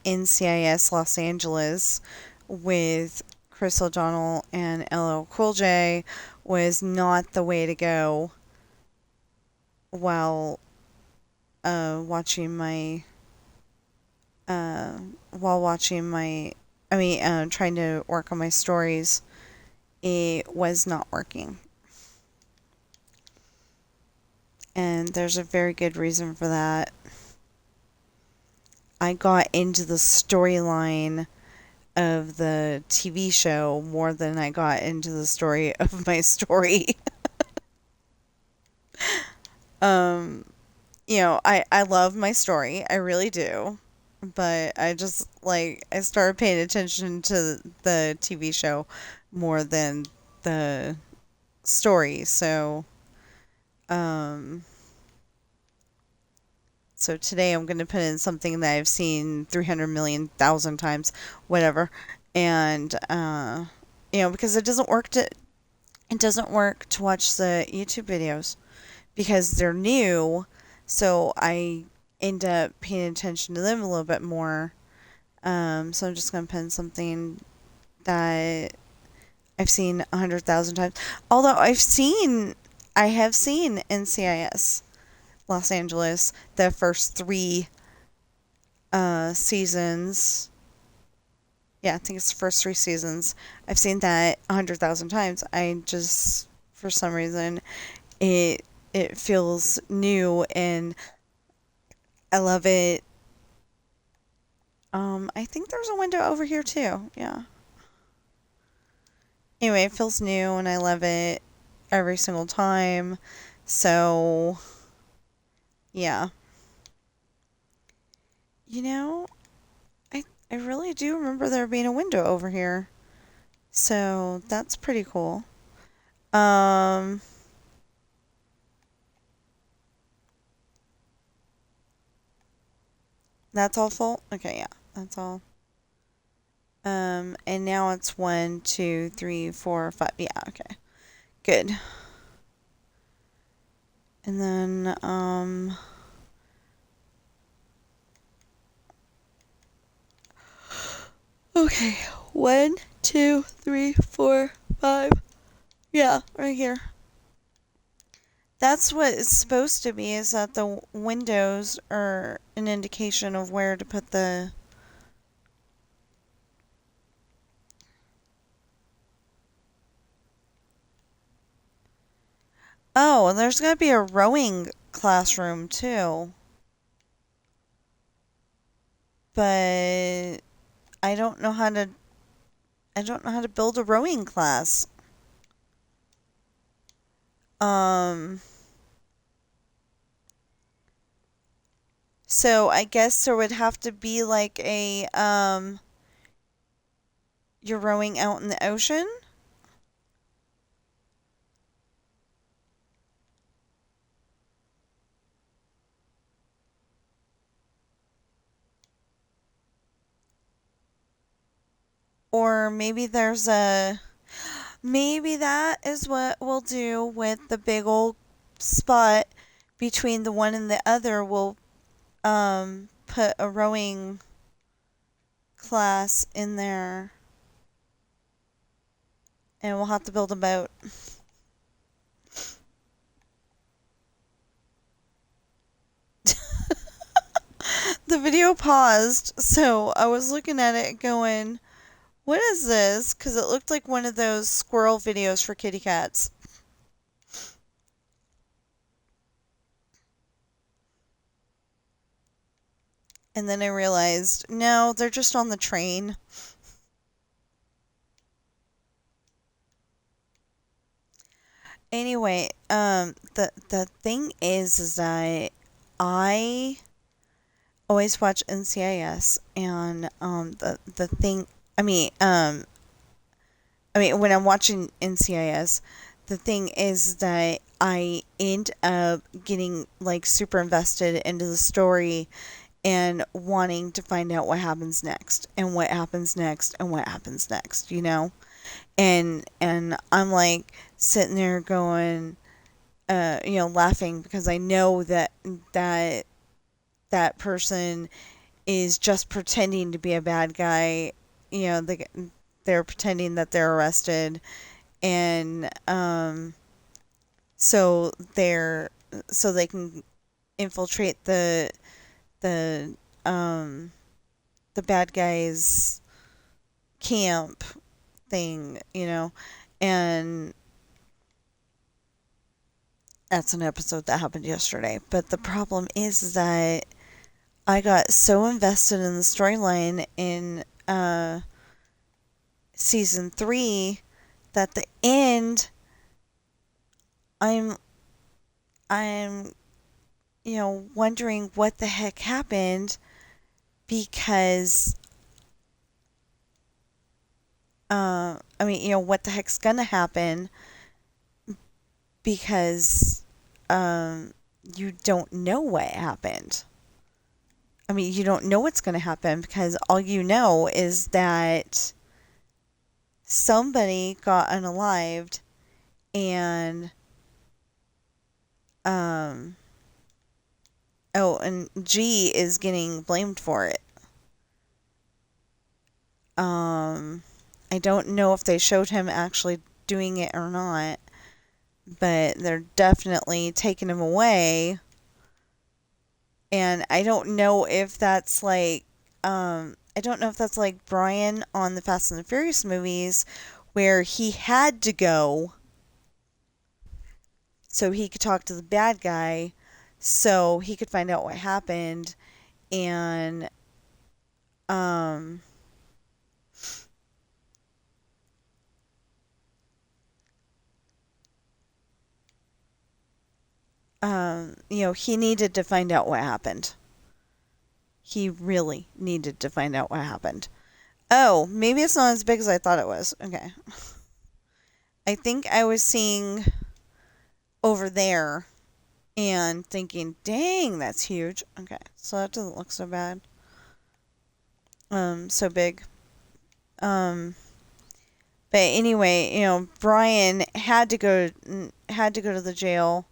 NCIS Los Angeles with Chris O'Donnell and LL Cool J was not the way to go while watching my uh, while watching my trying to work on my stories. It was not working, and there's a very good reason for that. I got into the storyline of the TV show more than I got into the story of my story. um, I love my story. I really do. But I just, I started paying attention to the TV show more than the story. Um, so today I'm going to put in something that I've seen 300 million thousand times, whatever. And, because it doesn't work to watch the YouTube videos because they're new. So I end up paying attention to them a little bit more. So I'm just going to put in something that I've seen 100,000 times. Although I have seen NCIS Los Angeles, the first 3 seasons. Yeah, I think it's the first 3 seasons. I've seen that 100,000 times. I just, for some reason, it it feels new and I love it. I think there's a window over here too. Yeah. Anyway, it feels new and I love it every single time. So, yeah. You know, I really do remember there being a window over here. So, that's pretty cool. Um, that's all full? Okay, yeah. That's all. And now it's 1, 2, 3, 4, 5. Yeah, okay. Good. And then, okay. 1, 2, 3, 4, 5. Yeah, right here. That's what it's supposed to be, is that the windows are an indication of where to put the... Oh, and there's gotta be a rowing classroom too. But I don't know how to build a rowing class. Um, so I guess there would have to be like you're rowing out in the ocean? Or maybe that is what we'll do with the big old spot between the one and the other. We'll put a rowing class in there, and we'll have to build a boat. The video paused, so I was looking at it going, what is this? Because it looked like one of those squirrel videos for kitty cats. And then I realized, no, they're just on the train. Anyway, the thing is that I always watch NCIS, and the thing, when I'm watching NCIS, the thing is that I end up getting like super invested into the story and wanting to find out what happens next and what happens next and what happens next, you know? And I'm like sitting there going, laughing because I know that person is just pretending to be a bad guy. They're pretending that they're arrested, and so they can infiltrate the the bad guys camp thing, and that's an episode that happened yesterday. But the problem is that I got so invested in the storyline in season 3 that the end, I'm wondering what the heck happened, because what the heck's gonna happen, because you don't know what happened. You don't know what's gonna happen, because all you know is that somebody got unalived, and and G is getting blamed for it. I don't know if they showed him actually doing it or not, but they're definitely taking him away. And I don't know if that's like Brian on the Fast and the Furious movies, where he had to go so he could talk to the bad guy, so he could find out what happened, and he needed to find out what happened. He really needed to find out what happened. Oh, maybe it's not as big as I thought it was. Okay. I think I was seeing over there and thinking, dang, that's huge. Okay, so that doesn't look so bad. So big. But anyway, Brian had to go to the jail,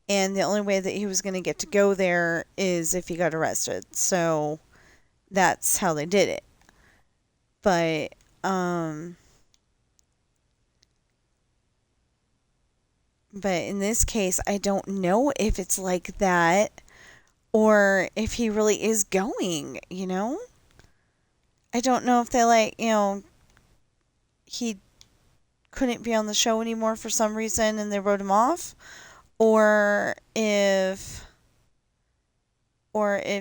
and the only way that he was going to get to go there is if he got arrested. So that's how they did it. But in this case, I don't know if it's like that or if he really is going, I don't know if they he couldn't be on the show anymore for some reason and they wrote him off, or if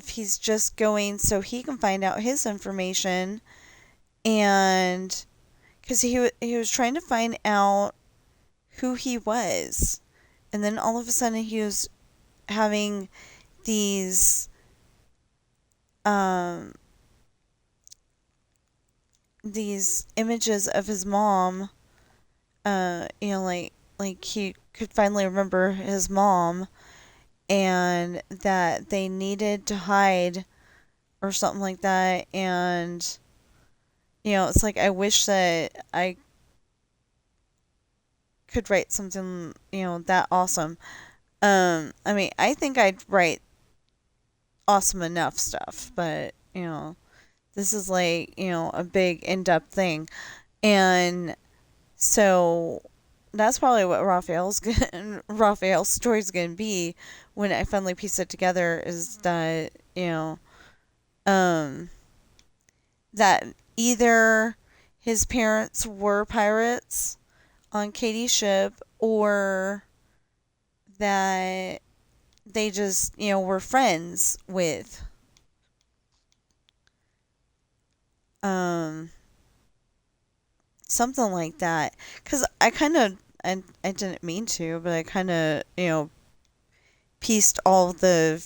he's just going so he can find out his information, and because he was trying to find out who he was, and then all of a sudden he was having these images of his mom, like he could finally remember his mom, and that they needed to hide or something like that, and it's like I wish that I could write something, that awesome. I mean, I think I'd write awesome enough stuff, but, this is like, a big in-depth thing. And so that's probably what Raphael's story's gonna be when I finally piece it together is that, um, that either his parents were pirates on Katie's ship or that they just, were friends with um something like that. Cuz I didn't mean to, but I kind of, pieced all the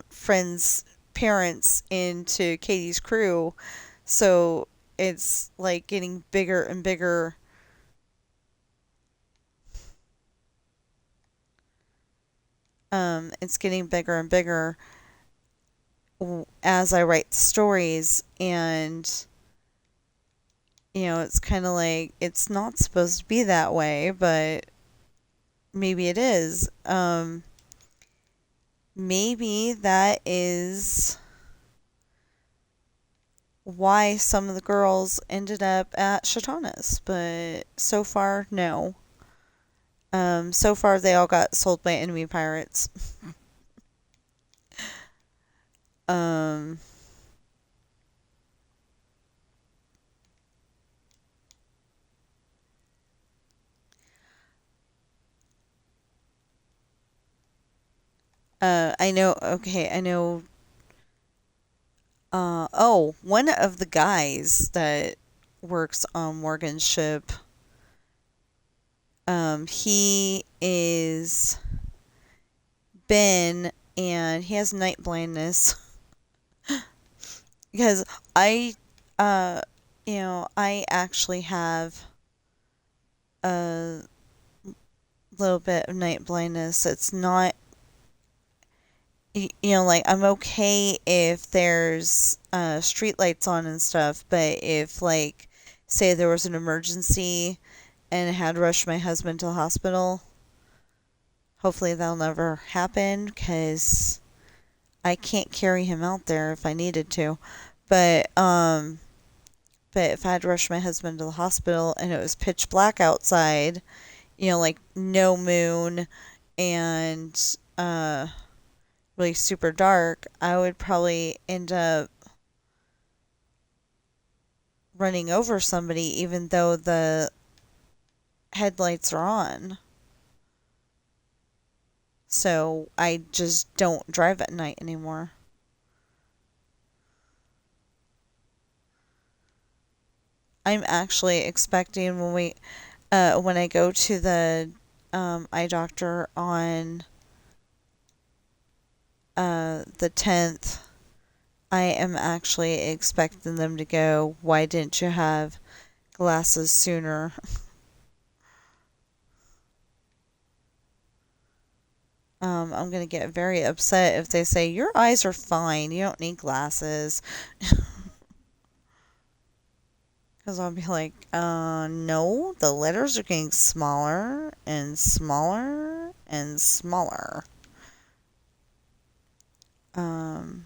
friends' parents into Katie's crew. So it's like getting bigger and bigger. It's getting bigger and bigger as I write stories, and it's kind of like it's not supposed to be that way, but maybe it is. Maybe that is why some of the girls ended up at Shatana's, but so far, no. So far they all got sold by enemy pirates. Um, I know. Okay, I know. Oh, one of the guys that works on Morgan's ship. He is Ben, and he has night blindness. Because uh, I actually have a little bit of night blindness. It's not, like I'm okay if there's street lights on and stuff, but if like say there was an emergency and I had to rush my husband to the hospital, hopefully that'll never happen because I can't carry him out there if I needed to. But but if I had to rush my husband to the hospital and it was pitch black outside, like no moon and really super dark, I would probably end up running over somebody even though the headlights are on. So I just don't drive at night anymore. I'm actually expecting when I go to the eye doctor on the 10th, I am actually expecting them to go, why didn't you have glasses sooner? I'm going to get very upset if they say, your eyes are fine, you don't need glasses. Because I'll be like, no, the letters are getting smaller and smaller and smaller. Um,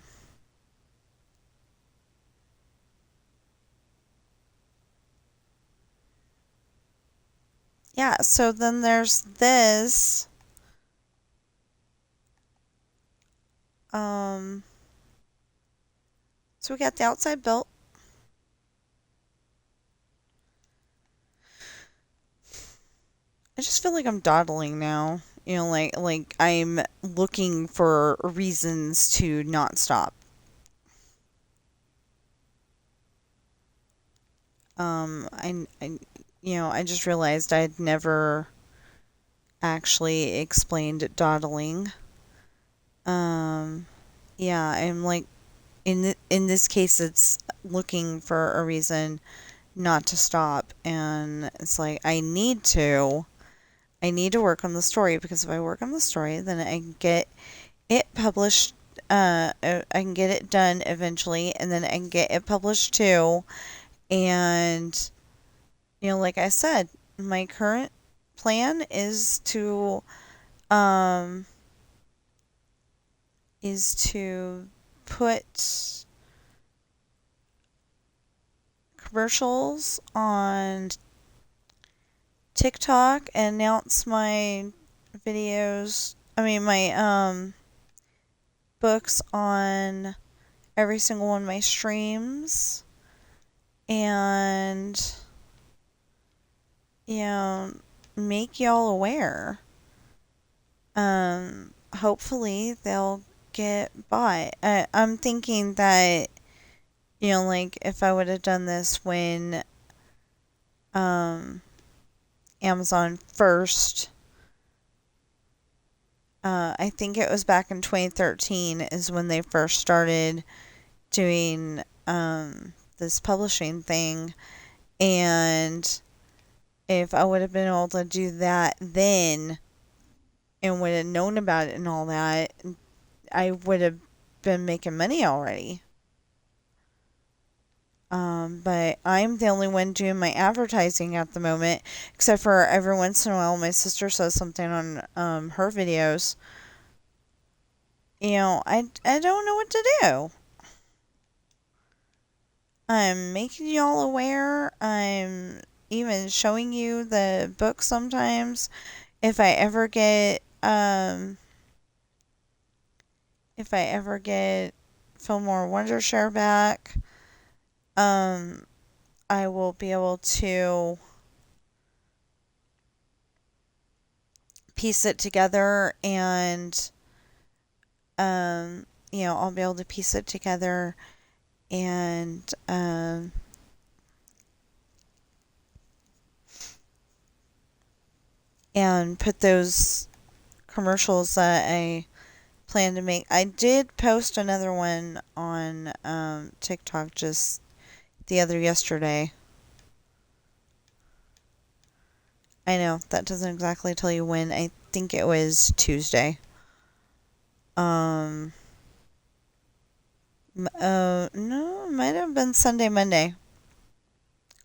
yeah, so then there's this. Um, so we got the outside built. I just feel like I'm dawdling now. Like I'm looking for reasons to not stop. I just realized I'd never actually explained dawdling. Um, yeah, I'm like in this case, it's looking for a reason not to stop, and it's like I need to work on the story because if I work on the story, then I can get it published I can get it done eventually, and then I can get it published too. And like I said, my current plan um is to put commercials on TikTok and announce my videos. I mean my books on every single one of my streams, and you know make y'all aware. Hopefully they'll get bought. I'm thinking that like if I would have done this when um Amazon first, I think it was back in 2013 is when they first started doing this publishing thing, and if I would have been able to do that then and would have known about it and all that, I would have been making money already. But I'm the only one doing my advertising at the moment, except for every once in a while my sister says something on her videos. I don't know what to do. I'm making y'all aware. I'm even showing you the book sometimes. If I ever get Fillmore Wondershare back, I will be able to piece it together, and I'll be able to piece it together and put those commercials that I plan to make. I did post another one on TikTok just yesterday. I know that doesn't exactly tell you when. I think it was Tuesday. No, it might have been Sunday, Monday.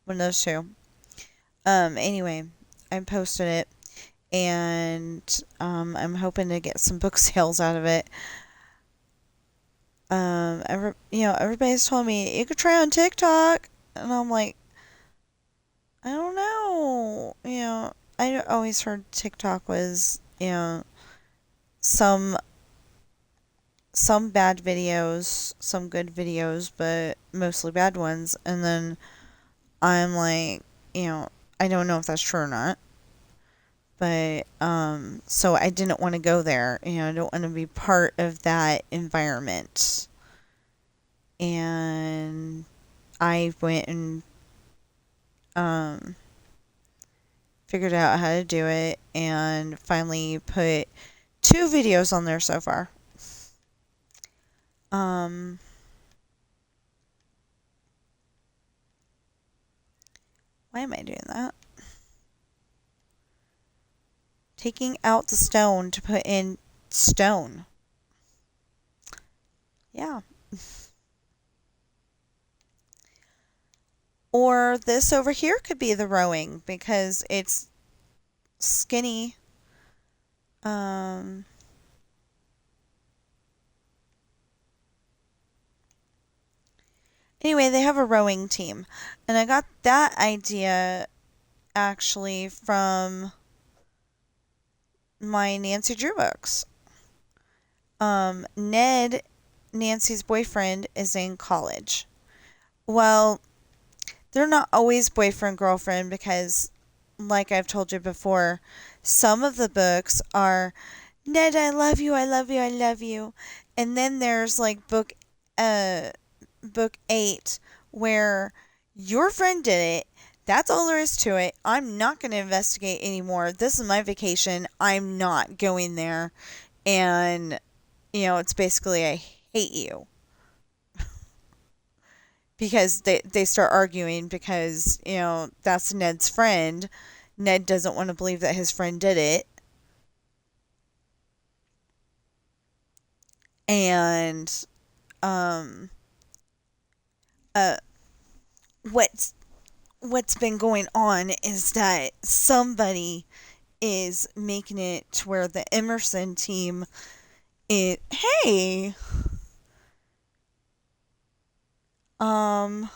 One of those two. Anyway, I posted it, and I'm hoping to get some book sales out of it. Everybody's told me you could try on TikTok, and I'm like, I don't know. I always heard TikTok was some bad videos, some good videos, but mostly bad ones. And then I'm like, I don't know if that's true or not. But so I didn't want to go there. I don't want to be part of that environment. And I went and figured out how to do it, and finally put 2 videos on there so far. Why am I doing that? Taking out the stone to put in stone. Yeah. Or this over here could be the rowing because it's skinny. Anyway, they have a rowing team. And I got that idea actually from my Nancy Drew books. Ned, Nancy's boyfriend, is in college. Well, they're not always boyfriend girlfriend because, like I've told you before, some of the books are Ned, I love you, I love you, I love you. And then there's like book 8 where your friend did it. That's all there is to it. I'm not going to investigate anymore. This is my vacation. I'm not going there. And it's basically I hate you. Because they start arguing because, that's Ned's friend. Ned doesn't want to believe that his friend did it. And um, uh, what's what's been going on is that somebody is making it to where the Emerson team is. Hey, um,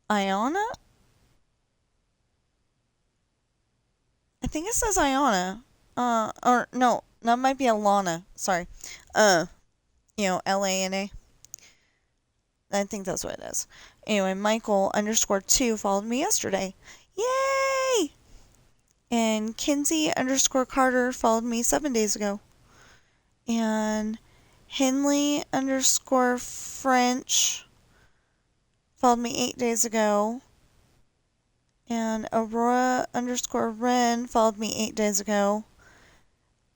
Iona. I think it says Iona. Or no, that might be Alana. Sorry. Uh, Lana. I think that's what it is. Anyway, Michael underscore 2 followed me yesterday. Yay! And Kinsey underscore Carter followed me 7 days ago. And Henley underscore French followed me 8 days ago. And Aurora underscore Ren followed me 8 days ago.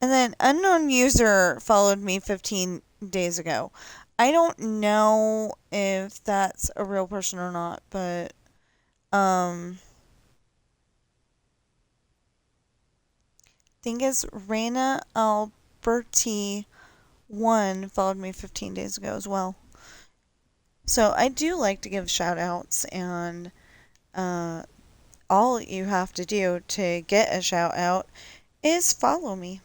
And then unknown user followed me 15 days ago. I don't know if that's a real person or not, but think it's Raina Alberti 1 followed me 15 days ago as well. So I do like to give shout outs, and all you have to do to get a shout out is follow me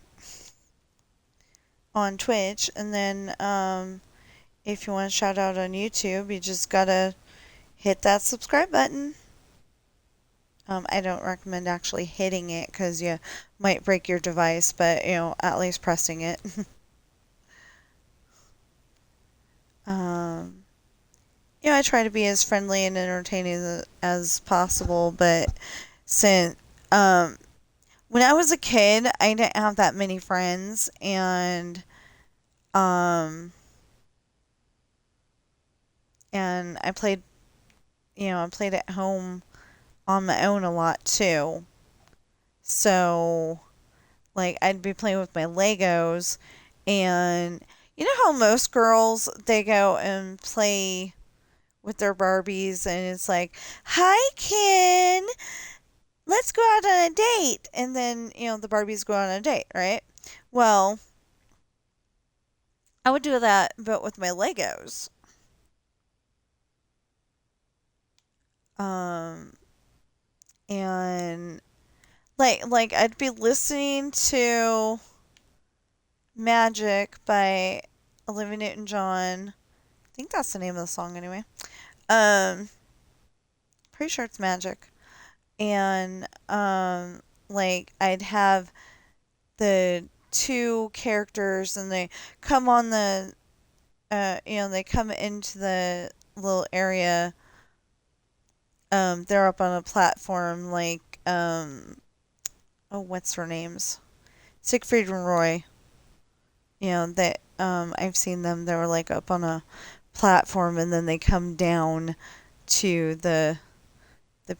on Twitch, and then if you want to shout out on YouTube, you just gotta hit that subscribe button. I don't recommend actually hitting it because you might break your device, but at least pressing it. I try to be as friendly and entertaining as possible, but since when I was a kid, I didn't have that many friends, and I played at home on my own a lot too. So, like, I'd be playing with my Legos, and you know how most girls, they go and play with their Barbies, and it's like, "Hi, Ken, let's go out on a date," and then the Barbies go on a date, right? Well, I would do that, but with my Legos. Um, and like I'd be listening to Magic by Olivia Newton-John. I think that's the name of the song anyway. Um, Pretty sure it's Magic. And like I'd have the two characters, and they come on the they come into the little area. They're up on a platform, like oh, what's her names? Siegfried and Roy. That I've seen them. They were like up on a platform, and then they come down to the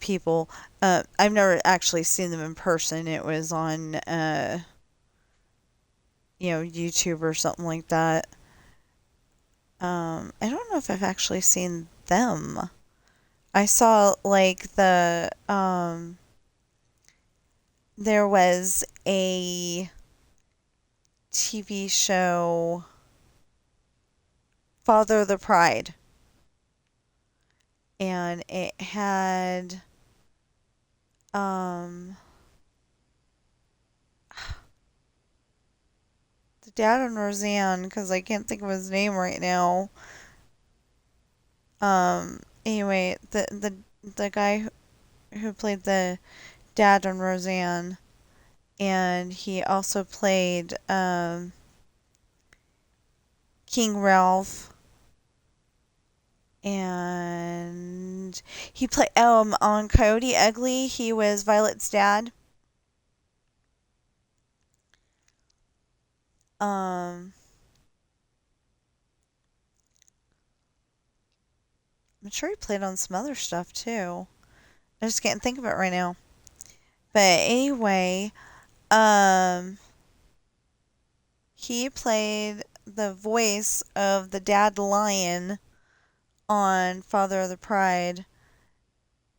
people. I've never actually seen them in person. It was on YouTube or something like that. I don't know if I've actually seen them. I saw like there was a TV show, Father of the Pride, and it had the dad on Roseanne, because I can't think of his name right now. Anyway, the guy who played the dad on Roseanne, and he also played King Ralph, and he played on Coyote Ugly. He was Violet's dad. I'm sure he played on some other stuff too. I just can't think of it right now. But anyway, he played the voice of the dad lion on Father of the Pride.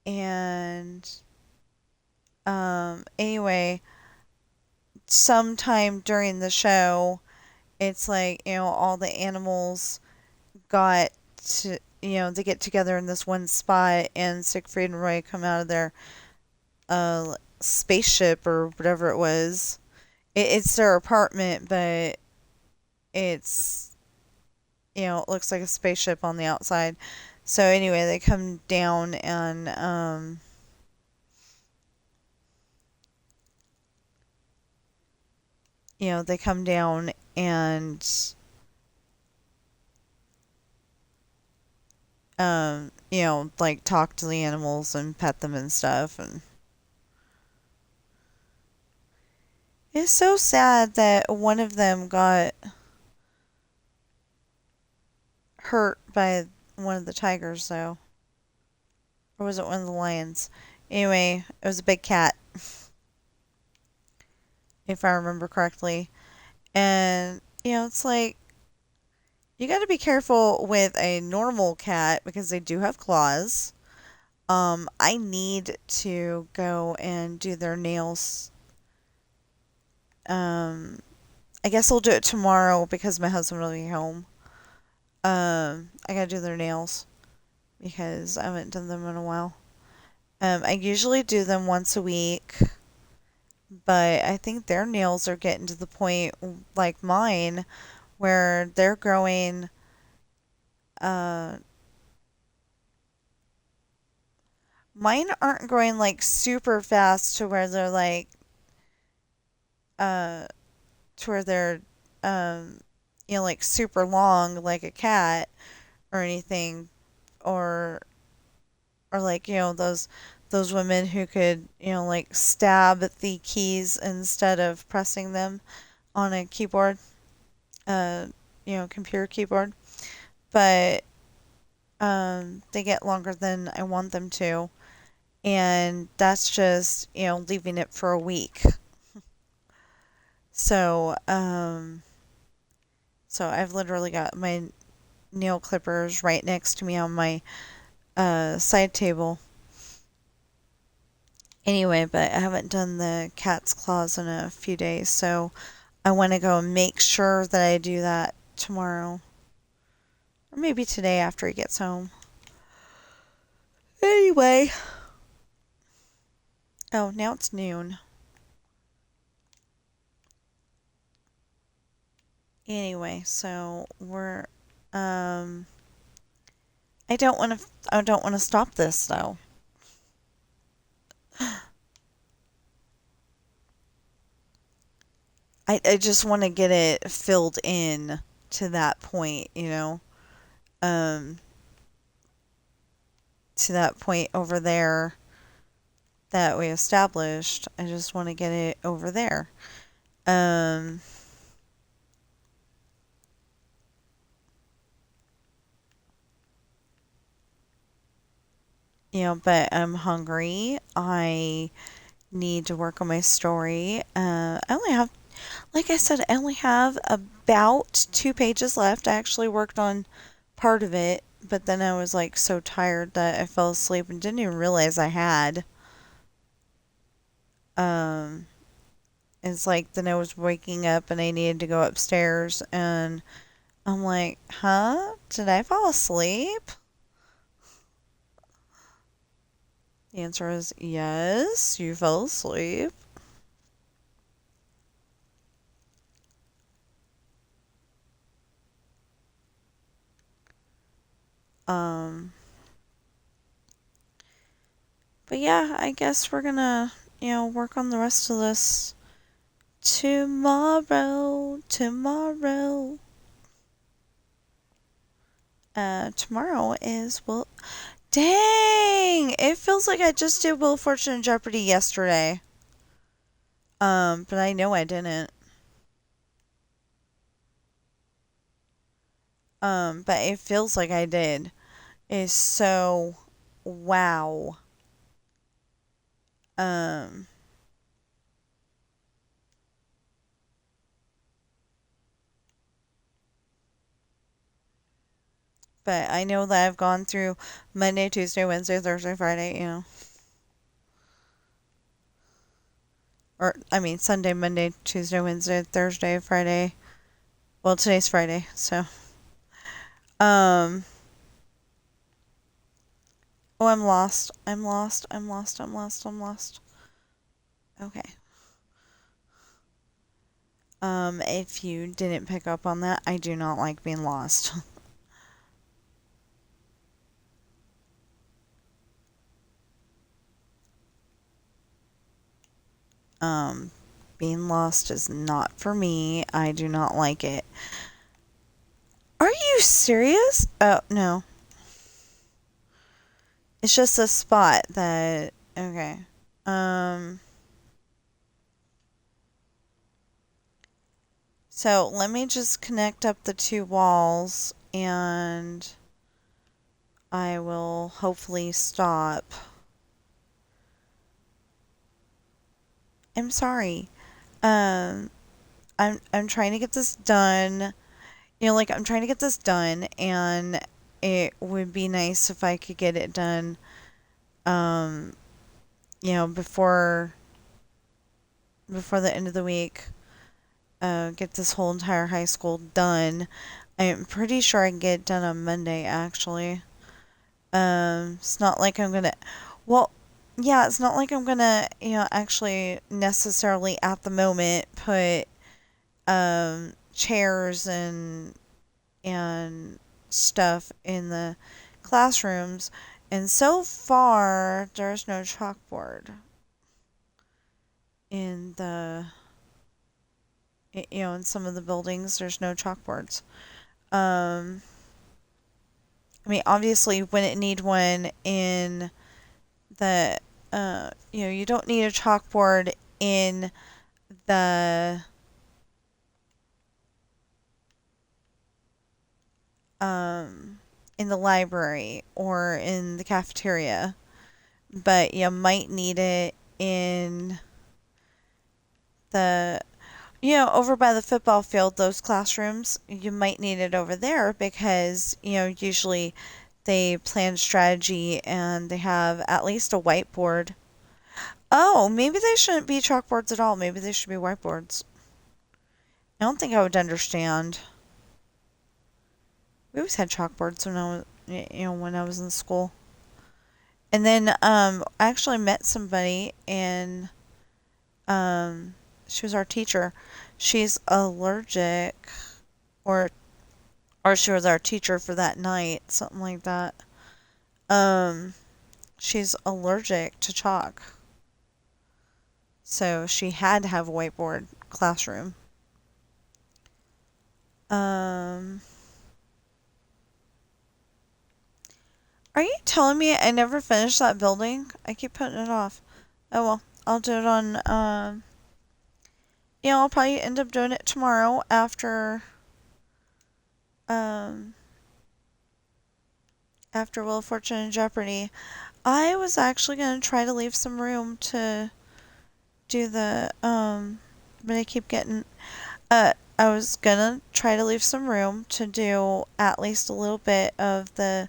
And anyway, sometime during the show, It's like, all the animals got to, they get together in this one spot, and Siegfried and Roy come out of their spaceship or whatever it was. It's their apartment, but it's, it looks like a spaceship on the outside. So anyway, they come down and they come down and like talk to the animals and pet them and stuff. And it's so sad that one of them got hurt by one of the tigers, though. Or was it one of the lions? Anyway, it was a big cat, if I remember correctly. And, it's like, you got to be careful with a normal cat because they do have claws. I need to go and do their nails. I guess I'll do it tomorrow because my husband will be home. I gotta do their nails because I haven't done them in a while. I usually do them once a week, but I think their nails are getting to the point like mine where they're growing. Uh, Mine aren't growing like super fast to where they're like uh to where they're um like super long like a cat or anything, or like those women who could like stab the keys instead of pressing them on a keyboard, uh computer keyboard. But they get longer than I want them to, and that's just leaving it for a week. So I've literally got my nail clippers right next to me on my side table. Anyway, but I haven't done the cat's claws in a few days, so I want to go and make sure that I do that tomorrow. Or maybe today after he gets home. Anyway. Oh, now it's noon. Anyway, so we're I don't want to stop this though. I just want to get it filled in to that point. Um to that point over there that we established. I just want to get it over there. Um but I'm hungry. I need to work on my story. I only have, like I said, I only have about 2 pages left. I actually worked on part of it, but then I was like so tired that I fell asleep and didn't even realize I had. Um, it's like then I was waking up and I needed to go upstairs, and I'm like, huh? Did I fall asleep? The answer is yes, you fell asleep. Um, but yeah, I guess we're gonna, work on the rest of this tomorrow. Tomorrow. Tomorrow is Dang! It feels like I just did Wheel of Fortune and Jeopardy yesterday. But I know I didn't. But it feels like I did. It's so wow. Um, but I know that I've gone through Monday, Tuesday, Wednesday, Thursday, Friday. Or I mean Sunday, Monday, Tuesday, Wednesday, Thursday, Friday. Well, today's Friday, so. Um. Oh, I'm lost. I'm lost. I'm lost. I'm lost. I'm lost. Okay. If you didn't pick up on that, I do not like being lost. um, being lost is not for me. I do not like it. Are you serious? Oh, no. It's just a spot that, okay. Um, so let me just connect up the two walls and I will hopefully stop. I'm sorry. Um, I'm trying to get this done. Like I'm trying to get this done and it would be nice if I could get it done um, before the end of the week. Get this whole entire high school done. I'm pretty sure I can get it done on Monday actually. It's not like I'm gonna well yeah, it's not like I'm gonna, actually necessarily at the moment put chairs and stuff in the classrooms. And so far, there's no chalkboard in in some of the buildings. There's no chalkboards. Um, I mean, obviously, wouldn't need one in the, you don't need a chalkboard in the, in the library or in the cafeteria, but you might need it in the over by the football field, those classrooms, you might need it over there because, usually they plan strategy and they have at least a whiteboard. Oh, maybe they shouldn't be chalkboards at all. Maybe they should be whiteboards. I don't think I would understand. We always had chalkboards when I was, when I was in school. And then, I actually met somebody and, she was our teacher. She's allergic, or she was our teacher for that night, something like that. Um, she's allergic to chalk, so she had to have a whiteboard classroom. Um, are you telling me I never finished that building? I keep putting it off. Oh well, I'll do it on. I'll probably end up doing it tomorrow um, after Wheel of Fortune and Jeopardy. I was actually gonna try to leave some room to do but I keep getting, I was gonna try to leave some room to do at least a little bit of the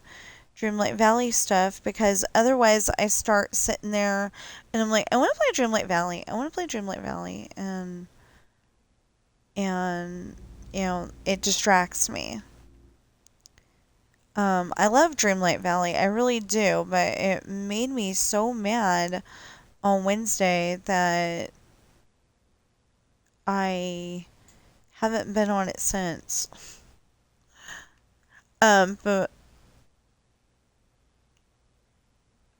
Dreamlight Valley stuff because otherwise I start sitting there and I'm like, I want to play Dreamlight Valley. I want to play Dreamlight Valley, and it distracts me. I love Dreamlight Valley, I really do, but it made me so mad on Wednesday that I haven't been on it since. But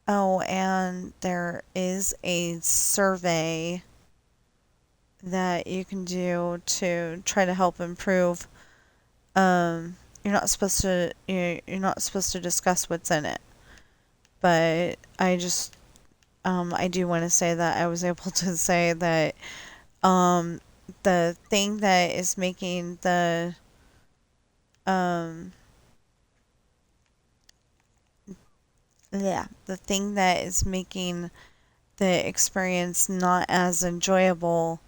oh, and there is a survey that you can do to try to help improve. You're not supposed to discuss what's in it, but I do want to say that I was able to say that um the thing that is making um the thing that is making the experience not as enjoyable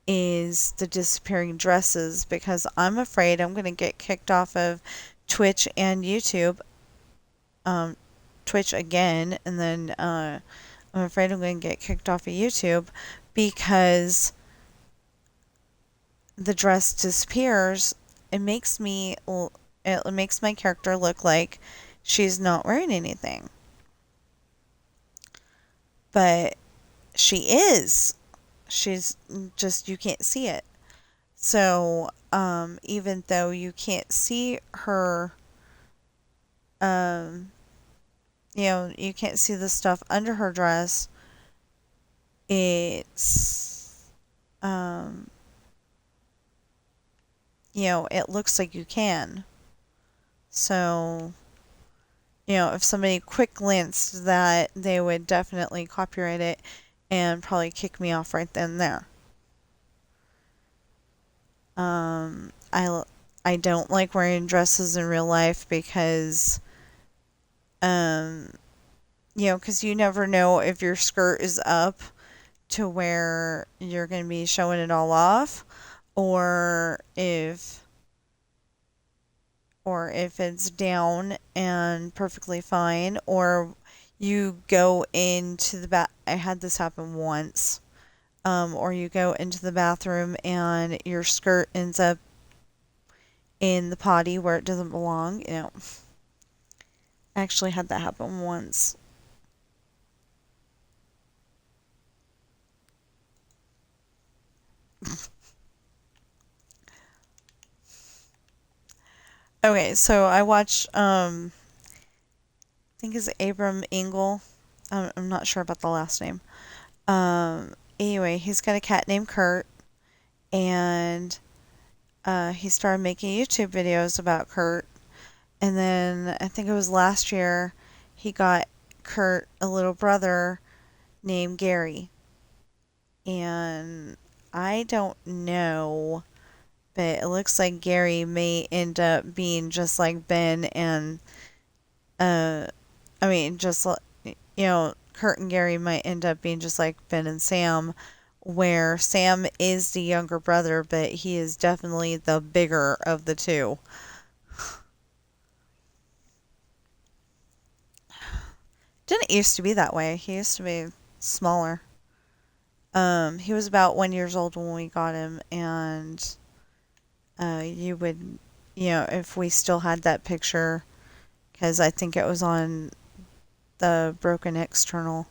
is the disappearing dresses because I'm afraid I'm going to get kicked off of Twitch and YouTube. Twitch again, and then I'm afraid I'm going to get kicked off of YouTube because the dress disappears it makes my character look like she's not wearing anything. But she is. She's just, you can't see it. So, even though you can't see her, um, you can't see the stuff under her dress, it's, um, it looks like you can. So, if somebody quick glanced that, they would definitely copyright it and probably kick me off right then and there. I don't like wearing dresses in real life because, um, because you never know if your skirt is up to where you're going to be showing it all off, or if it's down and perfectly fine, or you go into the bath. I had this happen once. Or you go into the bathroom and your skirt ends up in the potty where it doesn't belong. I actually had that happen once. Okay, so I watched, I think it's Abram Engel. I'm not sure about the last name. Anyway, he's got a cat named Kurt, and he started making YouTube videos about Kurt. And then I think it was last year, he got Kurt a little brother named Gary. And I don't know, but it looks like Gary may end up being just like Ben and, uh, I mean, just like, Kurt and Gary might end up being just like Ben and Sam, where Sam is the younger brother, but he is definitely the bigger of the two. Didn't used to be that way. He used to be smaller. He was about 1 year old when we got him, and you would, if we still had that picture, because I think it was on the Broken External.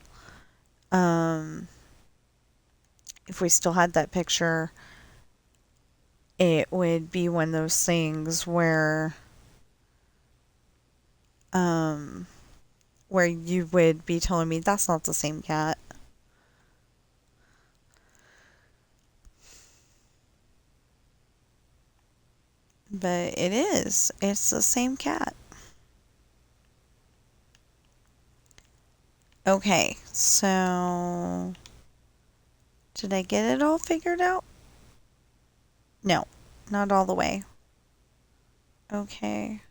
If we still had that picture, it would be one of those things where you would be telling me that's not the same cat. But it is. It's the same cat. Okay, so did I get it all figured out? No, not all the way. Okay.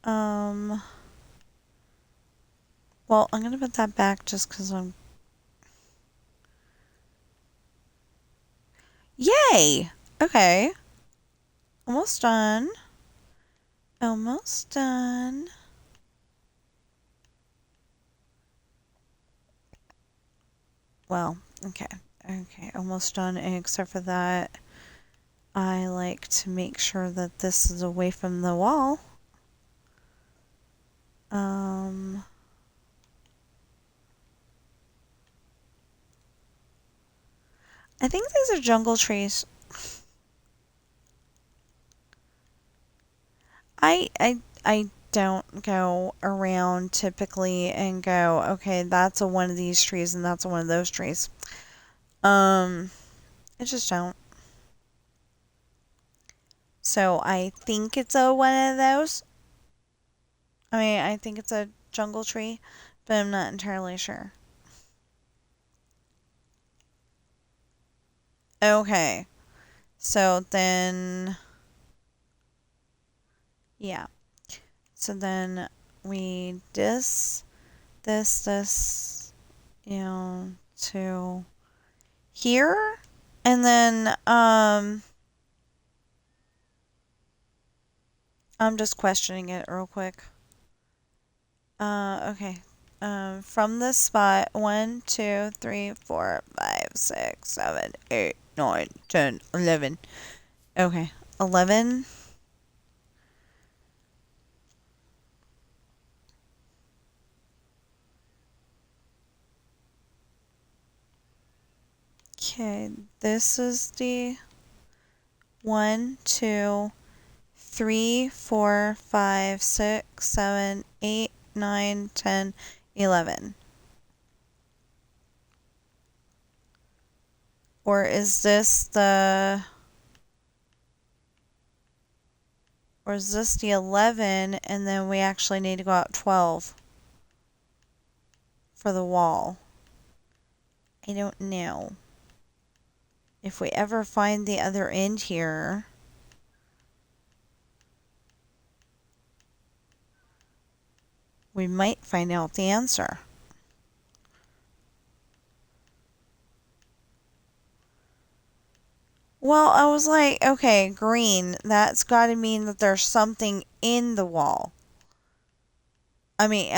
Well, I'm gonna put that back just because I'm... Yay! Okay. Almost done. Almost done. Well, okay. Okay, almost done. Except for that, I like to make sure that this is away from the wall. I think these are jungle trees. I don't go around typically and go, okay, that's a one of these trees and that's a one of those trees. I just don't. So I think it's a one of those. I mean, I think it's a jungle tree, but I'm not entirely sure. Okay. So then, yeah. So then we this, to here. And then, I'm just questioning it real quick. Okay. From this spot, 1, 2, 3, 4, 5, 6, 7, 8, 9, 10, 11. Okay. 11. Okay, this is the 1, 2, 3, 4, 5, 6, 7, 8, 9, 10, 11. Or is this the... Or is this the 11 and then we actually need to go out 12 for the wall? I don't know. If we ever find the other end here, we might find out the answer. Well, I was like, okay, green, that's got to mean that there's something in the wall. I mean,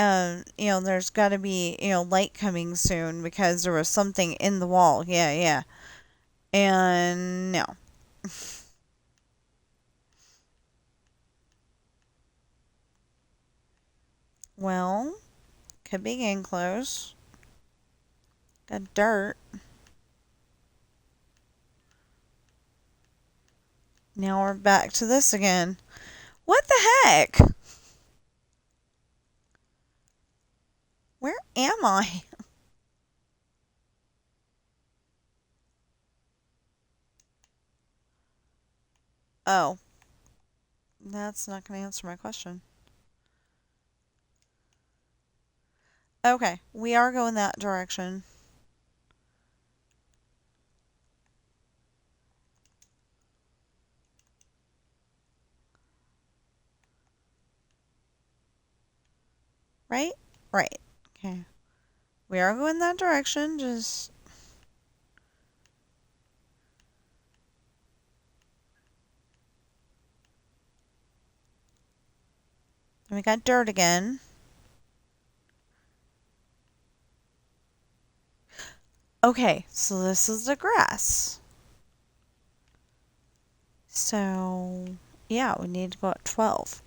there's got to be, light coming soon because there was something in the wall. Yeah, yeah. And no. Well, could be getting close. Got dirt. Now we're back to this again. What the heck? Where am I? Oh, that's not going to answer my question. Okay, we are going that direction. Right? Right. Okay. We are going that direction, just... We got dirt again. Okay, so this is the grass. So, yeah, we need to go at 12.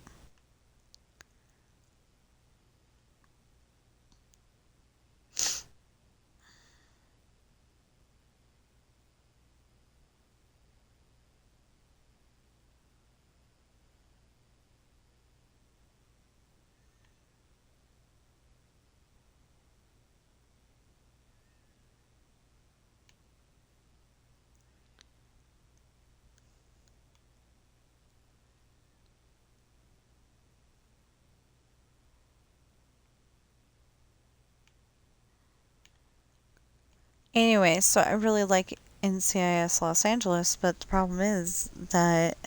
Anyway, so I really like NCIS Los Angeles, but the problem is that,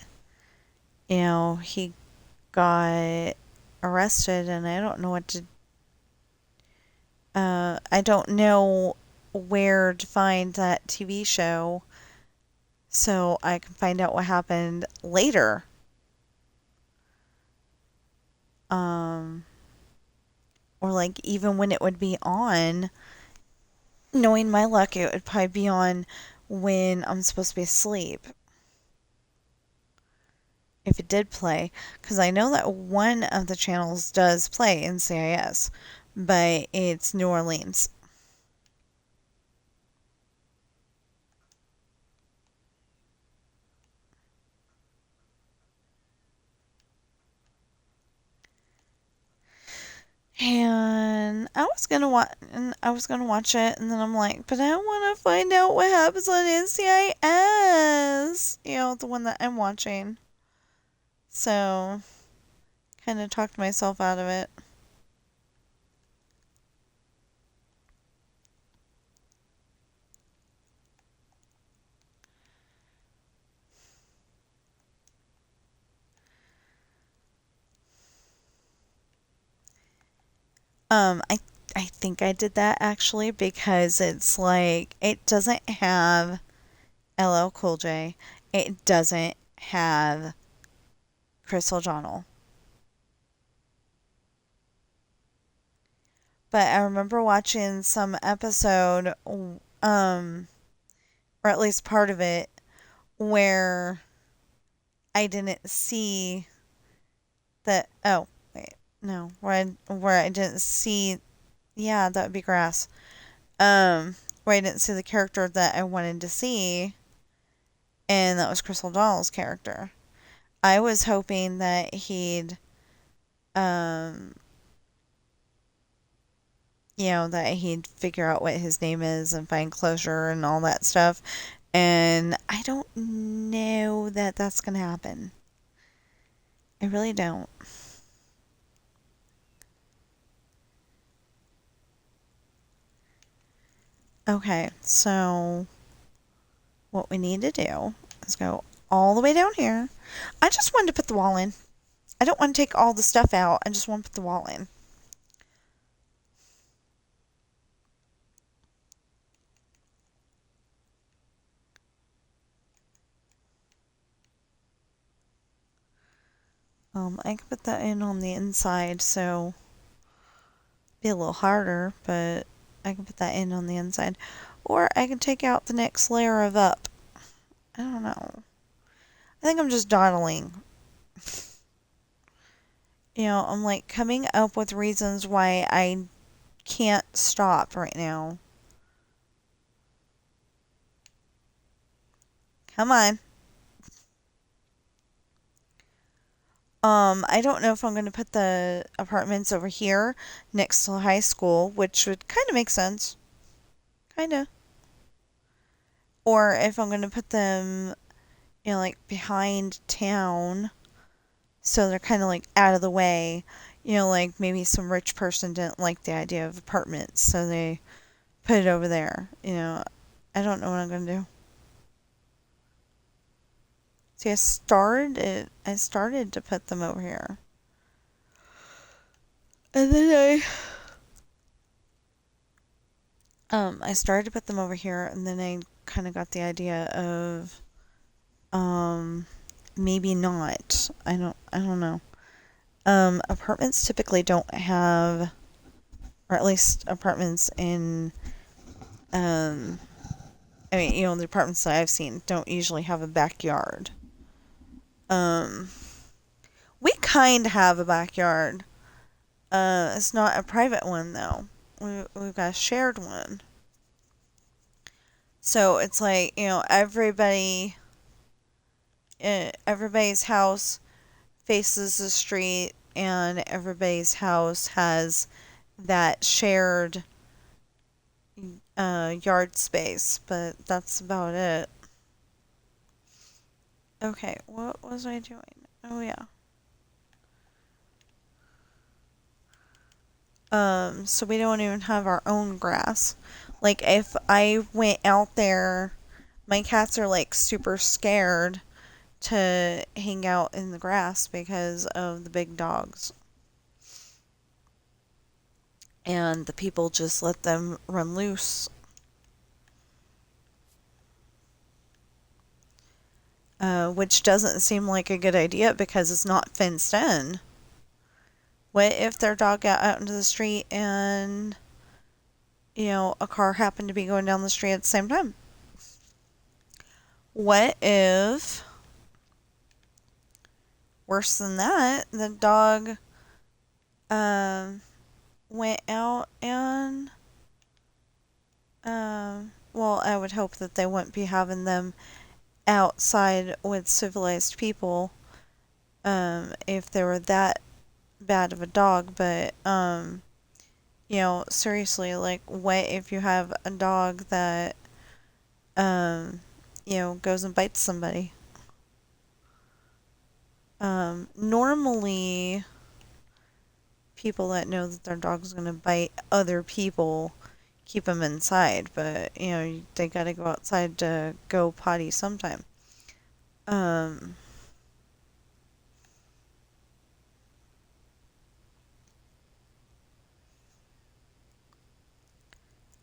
he got arrested and I don't know what to... I don't know where to find that TV show so I can find out what happened later. Or like even when it would be on, knowing my luck, it would probably be on when I'm supposed to be asleep. If it did play, because I know that one of the channels does play NCIS, but it's New Orleans. And I was gonna watch it, and then I'm like, but I want to find out what happens on NCIS. The one that I'm watching. So, kind of talked myself out of it. I think I did that actually because it's like it doesn't have LL Cool J. It doesn't have Chris O'Donnell. But I remember watching some episode, or at least part of it, where I didn't see that. Oh, wait. No. Where I didn't see. Yeah, that would be grass. Where I didn't see the character that I wanted to see, and that was Crystal Doll's character. I was hoping that um, that he'd figure out what his name is and find closure and all that stuff. And I don't know that that's going to happen. I really don't. Okay, so what we need to do is go all the way down here. I just wanted to put the wall in. I don't want to take all the stuff out. I just want to put the wall in. I can put that in on the inside, so be a little harder, but I can put that in on the inside. Or I can take out the next layer of up. I don't know. I think I'm just dawdling. I'm like coming up with reasons why I can't stop right now. Come on. I don't know if I'm going to put the apartments over here next to the high school, which would kind of make sense. Kind of. Or if I'm going to put them, like behind town, so they're kind of like out of the way. Like maybe some rich person didn't like the idea of apartments, so they put it over there. I don't know what I'm going to do. See, I started to put them over here. And then I started to put them over here, and then I kind of got the idea of maybe not. I don't know. Apartments typically don't have, or at least apartments in the apartments that I've seen don't usually have a backyard. Um we kind of have a backyard. It's not a private one though. We've got a shared one. So it's like, everybody's house faces the street, and everybody's house has that shared yard space, but that's about it. Okay, what was I doing? Oh yeah. So we don't even have our own grass. Like if I went out there, my cats are like super scared to hang out in the grass because of the big dogs. And the people just let them run loose. Which doesn't seem like a good idea because it's not fenced in. What if their dog got out into the street and, a car happened to be going down the street at the same time? What if, worse than that, the dog um, went out and, well, I would hope that they wouldn't be having them outside with civilized people if they were that bad of a dog, but seriously, like what if you have a dog that goes and bites somebody? Normally people that know that their dog's going to bite other people keep them inside, but they got to go outside to go potty sometime. Um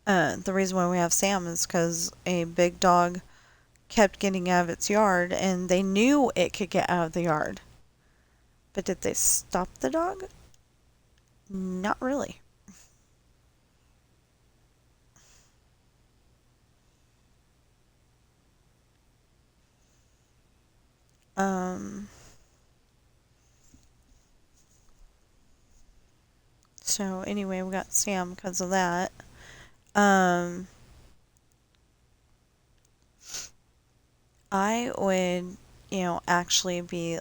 the reason why we have Sam is because a big dog kept getting out of its yard, and they knew it could get out of the yard. But did they stop the dog? Not really. Um, so anyway, we got Sam because of that. Um, I would, actually be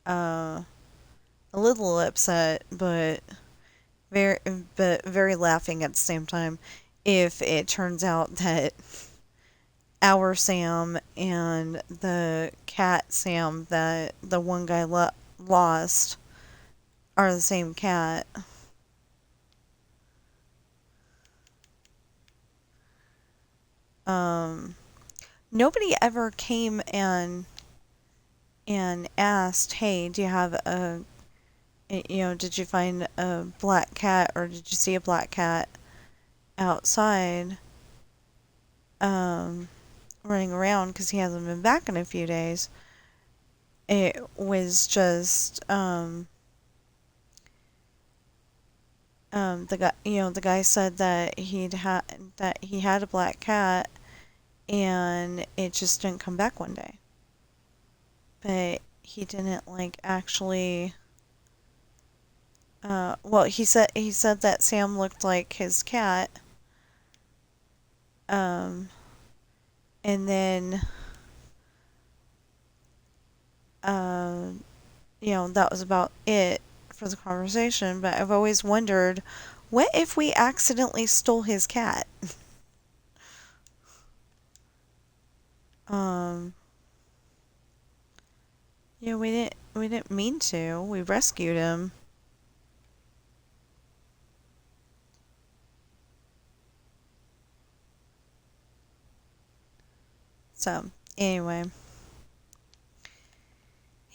uh, a little upset, very, but very laughing at the same time if it turns out that our Sam and the cat Sam that the one guy lost are the same cat. Um, Nobody ever came and asked, "Hey, do you have did you find a black cat or did you see a black cat outside um, running around because he hasn't been back in a few days?" It was just the guy said that he had a black cat and it just didn't come back one day. But he didn't like actually. Well, he said that Sam looked like his cat. Um, and then uh, that was about it for the conversation. But I've always wondered, what if we accidentally stole his cat? Um, we didn't mean to. We rescued him. So anyway,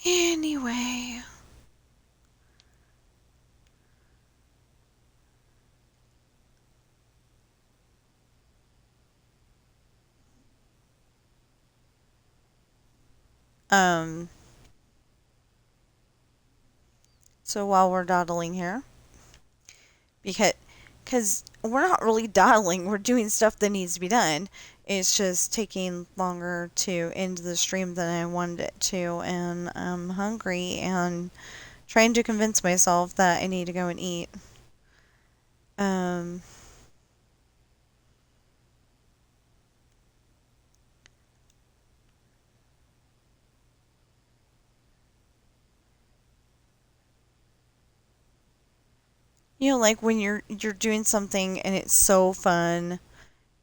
anyway, um, so while we're dawdling here, because because we're not really dawdling, we're doing stuff that needs to be done. It's just taking longer to end the stream than I wanted it to, and I'm hungry and trying to convince myself that I need to go and eat. Um, like when you're doing something and it's so fun,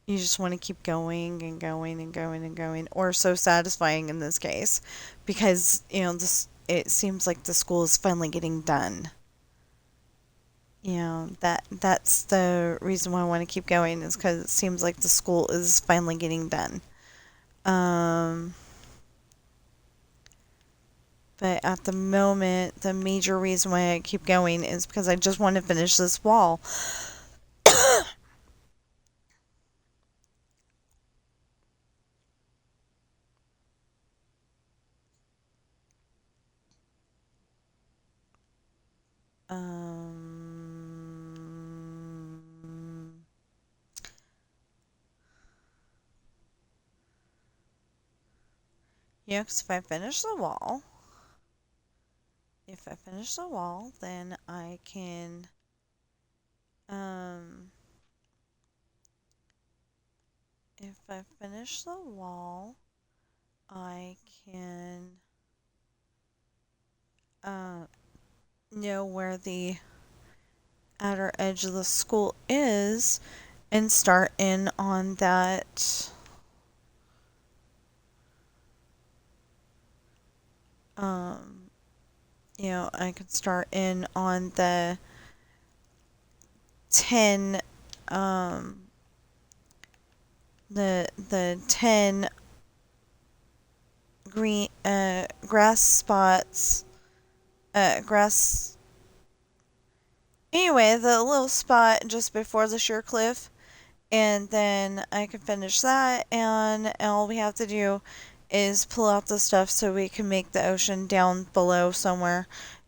you just want to keep going and going and going and going, or so satisfying in this case, because this it seems like the school is finally getting done. That's the reason why I want to keep going is because it seems like the school is finally getting done. Um, but at the moment, the major reason why I keep going is because I just want to finish this wall. Um, because if I finish the wall, then I can, um, if I finish the wall, I can, uh, know where the outer edge of the school is and start in on that, um, I could start in on the 10, um, the 10 green, grass spots, grass, anyway, the little spot just before the sheer cliff, and then I can finish that, and all we have to do is pull out the stuff so we can make the ocean down below somewhere,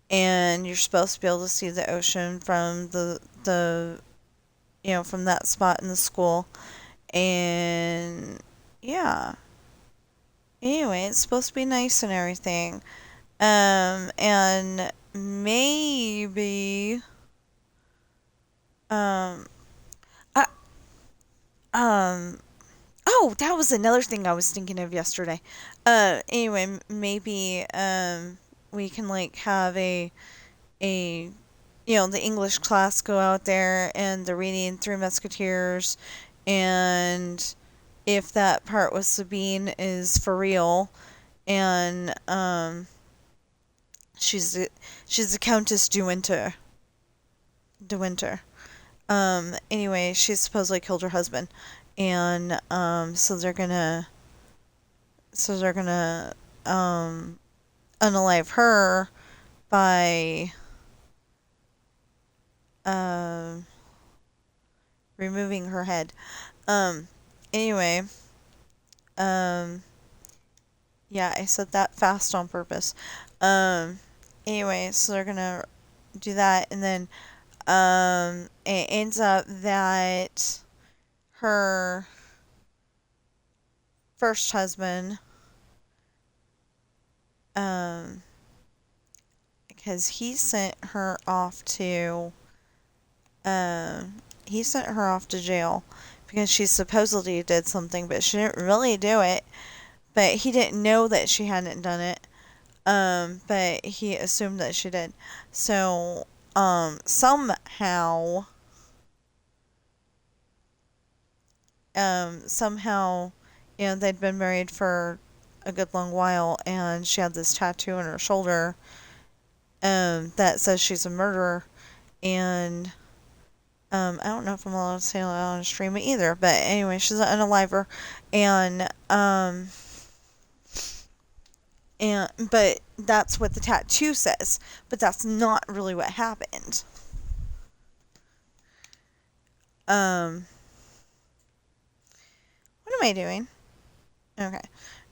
and you're supposed to be able to see the ocean from the from that spot in the school, and yeah. Anyway, it's supposed to be nice and everything. And maybe, um, I, um, oh, that was another thing I was thinking of yesterday. Anyway, maybe, we can like have a, the English class go out there and the reading Three Musketeers, and if that part with Sabine is for real, and, she's the Countess De Winter. Anyway, she supposedly killed her husband, and so they're gonna um unalive her by um removing her head. Um, anyway, um, yeah, I said that fast on purpose. Um, anyway, so they're gonna do that, and then it ends up that her first husband, um, because he sent her off to jail because she supposedly did something, but she didn't really do it. But he didn't know that she hadn't done it. But he assumed that she did. So, somehow, they'd been married for a good long while, and she had this tattoo on her shoulder, that says she's a murderer, and, I don't know if I'm allowed to say it on stream either, but anyway, she's an unaliver, and, but that's what the tattoo says, but that's not really what happened. Um, what am I doing? Okay.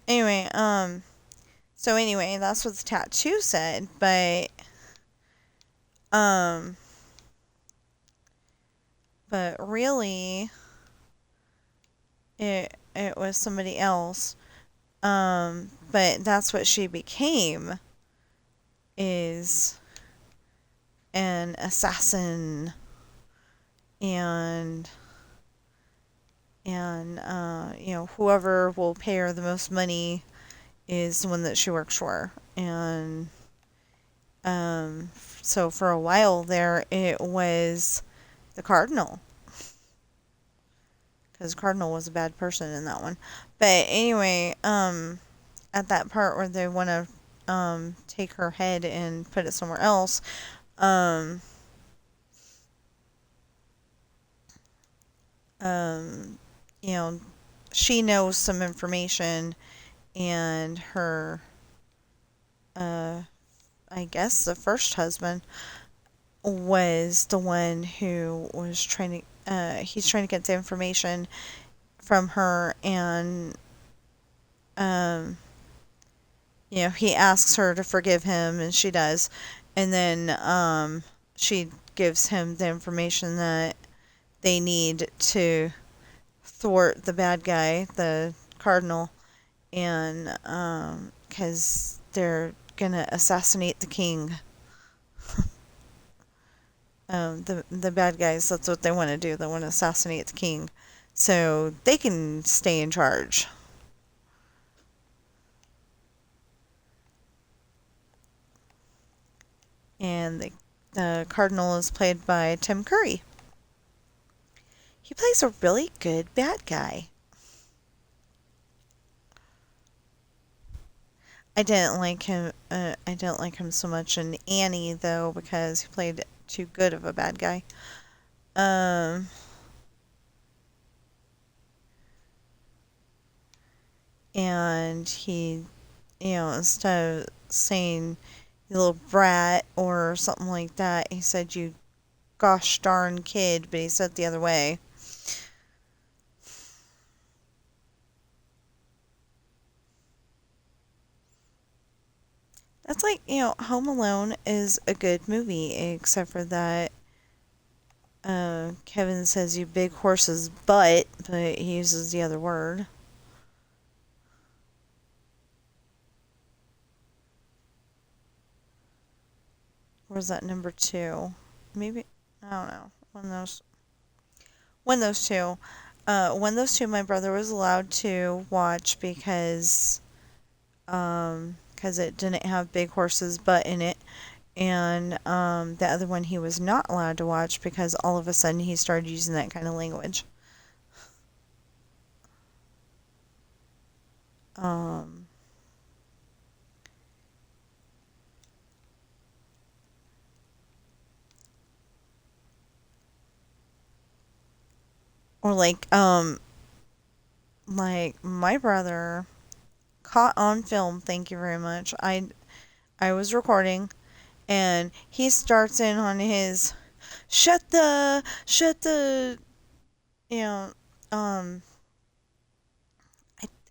Anyway, so anyway, that's what the tattoo said, um, but really, it was somebody else. But that's what she became, is an assassin, and whoever will pay her the most money is the one that she works for. And so for a while there, it was the Cardinal, because Cardinal was a bad person in that one. But anyway, at that part where they want to take her head and put it somewhere else, um, um, you know, she knows some information, and her, uh, I guess the first husband was the one who was trying to, he's trying to get the information from her, and, um, he asks her to forgive him, and she does, and then, she gives him the information that they need to thwart the bad guy, the Cardinal, and, because they're gonna assassinate the king. The bad guys, that's what they want to do. They want to assassinate the king, so they can stay in charge. And the Cardinal is played by Tim Curry. He plays a really good bad guy. I didn't like him. I didn't like him so much in Annie, though, because he played too good of a bad guy. Um, and he, instead of saying "you little brat" or something like that, he said "you gosh darn kid," but he said it the other way. That's like, Home Alone is a good movie, except for that Kevin says "you big horse's butt," but he uses the other word. or was that number two? Maybe, I don't know. When those two, my brother was allowed to watch because it didn't have Big Horse's butt in it. And the other one he was not allowed to watch because all of a sudden he started using that kind of language. Um, or like my brother caught on film. Thank you very much. I was recording, and he starts in on his shut the you know um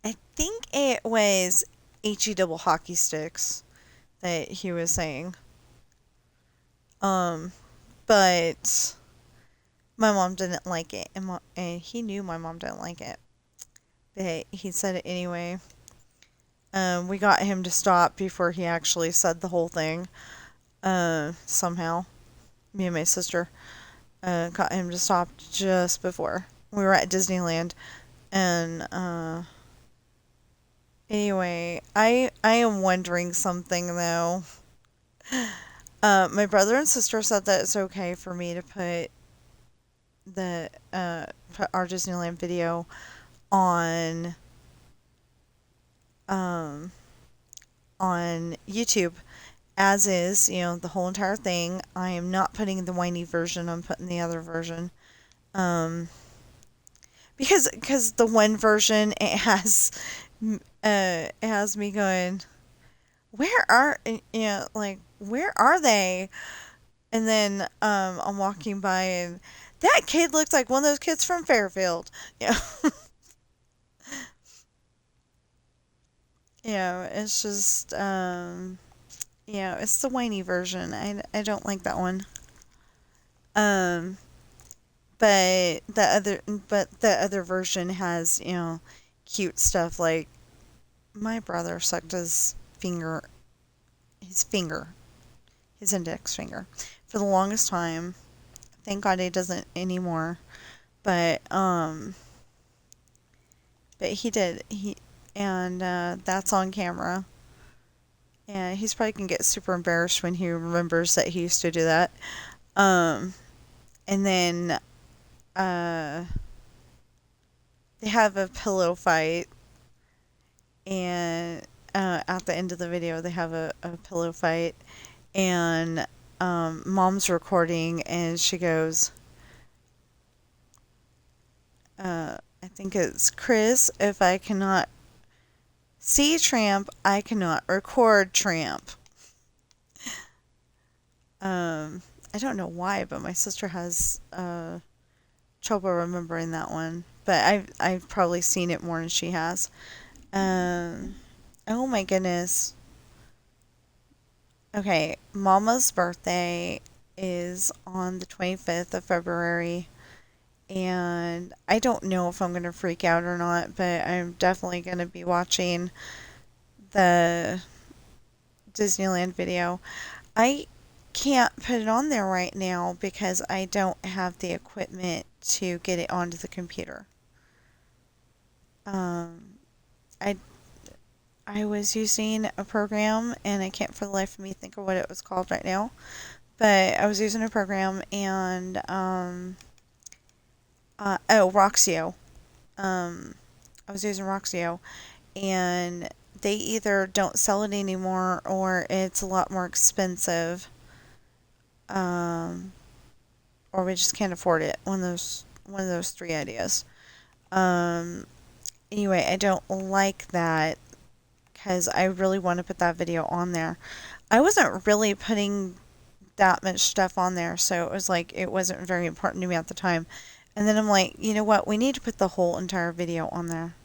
I think it was he double hockey sticks that he was saying. Um, but my mom didn't like it, and he knew my mom didn't like it, but he said it anyway. We got him to stop before he actually said the whole thing. Somehow, me and my sister got him to stop just before we were at Disneyland, and anyway, I am wondering something though. My brother and sister said that it's okay for me to put our Disneyland video on um on YouTube as is, the whole entire thing. I am not putting the whiny version. I'm putting the other version. Um, because the one version it has me going, where are they? And then I'm walking by and that kid looks like one of those kids from Fairfield. Yeah. It's just it's the whiny version. I don't like that one. Um, but the other version has, cute stuff like my brother sucked his finger, his index finger for the longest time. Thank God he doesn't anymore. But he did. And that's on camera. And he's probably gonna get super embarrassed when he remembers that he used to do that. Um, and then uh, they have a pillow fight, and at the end of the video, they have a pillow fight, and mom's recording, and she goes, I think it's Chris, if I cannot see Tramp, I cannot record Tramp. I don't know why, but my sister has trouble remembering that one. But I've probably seen it more than she has. Um, oh my goodness. Okay, Mama's birthday is on the 25th of February, and I don't know if I'm going to freak out or not, but I'm definitely going to be watching the Disneyland video. I can't put it on there right now because I don't have the equipment to get it onto the computer. Um, I I was using a program and I can't for the life of me think of what it was called right now. But I was using a program and Roxio. Um, I was using Roxio, and they either don't sell it anymore or it's a lot more expensive. Um, or we just can't afford it. One of those three ideas. Um, anyway, I don't like that because I really want to put that video on there. I wasn't really putting that much stuff on there, so it was like it wasn't very important to me at the time. And then I'm like, you know what? We need to put the whole entire video on there.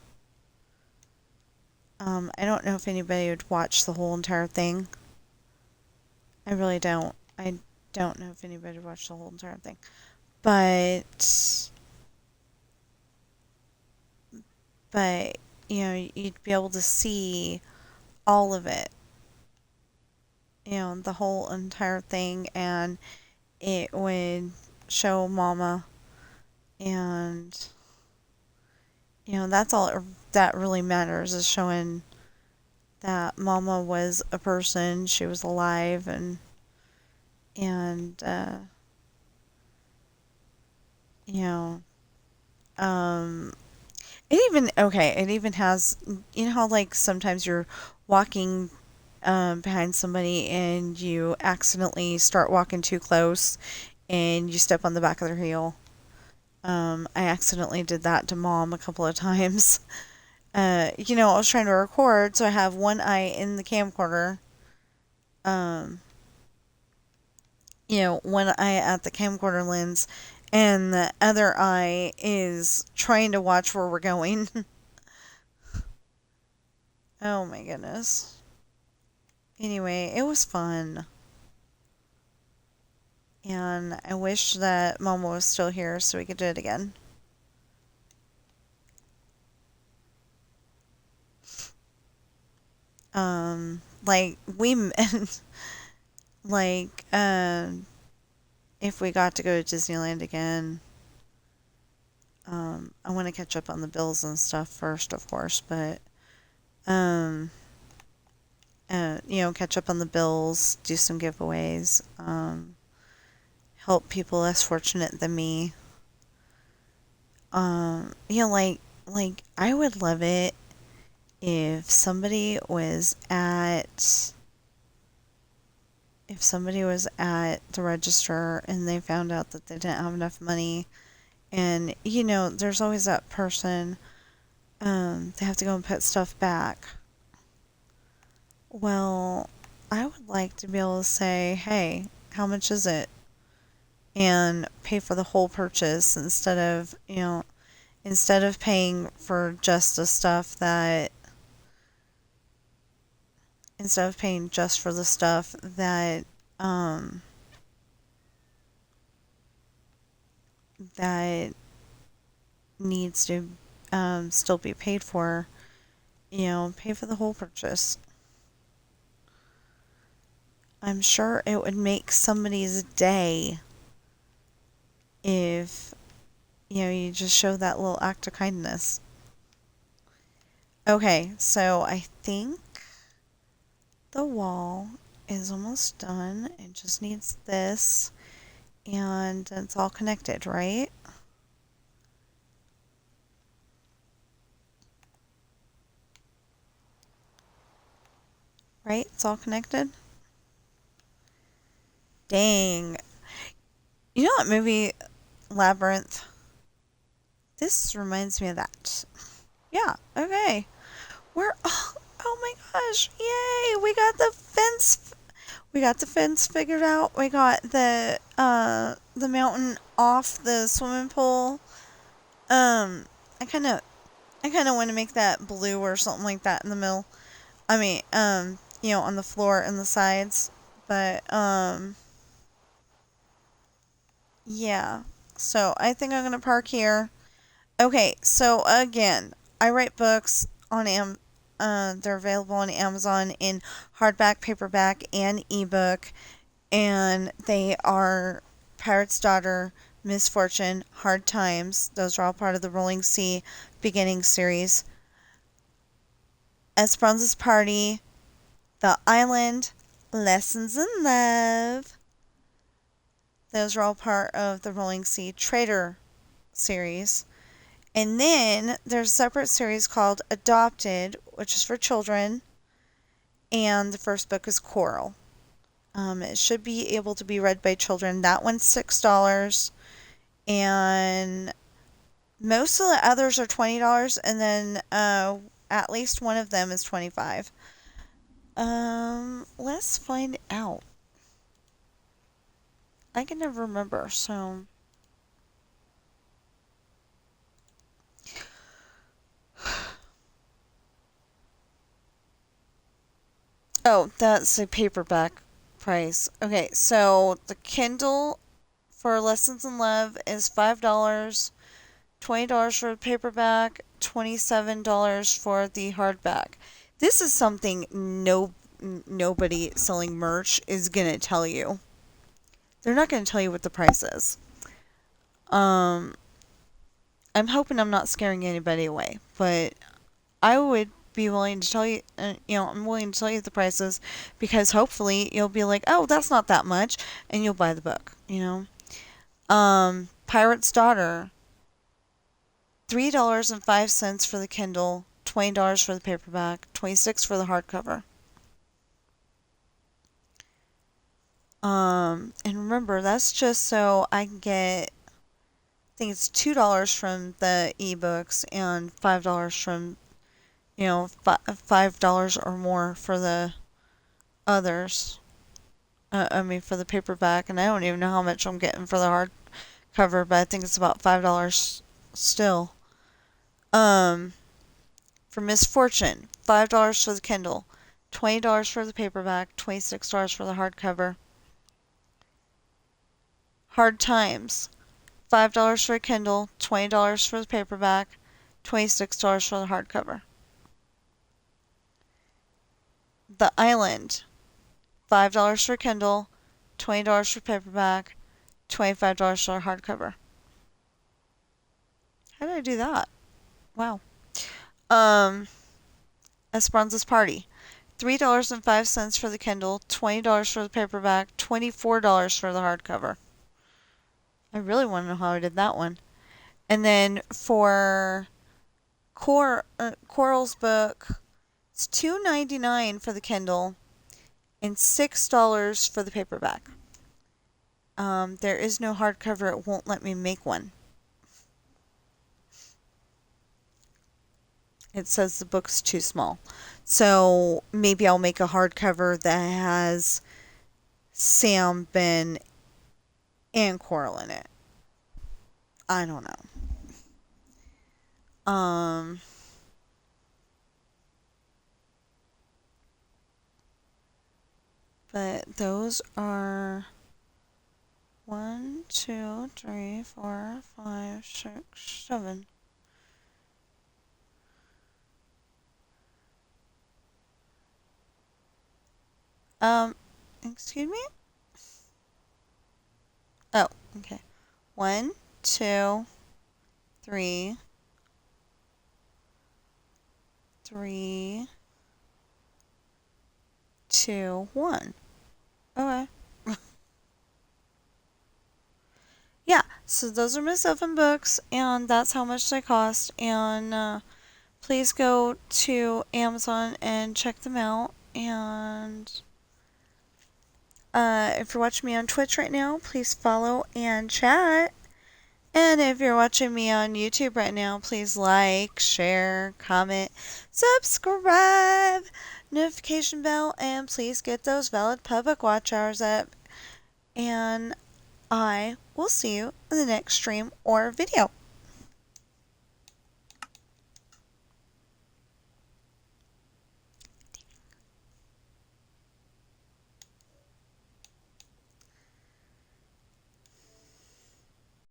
I don't know if anybody would watch the whole entire thing. I really don't. I don't know if anybody would watch the whole entire thing. But but you'd be able to see all of it. the whole entire thing, and it would show Mama, and that's all that really matters, is showing that Mama was a person, she was alive, and you know, um, it even has, how like sometimes you're walking behind somebody and you accidentally start walking too close and you step on the back of their heel. I accidentally did that to Mom a couple of times. I was trying to record, so I have one eye in the camcorder. Um, one eye at the camcorder lens, and the other eye is trying to watch where we're going. Oh my goodness. Anyway, it was fun. And I wish that Mama was still here so we could do it again. Like we like if we got to go to Disneyland again, I want to catch up on the bills and stuff first, of course, but um catch up on the bills, do some giveaways, help people less fortunate than me. Like I would love it if somebody was at the register and they found out that they didn't have enough money, and there's always that person, they have to go and put stuff back. Well, I would like to be able to say, hey, how much is it? And pay for the whole purchase instead of paying for just the stuff that instead of paying just for the stuff that needs to still be paid for, pay for the whole purchase. I'm sure it would make somebody's day if you just show that little act of kindness. Okay, so I think the wall is almost done. It just needs this, and it's all connected, right? Right? It's all connected? Dang. You know that movie, Labyrinth? This reminds me of that. Yeah, okay. Oh my gosh, yay! We got the fence figured out. We got the mountain off the swimming pool. Um, I kind of I kind of want to make that blue or something like that in the middle. I mean, on the floor and the sides. But yeah. So I think I'm gonna park here. Okay, so again, I write books on they're available on Amazon in hardback, paperback, and ebook, and they are Pirate's Daughter, Misfortune, Hard Times. Those are all part of the Rolling Sea beginning series. Esperanza's Party, The Island, Lessons in Love. Those are all part of the Rolling Sea Traitor series. And then there's a separate series called Adopted, which is for children. And the first book is Coral. It should be able to be read by children. That one's $6. And most of the others are $20. And then at least one of them is $25. Let's find out. I can never remember, so... Oh, that's a paperback price. Okay, so the Kindle for Lessons in Love is $5, $20 for the paperback, $27 for the hardback. This is something nobody selling merch is going to tell you. They're not going to tell you what the price is. I'm hoping I'm not scaring anybody away, but I would be willing to tell you, I'm willing to tell you the prices because hopefully you'll be like, oh, that's not that much, and you'll buy the book, Pirate's Daughter, $3.05 for the Kindle, $20 for the paperback, $26 for the hardcover. And remember, that's just so I can get, I think it's $2 from the ebooks and $5 from, $5 or more for the others. For the paperback, and I don't even know how much I'm getting for the hardcover, but I think it's about $5 still. For Misfortune, $5 for the Kindle, $20 for the paperback, $26 for the hardcover. Hard Times, $5 for the Kindle, $20 for the paperback, $26 for the hardcover. The Island, $5 for Kindle, $20 for paperback, $25 for hardcover. How did I do that? Wow. Esperanza's Party, $3.05 for the Kindle, $20 for the paperback, $24 for the hardcover. I really want to know how I did that one. And then for Coral's book, it's $2.99 for the Kindle and $6 for the paperback. There is no hardcover. It won't let me make one. It says the book's too small. So maybe I'll make a hardcover that has Sam, Ben, and Coral in it. I don't know. But those are 1, 2, 3, 4, 5, 6, 7. Excuse me? Oh, okay. 1, 2, 3, 3, 2, 1. Okay. Yeah, so those are my 7 books, and that's how much they cost. And please go to Amazon and check them out. And if you're watching me on Twitch right now, please follow and chat. And if you're watching me on YouTube right now, please like, share, comment, subscribe, notification bell, and please get those valid public watch hours up. And I will see you in the next stream or video.